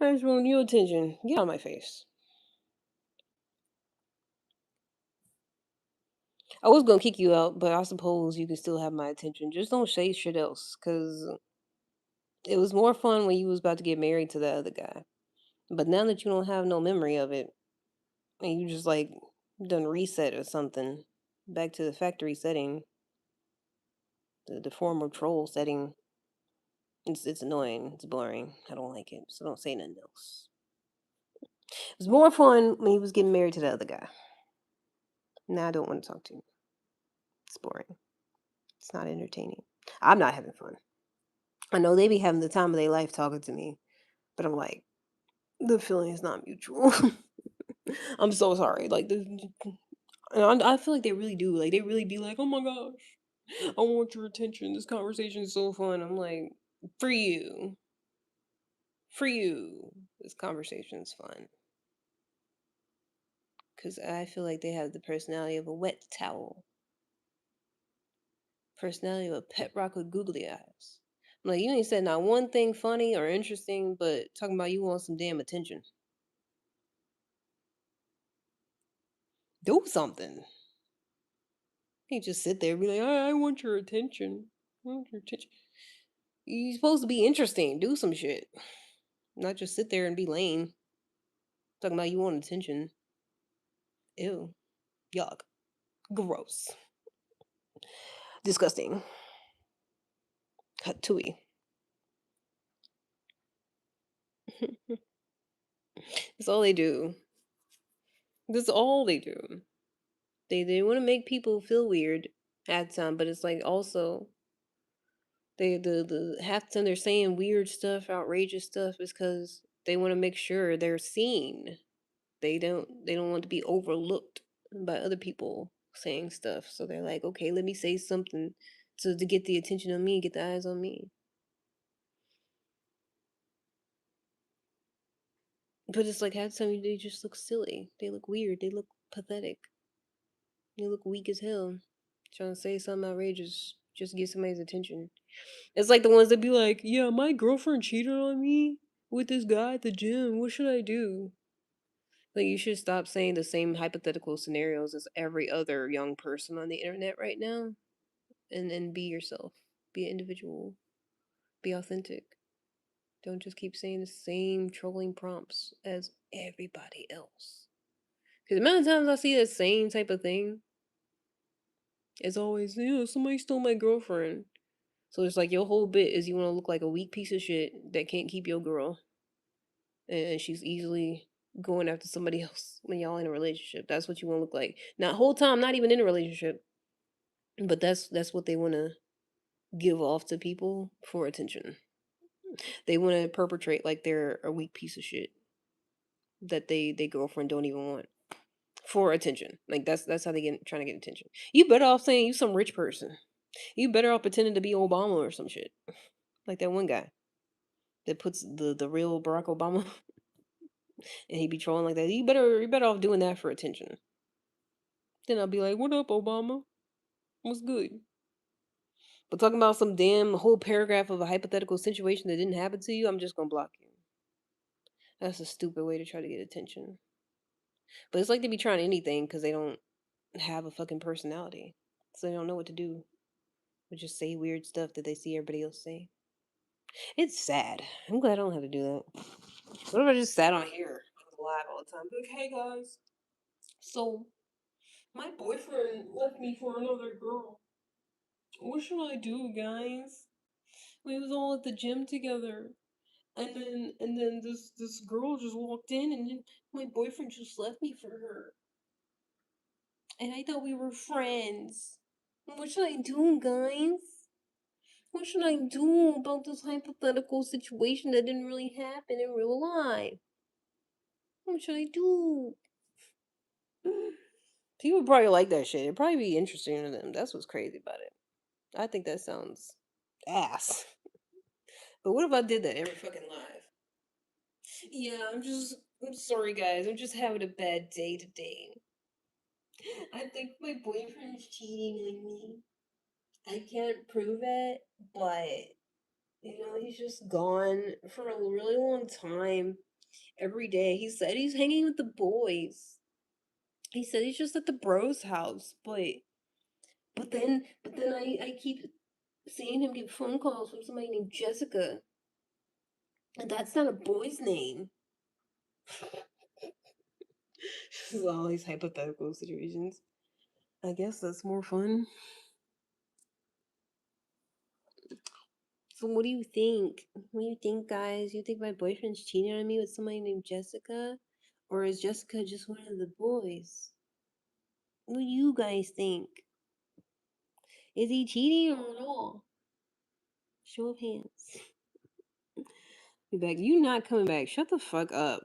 I just want your attention. Get out of my face. I was gonna kick you out, but I suppose you can still have my attention. Just don't say shit else, cause it was more fun when you was about to get married to that other guy. But now that you don't have no memory of it, and you just like done reset or something, back to the factory setting, the former troll setting. It's annoying. It's boring. I don't like it. So don't say nothing else. It was more fun when he was getting married to the other guy. Now I don't want to talk to you. It's boring. It's not entertaining. I'm not having fun. I know they be having the time of their life talking to me, but I'm like, the feeling is not mutual. I'm so sorry. Like, I feel like they really do. Like, they really be like, oh my gosh, I want your attention. This conversation is so fun. I'm like, for you. For you. This conversation's fun. Because I feel like they have the personality of a wet towel. Personality of a pet rock with googly eyes. I'm like, you ain't said not one thing funny or interesting, but talking about you want some damn attention. Do something. You just sit there and be like, I want your attention. I want your attention. You're supposed to be interesting. Do some shit. Not just sit there and be lame. Talking about you want attention. Ew. Yuck. Gross. Disgusting. Tui. That's all they do. That's all they do. They want to make people feel weird at time, but it's like also the half the time they're saying weird stuff, outrageous stuff, is because they want to make sure they're seen. They don't want to be overlooked by other people saying stuff. So they're like, okay, let me say something to get the attention on me, get the eyes on me. But it's like half the time they just look silly. They look weird. They look pathetic. They look weak as hell. Trying to say something outrageous just to get somebody's attention. It's like the ones that be like, yeah, my girlfriend cheated on me with this guy at the gym. What should I do? Like, you should stop saying the same hypothetical scenarios as every other young person on the internet right now, and be yourself. Be an individual. Be authentic. Don't just keep saying the same trolling prompts as everybody else. Because the amount of times I see the same type of thing, it's always, somebody stole my girlfriend. So it's like your whole bit is you want to look like a weak piece of shit that can't keep your girl, and she's easily going after somebody else when y'all in a relationship. That's what you want to look like. Not whole time, not even in a relationship, but that's what they want to give off to people for attention. They want to perpetrate like they're a weak piece of shit that they girlfriend don't even want for attention. Like that's how they get trying to get attention. You better off saying you some rich person. You better off pretending to be Obama or some shit. Like that one guy that puts the real Barack Obama and he be trolling like that. You better off doing that for attention. Then I'll be like, "What up, Obama? What's good?" But talking about some damn whole paragraph of a hypothetical situation that didn't happen to you, I'm just gonna block you. That's a stupid way to try to get attention. But it's like they be trying anything because they don't have a fucking personality, so they don't know what to do. But just say weird stuff that they see everybody else say. It's sad. I'm glad I don't have to do that. What if I just sat on here live all the time? Like, hey guys, so my boyfriend left me for another girl. What should I do, guys? We was all at the gym together, and then this girl just walked in, and then my boyfriend just left me for her, and I thought we were friends. What should I do, guys? What should I do about this hypothetical situation that didn't really happen in real life? What should I do? People probably like that shit. It'd probably be interesting to them. That's what's crazy about it. I think that sounds ass. But what if I did that every fucking live? Yeah, I'm sorry, guys. I'm just having a bad day today. I think my boyfriend's cheating on me. I can't prove it, but he's just gone for a really long time. Every day, he said he's hanging with the boys. He said he's just at the bros' house, but then I keep seeing him get phone calls from somebody named Jessica, and that's not a boy's name. This is all these hypothetical situations. I guess that's more fun. So what do you think? What do you think, guys? You think my boyfriend's cheating on me with somebody named Jessica? Or is Jessica just one of the boys? What do you guys think? Is he cheating or not? Show of hands. Be back. You not coming back. Shut the fuck up.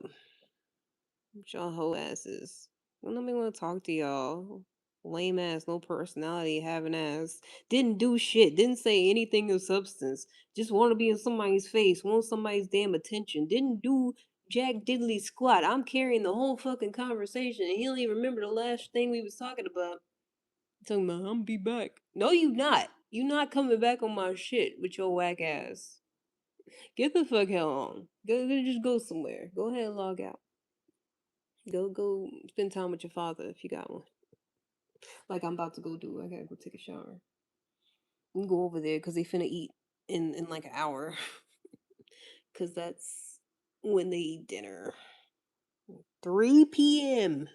Y'all hoe asses. Don't nobody want to talk to y'all. Lame ass, no personality, having ass. Didn't do shit. Didn't say anything of substance. Just want to be in somebody's face. Want somebody's damn attention. Didn't do jack diddly squat. I'm carrying the whole fucking conversation, and he don't even remember the last thing we was talking about. Talking about, I'm be back. No, you not. You not coming back on my shit with your whack ass. Get the fuck hell on. Just go somewhere. Go ahead and log out. Go spend time with your father if you got one. Like I'm about to go do. I gotta go take a shower. We can go over there because they finna eat in like an hour. Cause that's when they eat dinner. 3 p.m.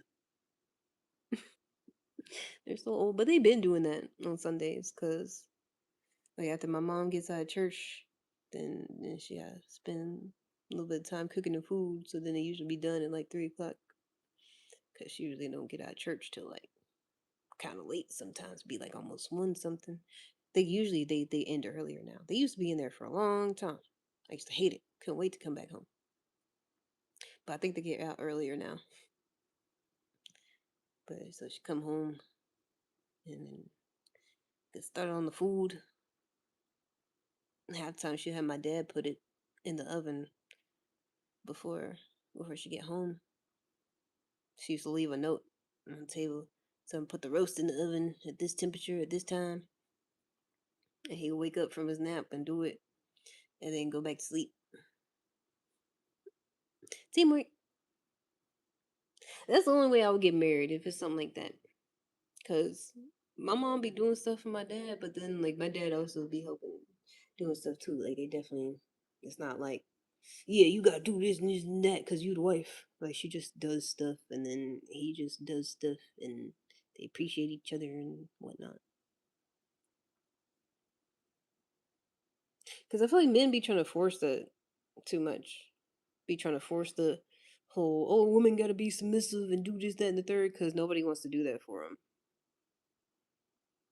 They're so old, but they've been doing that on Sundays because like after my mom gets out of church, then she gotta spend a little bit of time cooking the food. So then they usually be done at like 3 o'clock because she usually don't get out of church till like kind of late. Sometimes be like almost one something. They usually they end earlier now. They used to be in there for a long time. I used to hate it. Couldn't wait to come back home. But I think they get out earlier now. But so she come home and then get started on the food. Half the time she had my dad put it in the oven before before she get home. She used to leave a note on the table. So put the roast in the oven at this temperature at this time. And he'll wake up from his nap and do it and then go back to sleep. Teamwork. That's the only way I would get married if it's something like that. Cause my mom be doing stuff for my dad, but then like my dad also be helping doing stuff too. Like they definitely, it's not like, yeah, you gotta do this and that because you the wife. Like she just does stuff, and then he just does stuff, and they appreciate each other and whatnot. Because I feel like men be trying to force that too much. Be trying to force the whole, oh, women gotta be submissive and do this, that, and the third, because nobody wants to do that for them.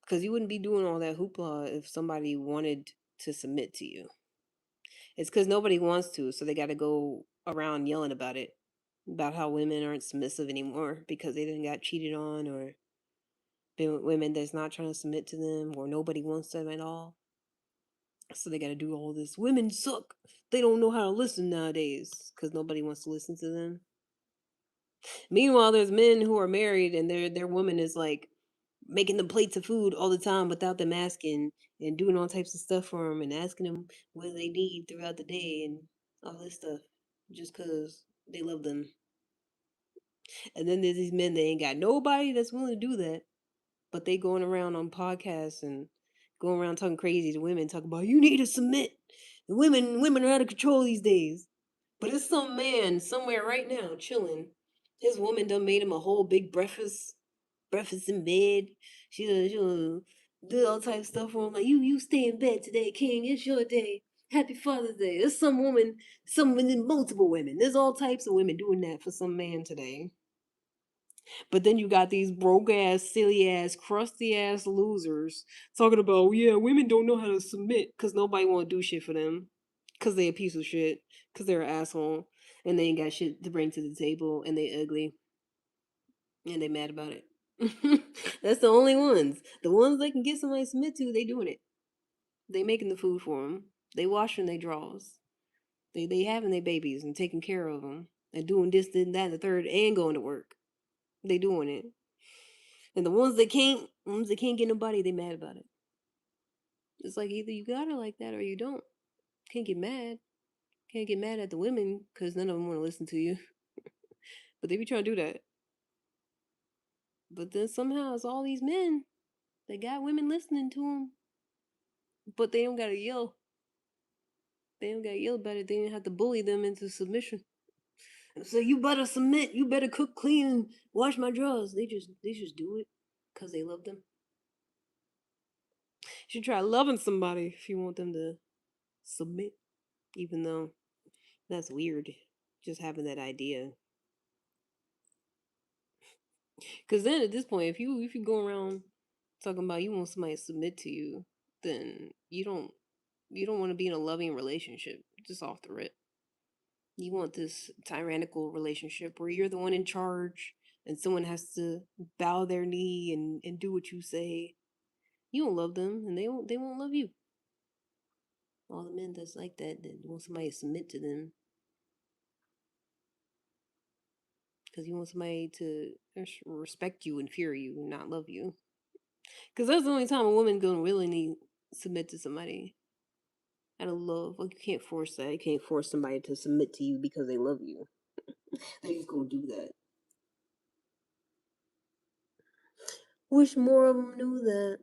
Because you wouldn't be doing all that hoopla if somebody wanted to submit to you. It's because nobody wants to, so they got to go around yelling about how women aren't submissive anymore because they didn't got cheated on, or been with women that's not trying to submit to them, or nobody wants them at all. So they got to do all this. Women suck. They don't know how to listen nowadays because nobody wants to listen to them. Meanwhile, there's men who are married and their woman is like making them plates of food all the time without them asking, and doing all types of stuff for them and asking them what they need throughout the day and all this stuff just because they love them. And then there's these men that ain't got nobody that's willing to do that, but they going around on podcasts and going around talking crazy to women, talking about you need to submit. The women are out of control these days. But it's some man somewhere right now chilling. His woman done made him a whole big breakfast in bed. She'll do all types of stuff for him. Like, you stay in bed today, King. It's your day. Happy Father's Day. There's some women, multiple women. There's all types of women doing that for some man today. But then you got these broke ass, silly ass, crusty ass losers talking about, "Oh, yeah, women don't know how to submit because nobody want to do shit for them. Because they a piece of shit. Because they're an asshole. And they ain't got shit to bring to the table. And they ugly. And they mad about it." That's the only ones. The ones they can get somebody to submit to, they doing it. They making the food for them. They washing their drawers. They having their babies and taking care of them. And doing this, that, and the third, and going to work. They doing it. And the ones that can't get nobody, they mad about it. It's like either you got it like that or you don't. Can't get mad. Can't get mad at the women because none of them want to listen to you. But they be trying to do that. But then somehow it's all these men that got women listening to them, but they don't gotta yell. They don't gotta yell about it. They didn't have to bully them into submission. So you better submit. You better cook, clean, and wash my drawers. They just do it because they love them. You should try loving somebody if you want them to submit, even though that's weird. Just having that idea. Because then at this point, if you go around talking about you want somebody to submit to you, then you don't want to be in a loving relationship. Just off the rip, you want this tyrannical relationship where you're the one in charge and someone has to bow their knee and do what you say. You don't love them, and they won't love you. All the men that's like that want somebody to submit to them because you want somebody to respect you and fear you and not love you. Because that's the only time a woman gonna willingly submit to somebody out of love. Like you can't force that. You can't force somebody to submit to you because they love you. They just gonna do that. Wish more of them knew that.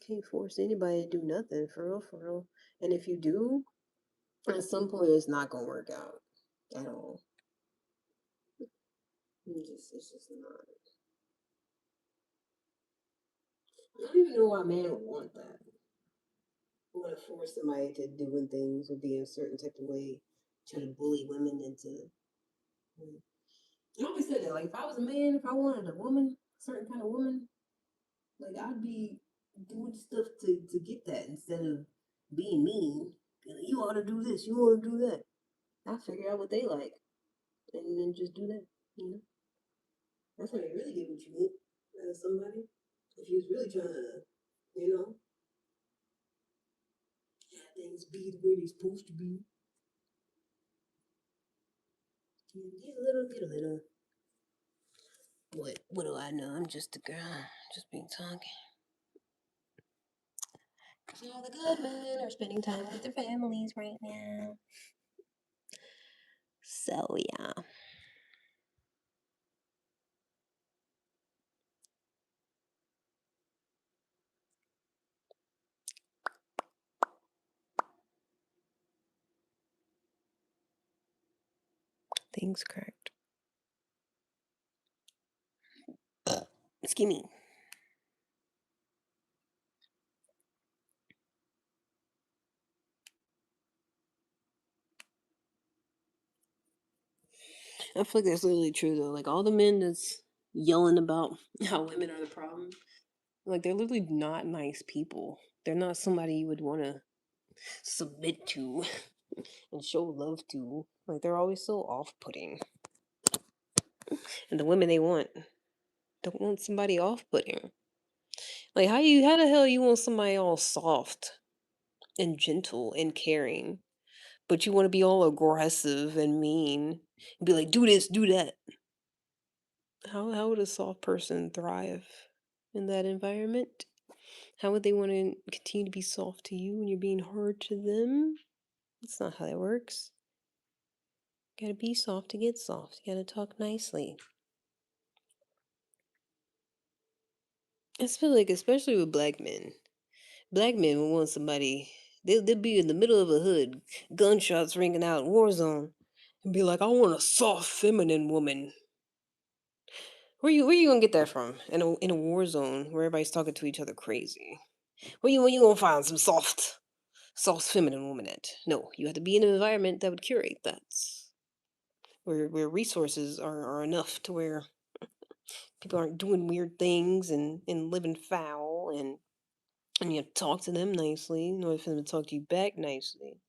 Can't force anybody to do nothing for real, for real. And if you do, at some point it's not gonna work out at all. It's just not. I don't even know why a man would want that. Want to force somebody to doing things or be a certain type of way, try to bully women into. I always said that, like, if I was a man, if I wanted a woman, a certain kind of woman, like, I'd be doing stuff to get that instead of being mean. Be like, you ought to do this, you ought to do that. I figure out what they like and then just do that. You know, that's how you really get what you want out of somebody. If you was really trying to, you know, have things be the way they're supposed to be. Get a little. What do I know? I'm just a girl, just being talking. All the good men are spending time with their families right now. So yeah, things correct. Excuse me. I feel like that's literally true though. Like all the men that's yelling about how women are the problem, like they're literally not nice people. They're not somebody you would want to submit to and show love to. Like they're always so off-putting, and the women they want don't want somebody off-putting. Like how the hell you want somebody all soft and gentle and caring, but you want to be all aggressive and mean and be like, do this, do that. How would a soft person thrive in that environment? How would they want to continue to be soft to you when you're being hard to them? That's not how that works. You gotta be soft to get soft. You gotta talk nicely. I feel like, especially with black men will want somebody. They'll be in the middle of a hood, gunshots ringing out, war zone, and be like, "I want a soft, feminine woman." Where you gonna get that from? In a war zone where everybody's talking to each other crazy. Where you gonna find some soft feminine woman at? No, you have to be in an environment that would curate that. Where resources are enough to where people aren't doing weird things and living foul and you have to talk to them nicely in order for them to talk to you back nicely.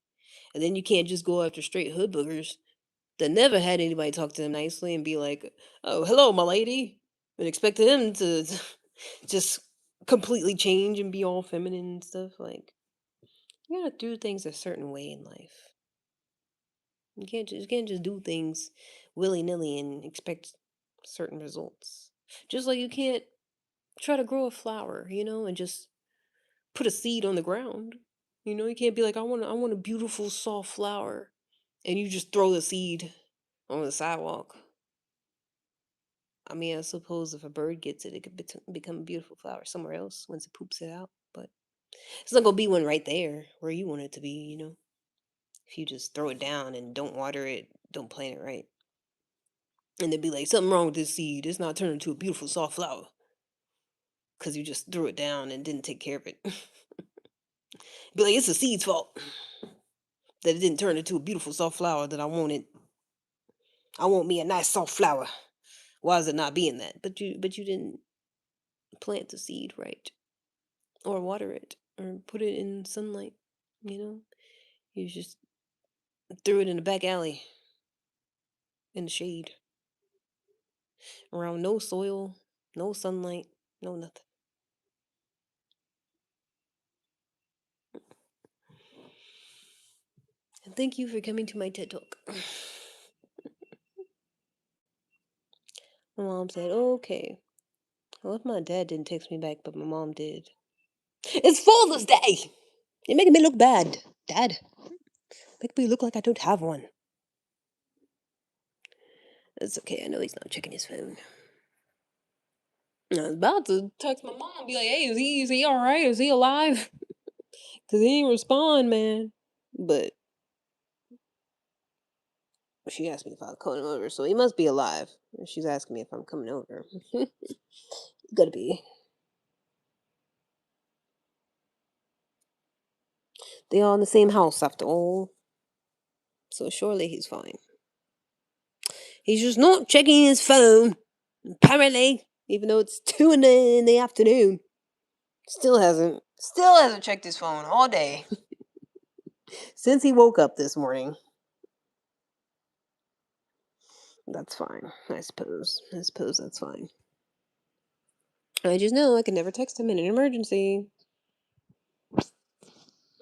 And then you can't just go after straight hood boogers that never had anybody talk to them nicely and be like, "Oh, hello, my lady," and expect them to just completely change and be all feminine and stuff. Like you gotta do things a certain way in life. You can't just do things willy nilly and expect certain results. Just like you can't try to grow a flower, and just put a seed on the ground. You can't be like, I want a beautiful soft flower, and you just throw the seed on the sidewalk. I mean, I suppose if a bird gets it, it could become a beautiful flower somewhere else once it poops it out. But it's not gonna be one right there where you want it to be. If you just throw it down and don't water it, don't plant it right, and they'd be like, something wrong with this seed. It's not turning into a beautiful soft flower because you just threw it down and didn't take care of it. Be like, it's the seed's fault that it didn't turn into a beautiful soft flower that I wanted. I want me a nice soft flower. Why is it not being that? But you didn't plant the seed right, or water it, or put it in sunlight. You know, you just threw it in the back alley in the shade, around no soil, no sunlight, no nothing. And thank you for coming to my TED Talk. My mom said, "Okay." Well, if my dad didn't text me back, but my mom did. It's Father's Day. You're making me look bad, Dad. Make me look like I don't have one. It's okay. I know he's not checking his phone. I was about to text my mom and be like, "Hey, is he all right? Is he alive?" Cause he didn't respond, man. But she asked me if I was coming over, so he must be alive. She's asking me if I'm coming over. Gotta be. They all in the same house after all, so surely he's fine. He's just not checking his phone, apparently, even though it's 2 in the afternoon. Still hasn't checked his phone all day since he woke up this morning. That's fine, I suppose. I suppose that's fine. I just know I can never text him in an emergency.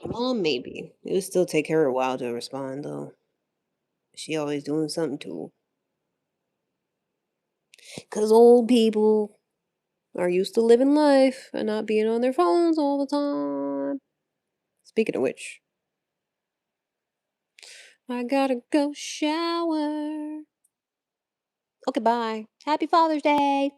Well, maybe. It would still take her a while to respond, though. She always doing something too. 'Cause old people are used to living life and not being on their phones all the time. Speaking of which, I gotta go shower. Okay, bye. Happy Father's Day.